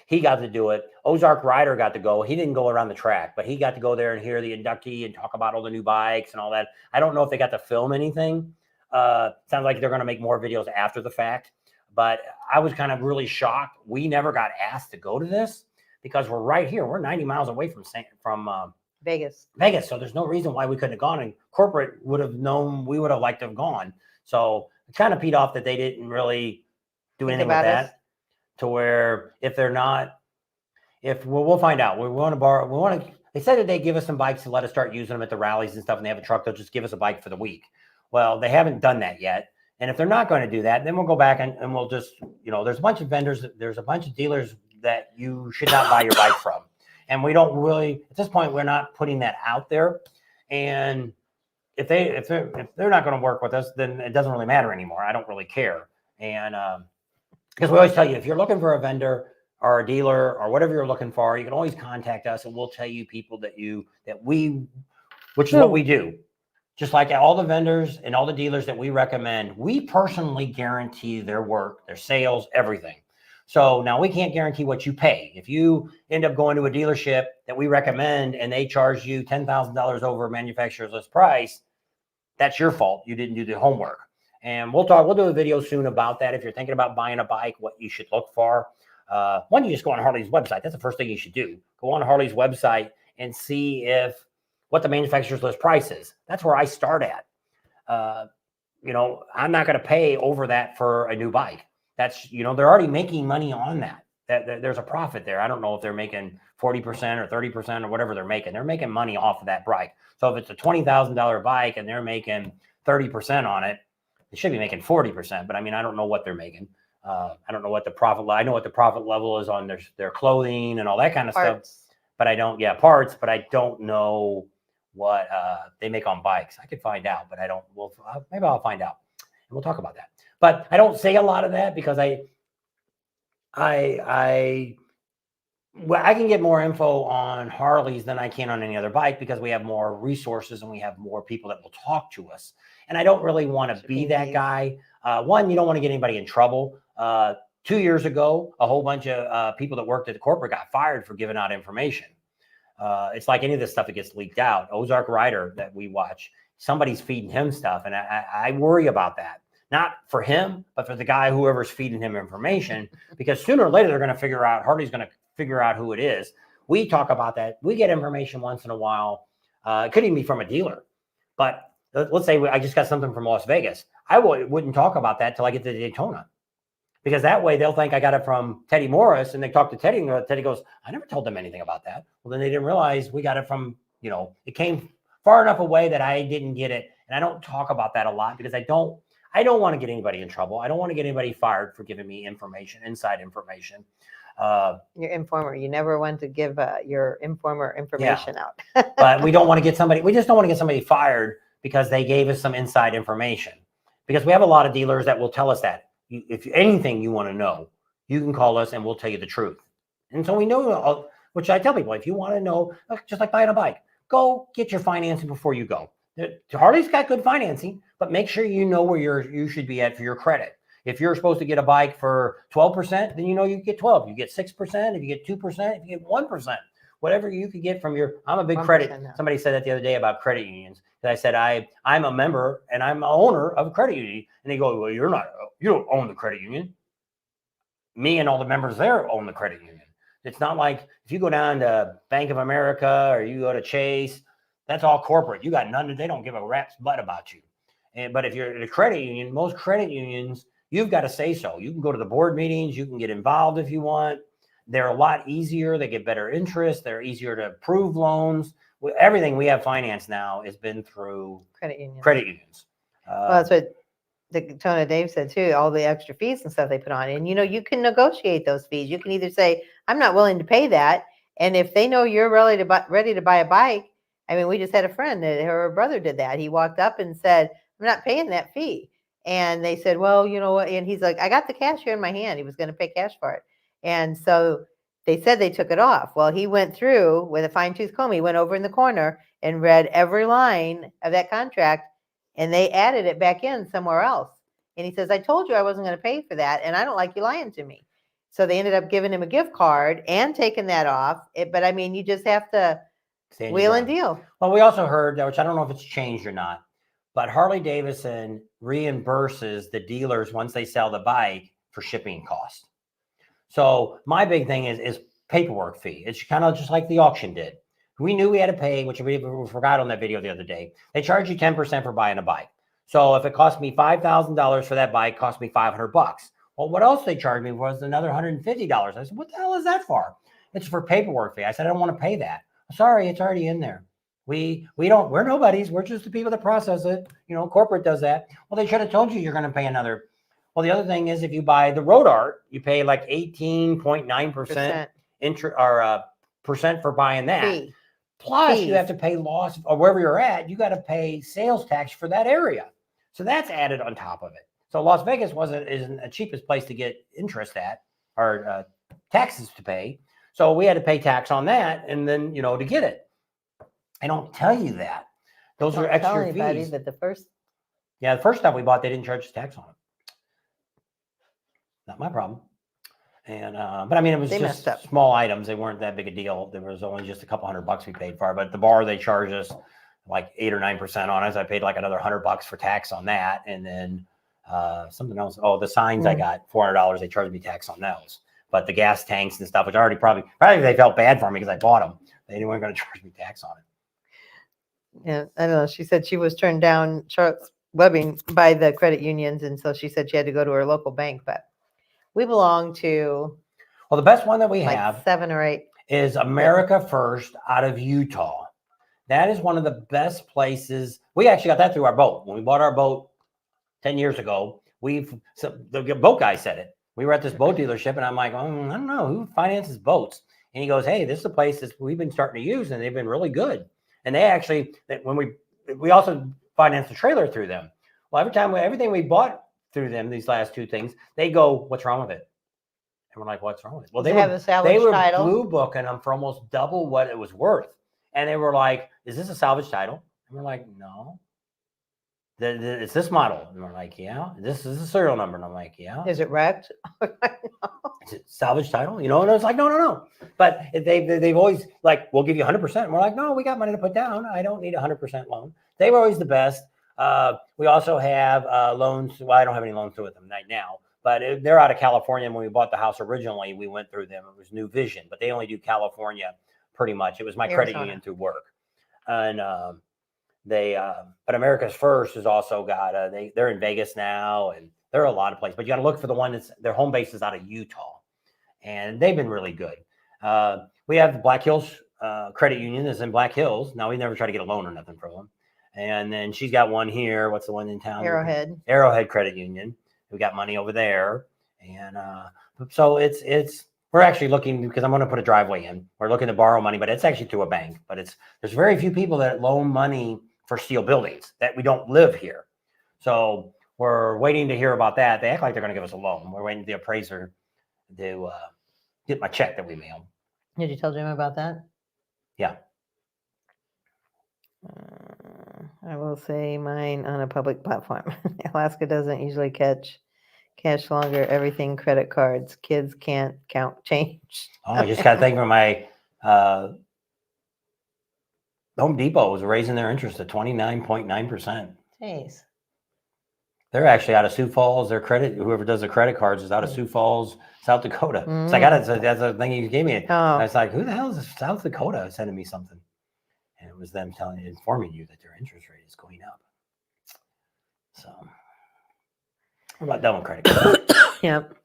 B: He got to do it. Ozark Ryder got to go. He didn't go around the track, but he got to go there and hear the inductee and talk about all the new bikes and all that. I don't know if they got to film anything. Sounds like they're going to make more videos after the fact, but I was kind of really shocked. We never got asked to go to this because we're right here. We're 90 miles away from Vegas. So there's no reason why we couldn't have gone, and corporate would have known we would have liked to have gone. So it's kind of peed off that they didn't really do anything with that. To where if they're not, we'll find out. We want to borrow. They said that they give us some bikes to let us start using them at the rallies and stuff, and they have a truck. They'll just give us a bike for the week. Well, they haven't done that yet. And if they're not going to do that, then we'll go back and we'll just, there's a bunch of vendors, there's a bunch of dealers that you should not buy your bike from. And we don't really, at this point, we're not putting that out there. And if they're not going to work with us, then it doesn't really matter anymore. I don't really care. And because we always tell you, if you're looking for a vendor or a dealer or whatever you're looking for, you can always contact us and we'll tell you people which is what we do. Just like all the vendors and all the dealers that we recommend, we personally guarantee their work, their sales, everything. So now we can't guarantee what you pay. If you end up going to a dealership that we recommend and they charge you $10,000 over manufacturer's list price, that's your fault. You didn't do the homework. And we'll do a video soon about that. If you're thinking about buying a bike, what you should look for. One, you just go on Harley's website. That's the first thing you should do. Go on Harley's website and see if what the manufacturer's list price is. That's where I start at. I'm not going to pay over that for a new bike. That's, they're already making money on that. There's a profit there. I don't know if they're making 40% or 30% or whatever they're making. They're making money off of that bike. So if it's a $20,000 bike and they're making 30% on it, they should be making 40%. But I mean, I don't know what they're making. I don't know what the profit. I know what the profit level is on their clothing and all that kind of stuff. But I don't. Yeah, parts. But I don't know what they make on bikes. I could find out, but I don't. Maybe I'll find out, and we'll talk about that. But I don't say a lot of that because I can get more info on Harleys than I can on any other bike because we have more resources and we have more people that will talk to us. And I don't really want to be that guy. One, you don't want to get anybody in trouble. 2 years ago, a whole bunch of people that worked at the corporate got fired for giving out information. It's like any of this stuff that gets leaked out. Ozark Rider that we watch, somebody's feeding him stuff. And I worry about that. Not for him, but for the guy, whoever's feeding him information, because sooner or later, they're going to figure out, Harley's going to figure out who it is. We talk about that. We get information once in a while. It could even be from a dealer. But let's say I just got something from Las Vegas. I wouldn't talk about that till I get to Daytona. Because that way they'll think I got it from Teddy Morris, and they talk to Teddy, and Teddy goes, I never told them anything about that. Well, then they didn't realize we got it from, it came far enough away that I didn't get it. And I don't talk about that a lot because I don't want to get anybody in trouble. I don't want to get anybody fired for giving me information, inside information.
A: Your informer. You never want to give your informer information out.
B: But we just don't want to get somebody fired because they gave us some inside information. Because we have a lot of dealers that will tell us that. If anything you want to know, you can call us and we'll tell you the truth. And so we know, which I tell people, if you want to know, just like buying a bike, go get your financing before you go. Harley's got good financing, but make sure you know where you should be at for your credit. If you're supposed to get a bike for 12%, then you get 12. You get 6%. If you get 2%, if you get 1%, whatever you could get from I'm a big credit. Now. Somebody said that the other day about credit unions. And I said, I'm a member and I'm an owner of a credit union. And they go, well, you don't own the credit union. Me and all the members there own the credit union. It's not like if you go down to Bank of America or you go to Chase, that's all corporate. You got none. They don't give a rat's butt about you. But if you're at a credit union, most credit unions, you've got to say so. You can go to the board meetings. You can get involved if you want. They're a lot easier. They get better interest. They're easier to approve loans. Everything we have financed now has been through credit unions.
A: Well, that's what Daytona Dave said too, all the extra fees and stuff they put on. And, you can negotiate those fees. You can either say, I'm not willing to pay that. And if they know you're ready to buy a bike, I mean, we just had a friend that her brother did that. He walked up and said, I'm not paying that fee. And they said, well, you know what? And he's like, I got the cash here in my hand. He was going to pay cash for it. And so they said they took it off. Well, he went through with a fine tooth comb. He went over in the corner and read every line of that contract, and they added it back in somewhere else. And he says, I told you I wasn't going to pay for that, and I don't like you lying to me. So they ended up giving him a gift card and taking that off. But I mean, you just have to wheel and deal.
B: Well, we also heard, which I don't know if it's changed or not, but Harley Davidson reimburses the dealers once they sell the bike for shipping costs. So my big thing is paperwork fee. It's kind of just like the auction did. We knew we had to pay, which we forgot on that video the other day. They charge you 10% for buying a bike. So if it cost me $5,000 for that bike, it cost me $500. Well, what else they charged me was another $150. I said, what the hell is that for? It's for paperwork fee. I said, I don't want to pay that. Sorry, it's already in there. We're nobodies. We're just the people that process it. Corporate does that. Well, they should have told you you're going to pay another. Well, the other thing is if you buy the Road Art, you pay like 18.9% percent for buying that. Fee. Plus, you have to pay loss or wherever you're at. You got to pay sales tax for that area. So that's added on top of it. So Las Vegas isn't the cheapest place to get interest at or taxes to pay. So we had to pay tax on that, and then to get it. I don't tell you that. Those are extra fees.
A: But the first
B: stuff we bought, they didn't charge tax on it. Not my problem. And but I mean, it was just small items. They weren't that big a deal. There was only just a couple $100 we paid for it. But at the bar, they charged us like 8 or 9% on it. So I paid like another $100 for tax on that, and then something else. Oh, the signs I got $400. They charged me tax on those. But the gas tanks and stuff, which already probably they felt bad for me because I bought them. They weren't going to charge me tax on it.
A: Yeah, I don't know. She said she was turned down Charlotte's Webbing by the credit unions, and so she said she had to go to her local bank. But we belong to
B: Well, the best one that we
A: like
B: have
A: 7 or 8.
B: is America First out of Utah. That is one of the best places. We actually got that through our boat. When we bought our boat 10 years ago, the boat guy said it. We were at this boat dealership, and I'm like, I don't know who finances boats. And he goes, hey, this is a place that we've been starting to use, and they've been really good. And they actually, when we also financed a trailer through them. Well, everything we bought through them, these last 2 things, they go, what's wrong with it? And we're like, what's wrong with it? Well,
A: They have a salvage
B: they were
A: title.
B: blue booking them for almost double what it was worth. And they were like, is this a salvage title? And we're like, no. It's this model. And we're like, yeah. This is a serial number. And I'm like, yeah.
A: Is it wrecked?
B: Is it salvage title? You know, and it's like, no. But they've always like, we'll give you 100%. And we're like, no, we got money to put down. I don't need a 100% loan. They were always the best. We also have loans. Well, I don't have any loans with them right now, but they're out of California. And when we bought the house originally, we went through them. It was New Vision, but they only do California pretty much. It was my credit union through work. And but America's First has also got they're in Vegas now, and there are a lot of places, but you got to look for the one their home base is out of Utah, and they've been really good. We have the Black Hills credit union is in Black Hills. Now we never try to get a loan or nothing from them. And then she's got one here. What's the one in town? Arrowhead Credit Union. We got money over there. And so we're actually looking, because I'm going to put a driveway in. We're looking to borrow money, but it's actually through a bank. But there's very few people that loan money for steel buildings that we don't live here. So we're waiting to hear about that. They act like they're going to give us a loan. We're waiting for the appraiser to get my check that we mailed.
A: Did you tell Jim about that?
B: Yeah.
A: I will say mine on a public platform. Alaska doesn't usually catch cash longer, everything credit cards. Kids can't count change.
B: Oh, I just got to think of my Home Depot was raising their interest at 29.9%.
A: Jeez.
B: They're actually out of Sioux Falls. Whoever does the credit cards is out of Sioux Falls, South Dakota. It's like, that's the thing you gave me. I was like, who the hell is South Dakota sending me something? And it was them informing you that their interest rate is going up. So, what about double credit cards?
A: Yep.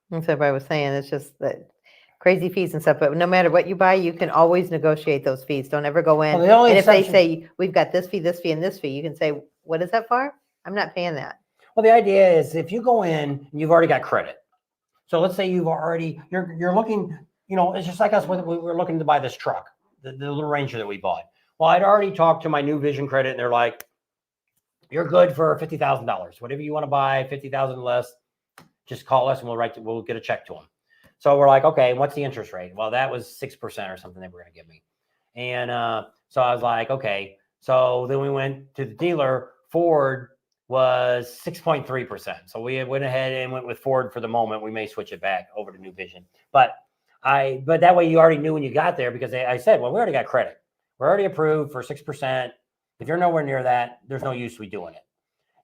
A: That's what everybody was saying. It's just that crazy fees and stuff. But no matter what you buy, you can always negotiate those fees. Don't ever go in. And if they say, we've got this fee, and this fee, you can say, what is that for? I'm not paying that.
B: Well, the idea is if you go in and you've already got credit. So let's say you're looking, it's just like us when we were looking to buy this truck, the little Ranger that we bought. Well, I'd already talked to my New Vision credit, and they're like, you're good for $50,000. Whatever you want to buy, $50,000 less, just call us and we'll get a check to them. So we're like, okay, what's the interest rate? Well, that was 6% or something they were going to give me. And so I was like, okay. So then we went to the dealer. Ford was 6.3%. So we went ahead and went with Ford for the moment. We may switch it back over to New Vision. But that way you already knew when you got there, because I said, well, we already got credit. We're already approved for 6%. If you're nowhere near that, there's no use we doing it.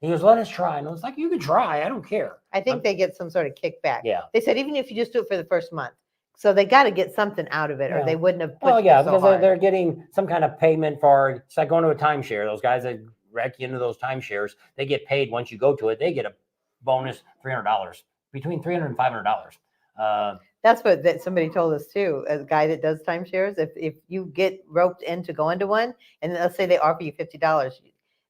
B: He goes, let us try. And I was like, you can try. I don't care.
A: I think they get some sort of kickback.
B: Yeah.
A: They said, even if you just do it for the first month. So they got to get something out of it, or they wouldn't have put
B: because they're getting some kind of payment for, it's like going to a timeshare. Those guys that wreck you into those timeshares, they get paid once you go to it. They get a bonus, $300, between $300 and $500.
A: That's what somebody told us too. A guy that does timeshares, if you get roped into going to one, and let's say they offer you $50,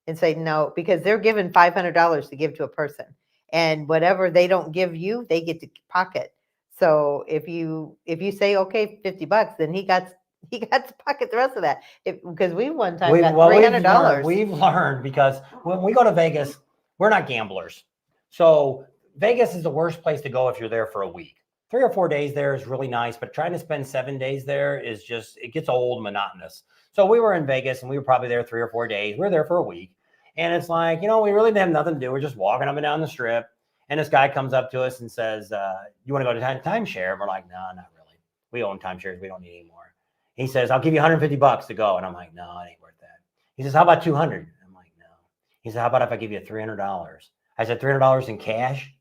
A: and say no, because they're given $500 to give to a person, and whatever they don't give you, they get to pocket. So if you say okay, $50, then he got to pocket the rest of that. Because we one time got $300.
B: We've learned, because when we go to Vegas, we're not gamblers. So Vegas is the worst place to go if you're there for a week. 3 or 4 days there is really nice, but trying to spend 7 days there is just, it gets old and monotonous. So we were in Vegas, and we were probably there 3 or 4 days. We were there for a week. And it's like, we really didn't have nothing to do. We're just walking up and down the strip. And this guy comes up to us and says, you want to go to timeshare? And we're like, no, not really. We own timeshares. We don't need any more. He says, I'll give you $150 to go. And I'm like, no, it ain't worth that. He says, how about $200? I'm like, no. He said, how about if I give you $300? I said, $300 in cash?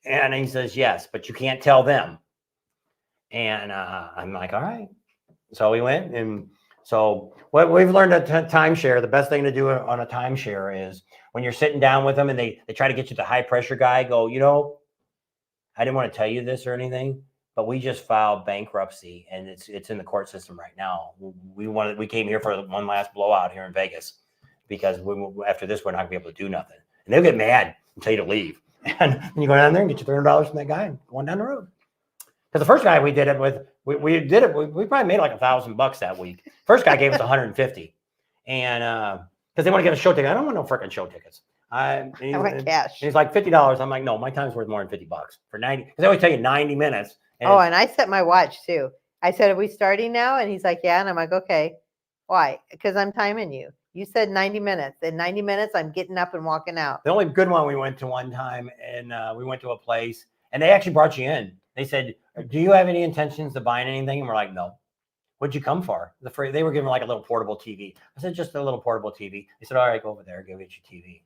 B: And he says, yes, but you can't tell them. And I'm like, all right. So we went, and So what we've learned at timeshare, the best thing to do on a timeshare is when you're sitting down with them and they try to get you the high pressure guy, go, I didn't want to tell you this or anything, but we just filed bankruptcy and it's in the court system right now. We came here for one last blowout here in Vegas because after this, we're not gonna be able to do nothing. And they'll get mad and tell you to leave. And then you go down there and get your $300 from that guy and go on down the road. Because the first guy we did it with, we probably made like $1,000 that week. First guy gave us 150, and because they want to get a show ticket. I don't want no freaking show tickets.
A: I want cash.
B: He's like $50. I'm like, no, my time's worth more than $50 for 90. Because they always tell you 90 minutes.
A: And I set my watch too. I said, "Are we starting now?" And he's like, "Yeah." And I'm like, "Okay, why?" Because I'm timing you. You said 90 minutes. In 90 minutes, I'm getting up and walking out.
B: The only good one we went to one time, and we went to a place, and they actually brought you in. They said, "Do you have any intentions of buying anything?" And we're like, "No." What'd you come for? They were giving like a little portable TV. I said, "Just a little portable TV." They said, "All right, go over there, go get your TV."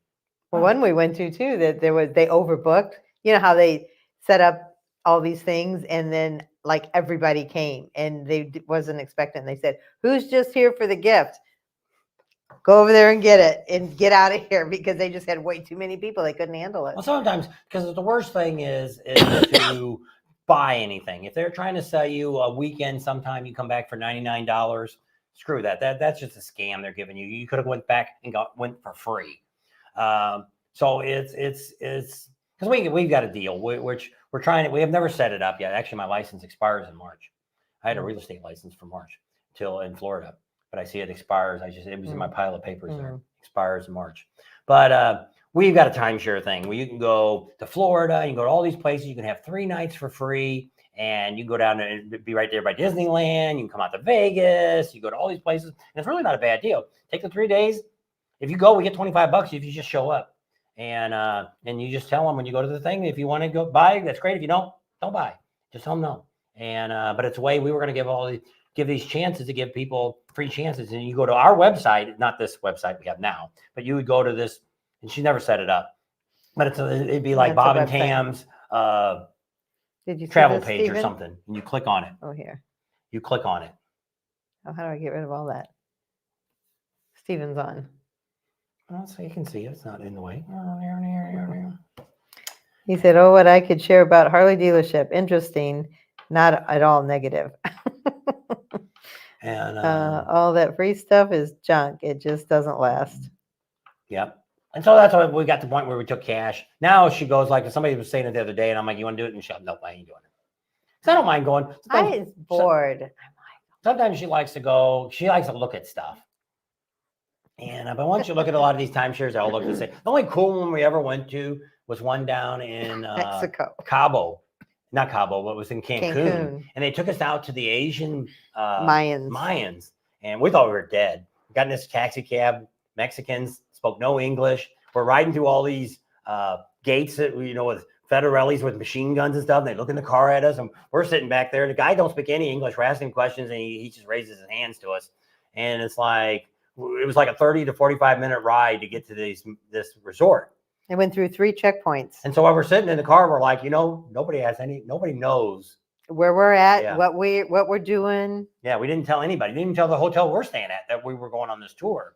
A: Well, one we went to too, that they overbooked. You know how they set up all these things and then like everybody came and they wasn't expecting. They said, "Who's just here for the gift? Go over there and get it and get out of here," because they just had way too many people. They couldn't handle it.
B: Well, sometimes, because the worst thing is to buy anything. If they're trying to sell you a weekend sometime, you come back for $99. Screw that. That's just a scam they're giving you. You could have went back and went for free. So it's because we've got a deal which we're trying. We have never set it up yet. Actually, my license expires in March. I had a real estate license for March till in Florida, but I see it expires. It was in my pile of papers there. Expires in March, but we've got a timeshare thing where you can go to Florida. You can go to all these places. You can have 3 nights for free, and you can go down and be right there by Disneyland. You can come out to Vegas. You go to all these places, and it's really not a bad deal. Take the 3 days. If you go, we get $25 if you just show up, and you just tell them when you go to the thing, if you want to go buy, that's great. If you don't buy. Just tell them no. And but it's a way we were going to give these chances to give people free chances. And you go to our website, not this website we have now, but you would go to this, and she never set it up, but it'd be like Bob and Tam's travel page or something, and you click on it.
A: Oh, here.
B: You click on it.
A: Oh, how do I get rid of all that? Steven's on.
B: Well, so you can see it's not in the way.
A: He said, "Oh, what I could share about Harley dealership. Interesting, not at all negative."
B: And
A: all that free stuff is junk. It just doesn't last.
B: Yep. And so that's why we got to the point where we took cash. Now she goes like, somebody was saying it the other day, and I'm like, "You want to do it?" And she's like, "Nope, I ain't doing it." So I don't mind going.
A: I was bored.
B: Sometimes she likes to go. She likes to look at stuff. And but once you look at a lot of these timeshares, they all look the same. The only cool one we ever went to was one down in
A: Mexico.
B: Not Cabo, but it was in Cancun. And they took us out to the Asian Mayans, and we thought we were dead. We got in this taxi cab. Mexicans spoke no English. We're riding through all these gates that with federales with machine guns and stuff. And they look in the car at us, and we're sitting back there. The guy don't speak any English. We're asking questions, and he just raises his hands to us. And it's like it was like a 30 to 45-minute ride to get to this resort.
A: It went through 3 checkpoints.
B: And so while we're sitting in the car, we're like, nobody knows
A: where we're at, what we're doing.
B: Yeah, we didn't tell anybody. Didn't even tell the hotel we're staying at that we were going on this tour.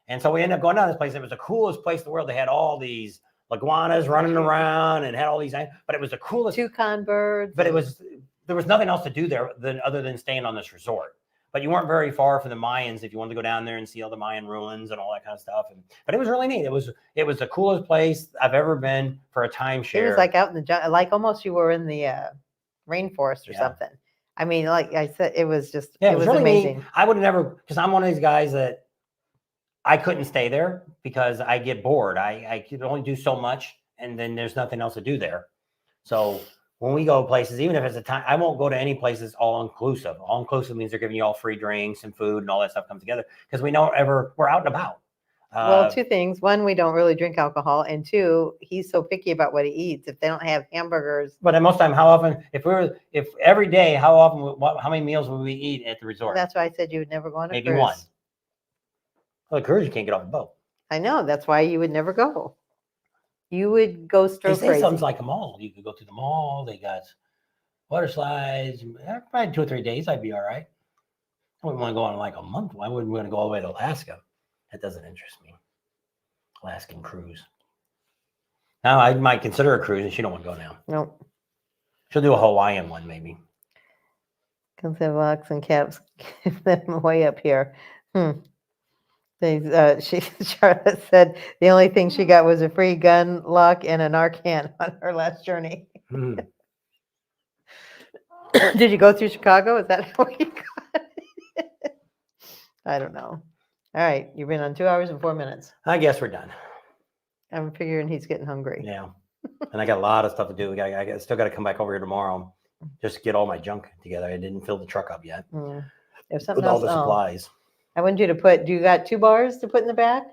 B: And so we ended up going down this place. It was the coolest place in the world. They had all these iguanas running around and had all these, but it was the coolest.
A: Toucan birds.
B: But there was nothing else to do there other than staying on this resort. But you weren't very far from the Mayans if you wanted to go down there and see all the Mayan ruins and all that kind of stuff. But it was really neat. It was the coolest place I've ever been for a timeshare.
A: It was like out in the like almost you were in the rainforest or something. I mean, like I said, it was just it was really amazing. Neat.
B: I would have never, because I'm one of these guys that I couldn't stay there because I get bored. I could only do so much, and then there's nothing else to do there. So when we go places, even if it's a time, I won't go to any places all inclusive. All inclusive means they're giving you all free drinks and food and all that stuff comes together because we're out and about.
A: Well, 2 things. 1, we don't really drink alcohol, and 2, he's so picky about what he eats. If they don't have hamburgers,
B: but most time, how often? If every day, how many meals would we eat at the resort?
A: That's why I said you would never go on a cruise.
B: Maybe 1. Well, the cruise you can't get off the boat.
A: I know. That's why you would never go. You would go stroke crazy.
B: They say something's like a mall. You could go to the mall. They got water slides. Probably 2 or 3 days. I'd be all right. I wouldn't want to go on like a month. Why wouldn't we want to go all the way to Alaska? That doesn't interest me. Alaskan cruise. Now I might consider a cruise, and she don't want to go now.
A: Nope.
B: She'll do a Hawaiian one maybe.
A: Comes have locks and caps. Give them way up here. Charlotte said the only thing she got was a free gun lock and a Narcan on her last journey.
B: Hmm.
A: Did you go through Chicago? Is that how you got it? I don't know. All right, you've been on 2 hours and 4 minutes.
B: I guess we're done.
A: I'm figuring he's getting hungry.
B: Yeah, and I got a lot of stuff to do. I still got to come back over here tomorrow, just to get all my junk together. I didn't fill the truck up yet
A: There's something
B: with all
A: else.
B: the supplies.
A: I wanted you to put. Do you got 2 bars to put in the back?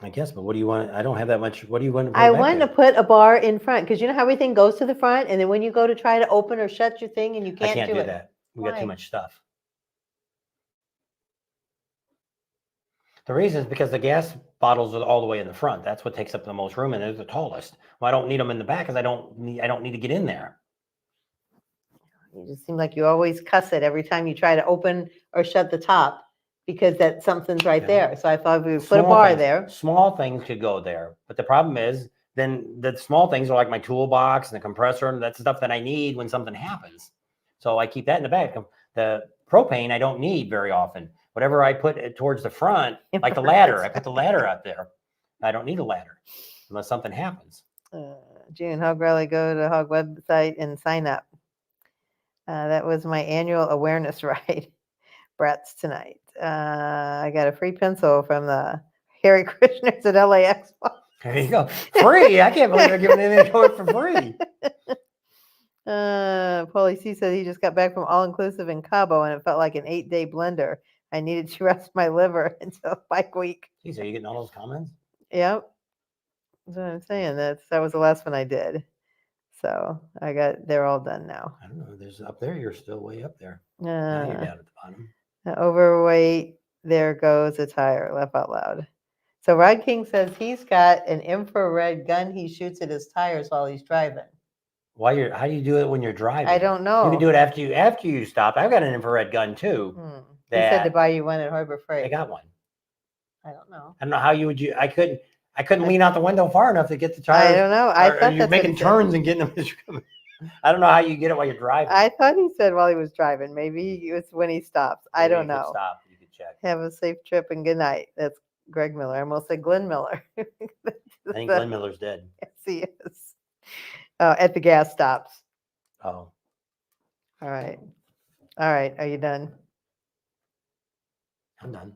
B: I guess, but what do you want? I don't have that much. What do you want to put
A: I
B: back
A: wanted to
B: there?
A: put a bar in front because you know how everything goes to the front, and then when you go to try to open or shut your thing, and you
B: I
A: can't,
B: can't do
A: it.
B: that. We got
A: Why?
B: too much stuff. The reason is because the gas bottles are all the way in the front. That's what takes up the most room, and they're the tallest. Well, I don't need them in the back because I don't need to get in there.
A: You just seem like you always cuss it every time you try to open or shut the top because that something's right
B: Yeah.
A: there. So I thought we would put a bar
B: things,
A: there.
B: Small things could go there, but the problem is then the small things are like my toolbox and the compressor, and that's stuff that I need when something happens. So I keep that in the back. The propane I don't need very often. Whatever I put it towards the front, like the ladder, I put the ladder up there. I don't need a ladder unless something happens.
A: June, Hog Rally, go to Hog website and sign up. That was my annual awareness ride. Brett's tonight. I got a free pencil from the Harry Krishners at LAX.
B: There you go. Free. I can't believe they're giving anything to it for free.
A: Paulie C said he just got back from all inclusive in Cabo and it felt like an 8-day blender. I needed to rest my liver until bike week.
B: Geez, are you getting all those comments?
A: Yep. That's what I'm saying. That was the last one I did. So they're all done now.
B: I don't know. There's up there. You're still way up there. Now you're down at the bottom.
A: Overweight. There goes a tire. Laugh out loud. So Rod King says he's got an infrared gun he shoots at his tires while he's driving.
B: How do you do it when you're driving?
A: I don't know.
B: You can do it after you stop. I've got an infrared gun too.
A: He said to buy you one at Harbor Freight.
B: I got one.
A: I don't know.
B: I don't know how you would. I couldn't lean out the window far enough to get the tires.
A: I don't know. I thought
B: you're making turns and getting them. I don't know how you get it while you're driving.
A: I thought he said while he was driving. Maybe it was when he stops. I don't know.
B: Stop. You can check.
A: Have a safe trip and good night. That's Greg Miller. I almost said Glenn Miller.
B: I think Glenn Miller's dead.
A: Yes, he is. At the gas stops.
B: Oh.
A: All right. Are you done?
B: I'm done.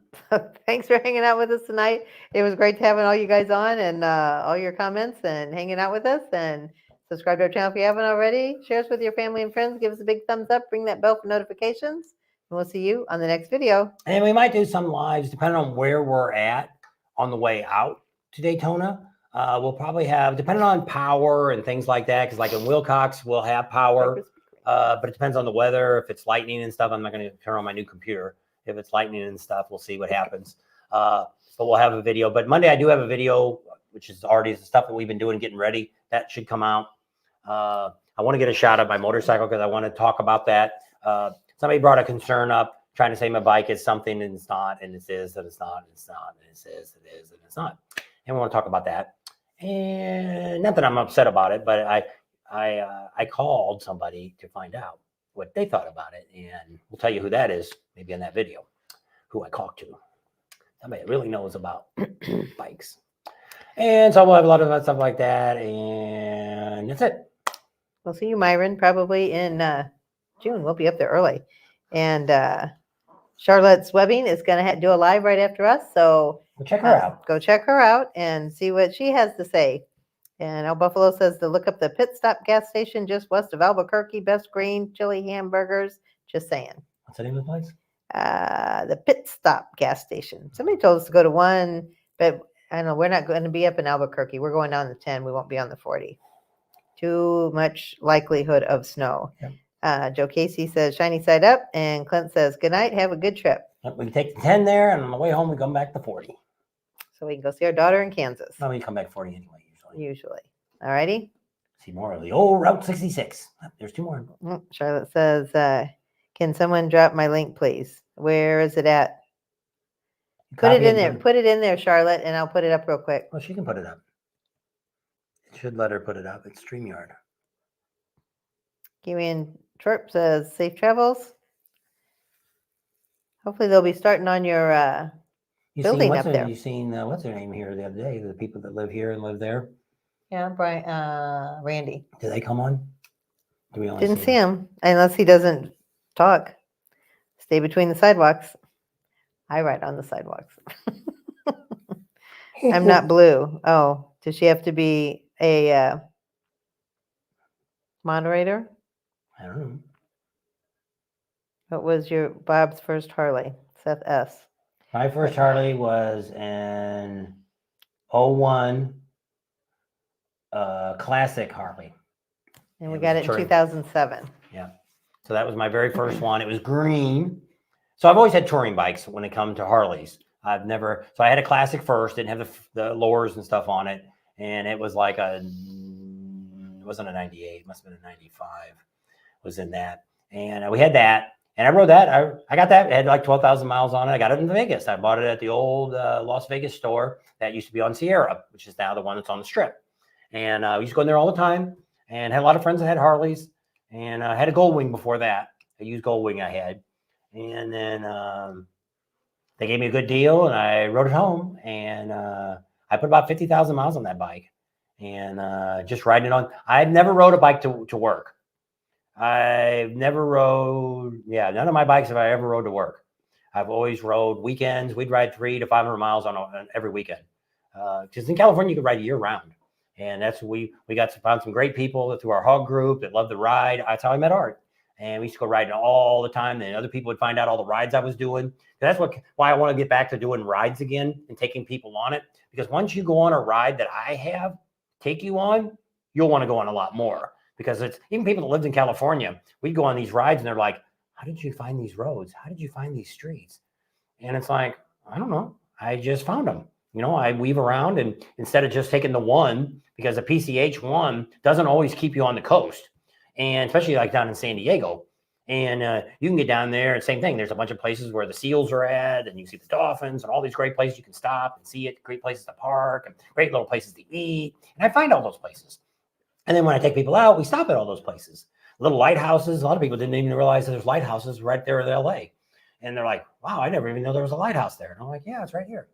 A: Thanks for hanging out with us tonight. It was great having all you guys on and all your comments and hanging out with us. And subscribe to our channel if you haven't already. Share us with your family and friends. Give us a big thumbs up. Ring that bell for notifications. And we'll see you on the next video.
B: And we might do some lives depending on where we're at on the way out to Daytona. We'll probably have, depending on power and things like that, because like in Wilcox, we'll have power, but it depends on the weather. If it's lightning and stuff, I'm not going to turn on my new computer. If it's lightning and stuff, we'll see what happens. But we'll have a video. But Monday, I do have a video, which is already the stuff that we've been doing, getting ready. That should come out. I want to get a shot of my motorcycle because I want to talk about that. Somebody brought a concern up, trying to say my bike is something and it's not, and it is, and it's not, and it's not, and it is, it is, and it's not. And we want to talk about that. And not that I'm upset about it, but I called somebody to find out what they thought about it, and we'll tell you who that is maybe in that video, who I talked to. Somebody that really knows about bikes. And so we'll have a lot of stuff like that, and that's it.
A: We'll see you, Myron, probably in June. We'll be up there early. And Charlotte's Webbing is going to do a live right after us, so
B: Check her out.
A: Go check her out and see what she has to say. And El Buffalo says to look up the Pit Stop gas station just west of Albuquerque. Best green chili hamburgers. Just saying.
B: What's the name of the place?
A: The Pit Stop gas station. Somebody told us to go to one, but I don't know. We're not going to be up in Albuquerque. We're going down the 10. We won't be on the 40. Too much likelihood of snow. Yep. Joe Casey says shiny side up, and Clint says good night. Have a good trip.
B: Yep, we can take the 10 there, and on the way home we come back to 40.
A: So we can go see our daughter in Kansas.
B: No, we come back 40 anyway,
A: usually. All righty.
B: See more of the old Route 66. There's 2 more.
A: Charlotte says, Can someone drop my link, please? Where is it at? Put
B: Copy
A: it in
B: and
A: there.
B: put-
A: Put it in there, Charlotte, and I'll put it up real quick.
B: Well, she can put it up. It should let her put it up. It's StreamYard.
A: Gideon Twerp says safe travels. Hopefully they'll be starting on your building up there.
B: You seen what's her name here the other day? The people that live here and live there.
A: Yeah, Brian, Randy.
B: Did they come on? Do we only
A: Didn't see him unless he doesn't talk. Stay between the sidewalks. I ride on the sidewalks. I'm not blue. Oh, does she have to be a moderator?
B: I don't know.
A: What was your Bob's first Harley? Seth S.
B: My first Harley was an 01 classic Harley.
A: And we got it in 2007.
B: Yeah. So that was my very first one. It was green. So I've always had touring bikes when it comes to Harleys. I've never, so I had a classic first, didn't have the lowers and stuff on it. And it was like it wasn't a 98, it must have been a 95 was in that. And we had that. And I rode that. I got that. It had like 12,000 miles on it. I got it in Vegas. I bought it at the old Las Vegas store that used to be on Sierra, which is now the one that's on the Strip. And I used to go in there all the time and had a lot of friends that had Harleys. And I had a Goldwing before that. I used Goldwing I had. And then they gave me a good deal and I rode it home. And I put about 50,000 miles on that bike. And just riding it on. I've never rode a bike to work. I've never rode, none of my bikes have I ever rode to work. I've always rode weekends. We'd ride 300 to 500 miles on every weekend. Because in California, you could ride year round. And that's we got to find some great people through our hog group that loved to ride. That's how I met Art. And we used to go riding all the time. And other people would find out all the rides I was doing. That's why I want to get back to doing rides again and taking people on it. Because once you go on a ride that I have take you on, you'll want to go on a lot more. Because it's even people that lived in California, we'd go on these rides and they're like, how did you find these roads? How did you find these streets? And it's like, I don't know. I just found them. You know, I weave around and instead of just taking the one, because the PCH one doesn't always keep you on the coast. And especially like down in San Diego. And you can get down there and same thing. There's a bunch of places where the seals are at and you see the dolphins and all these great places you can stop and see it, great places to park and great little places to eat. And I find all those places. And then when I take people out, we stop at all those places. Little lighthouses. A lot of people didn't even realize that there's lighthouses right there in LA. And they're like, wow, I never even know there was a lighthouse there. And I'm like, yeah, it's right here.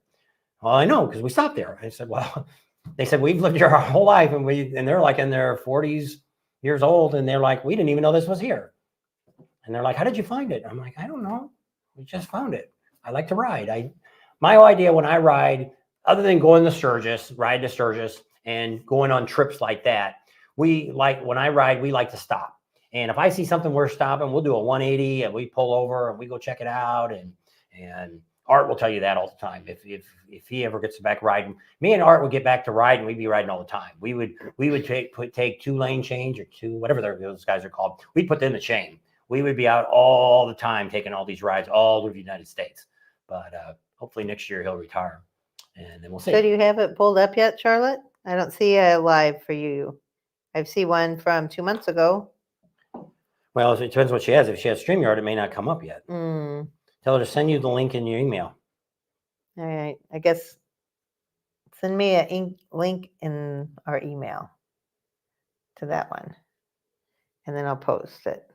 B: Well, I know because we stopped there. I said, well, they said, we've lived here our whole life. And they're like in their 40s years old. And they're like, we didn't even know this was here. And they're like, how did you find it? I'm like, I don't know. We just found it. I like to ride. My idea when I ride, other than going to Sturgis, ride to Sturgis and going on trips like that, when I ride, we like to stop. And if I see something we're stopping, we'll do a 180 and we pull over and we go check it out. And Art will tell you that all the time. If he ever gets back riding, me and Art would get back to riding. We'd be riding all the time. We would take 2-lane change or whatever those guys are called. We'd put them in the chain. We would be out all the time taking all these rides all over the United States. But hopefully next year he'll retire, and then we'll see.
A: So do you have it pulled up yet, Charlotte? I don't see a live for you. I see one from 2 months ago.
B: Well, it depends what she has. If she has StreamYard, it may not come up yet.
A: Mm.
B: Tell her to send you the link in your email.
A: All right. I guess send me a link in our email to that one, and then I'll post it.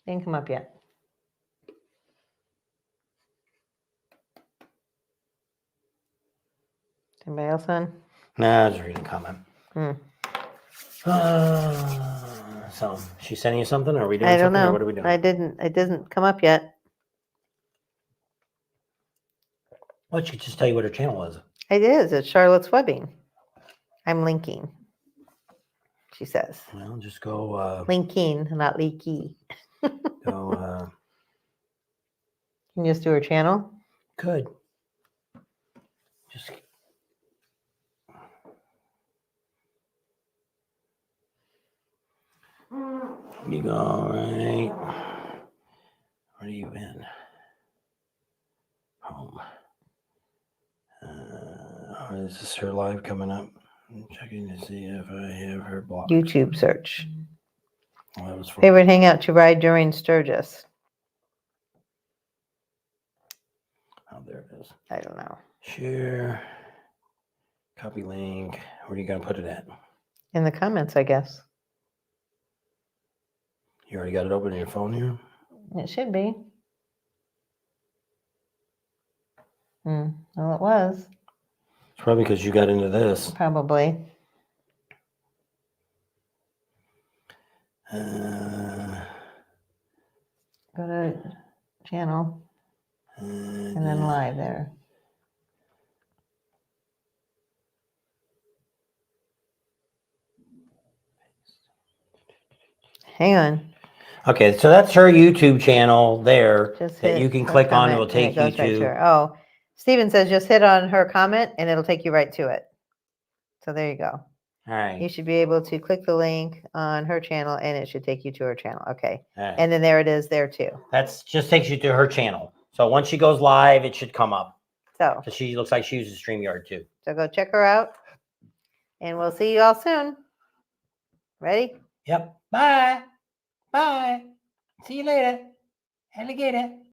A: Didn't come up yet. Anybody else on?
B: Nah, just reading a comment. So she's sending you something? Or are we doing something? Or what are we doing?
A: It didn't come up yet.
B: Why don't you just tell you what her channel is?
A: It is. It's Charlotte's Webbing. I'm linking. She says.
B: Well, just go.
A: Linking, not leaky.
B: Go.
A: Can you just do her channel?
B: Could. Just. You go right. Where are you in? home. Is this her live coming up? I'm checking to see if I have her blocked.
A: YouTube search.
B: Well, that was for
A: Favorite hangout to ride during Sturgis.
B: oh, there it is.
A: I don't know.
B: Share. Copy link. Where are you going to put it at?
A: In the comments, I guess.
B: You already got it open on your phone here?
A: It should be. Well, it was.
B: It's probably because you got into this.
A: Probably. Go to channel and then live there. Hang on.
B: Okay, so that's her YouTube channel there
A: Just
B: that
A: hit
B: you can
A: her
B: click on. It
A: comment
B: will
A: and
B: take you
A: goes right
B: to.
A: her. Oh, Steven says just hit on her comment and it'll take you right to it. So there you go.
B: All right.
A: You should be able to click the link on her channel and it should take you to her channel. Okay.
B: All right.
A: And then there it is there too.
B: That's just takes you to her channel. So once she goes live, it should come up.
A: So,
B: Because she looks like she uses StreamYard too.
A: so go check her out and we'll see you all soon. Ready?
B: Yep. Bye. Bye. See you later. Alligator.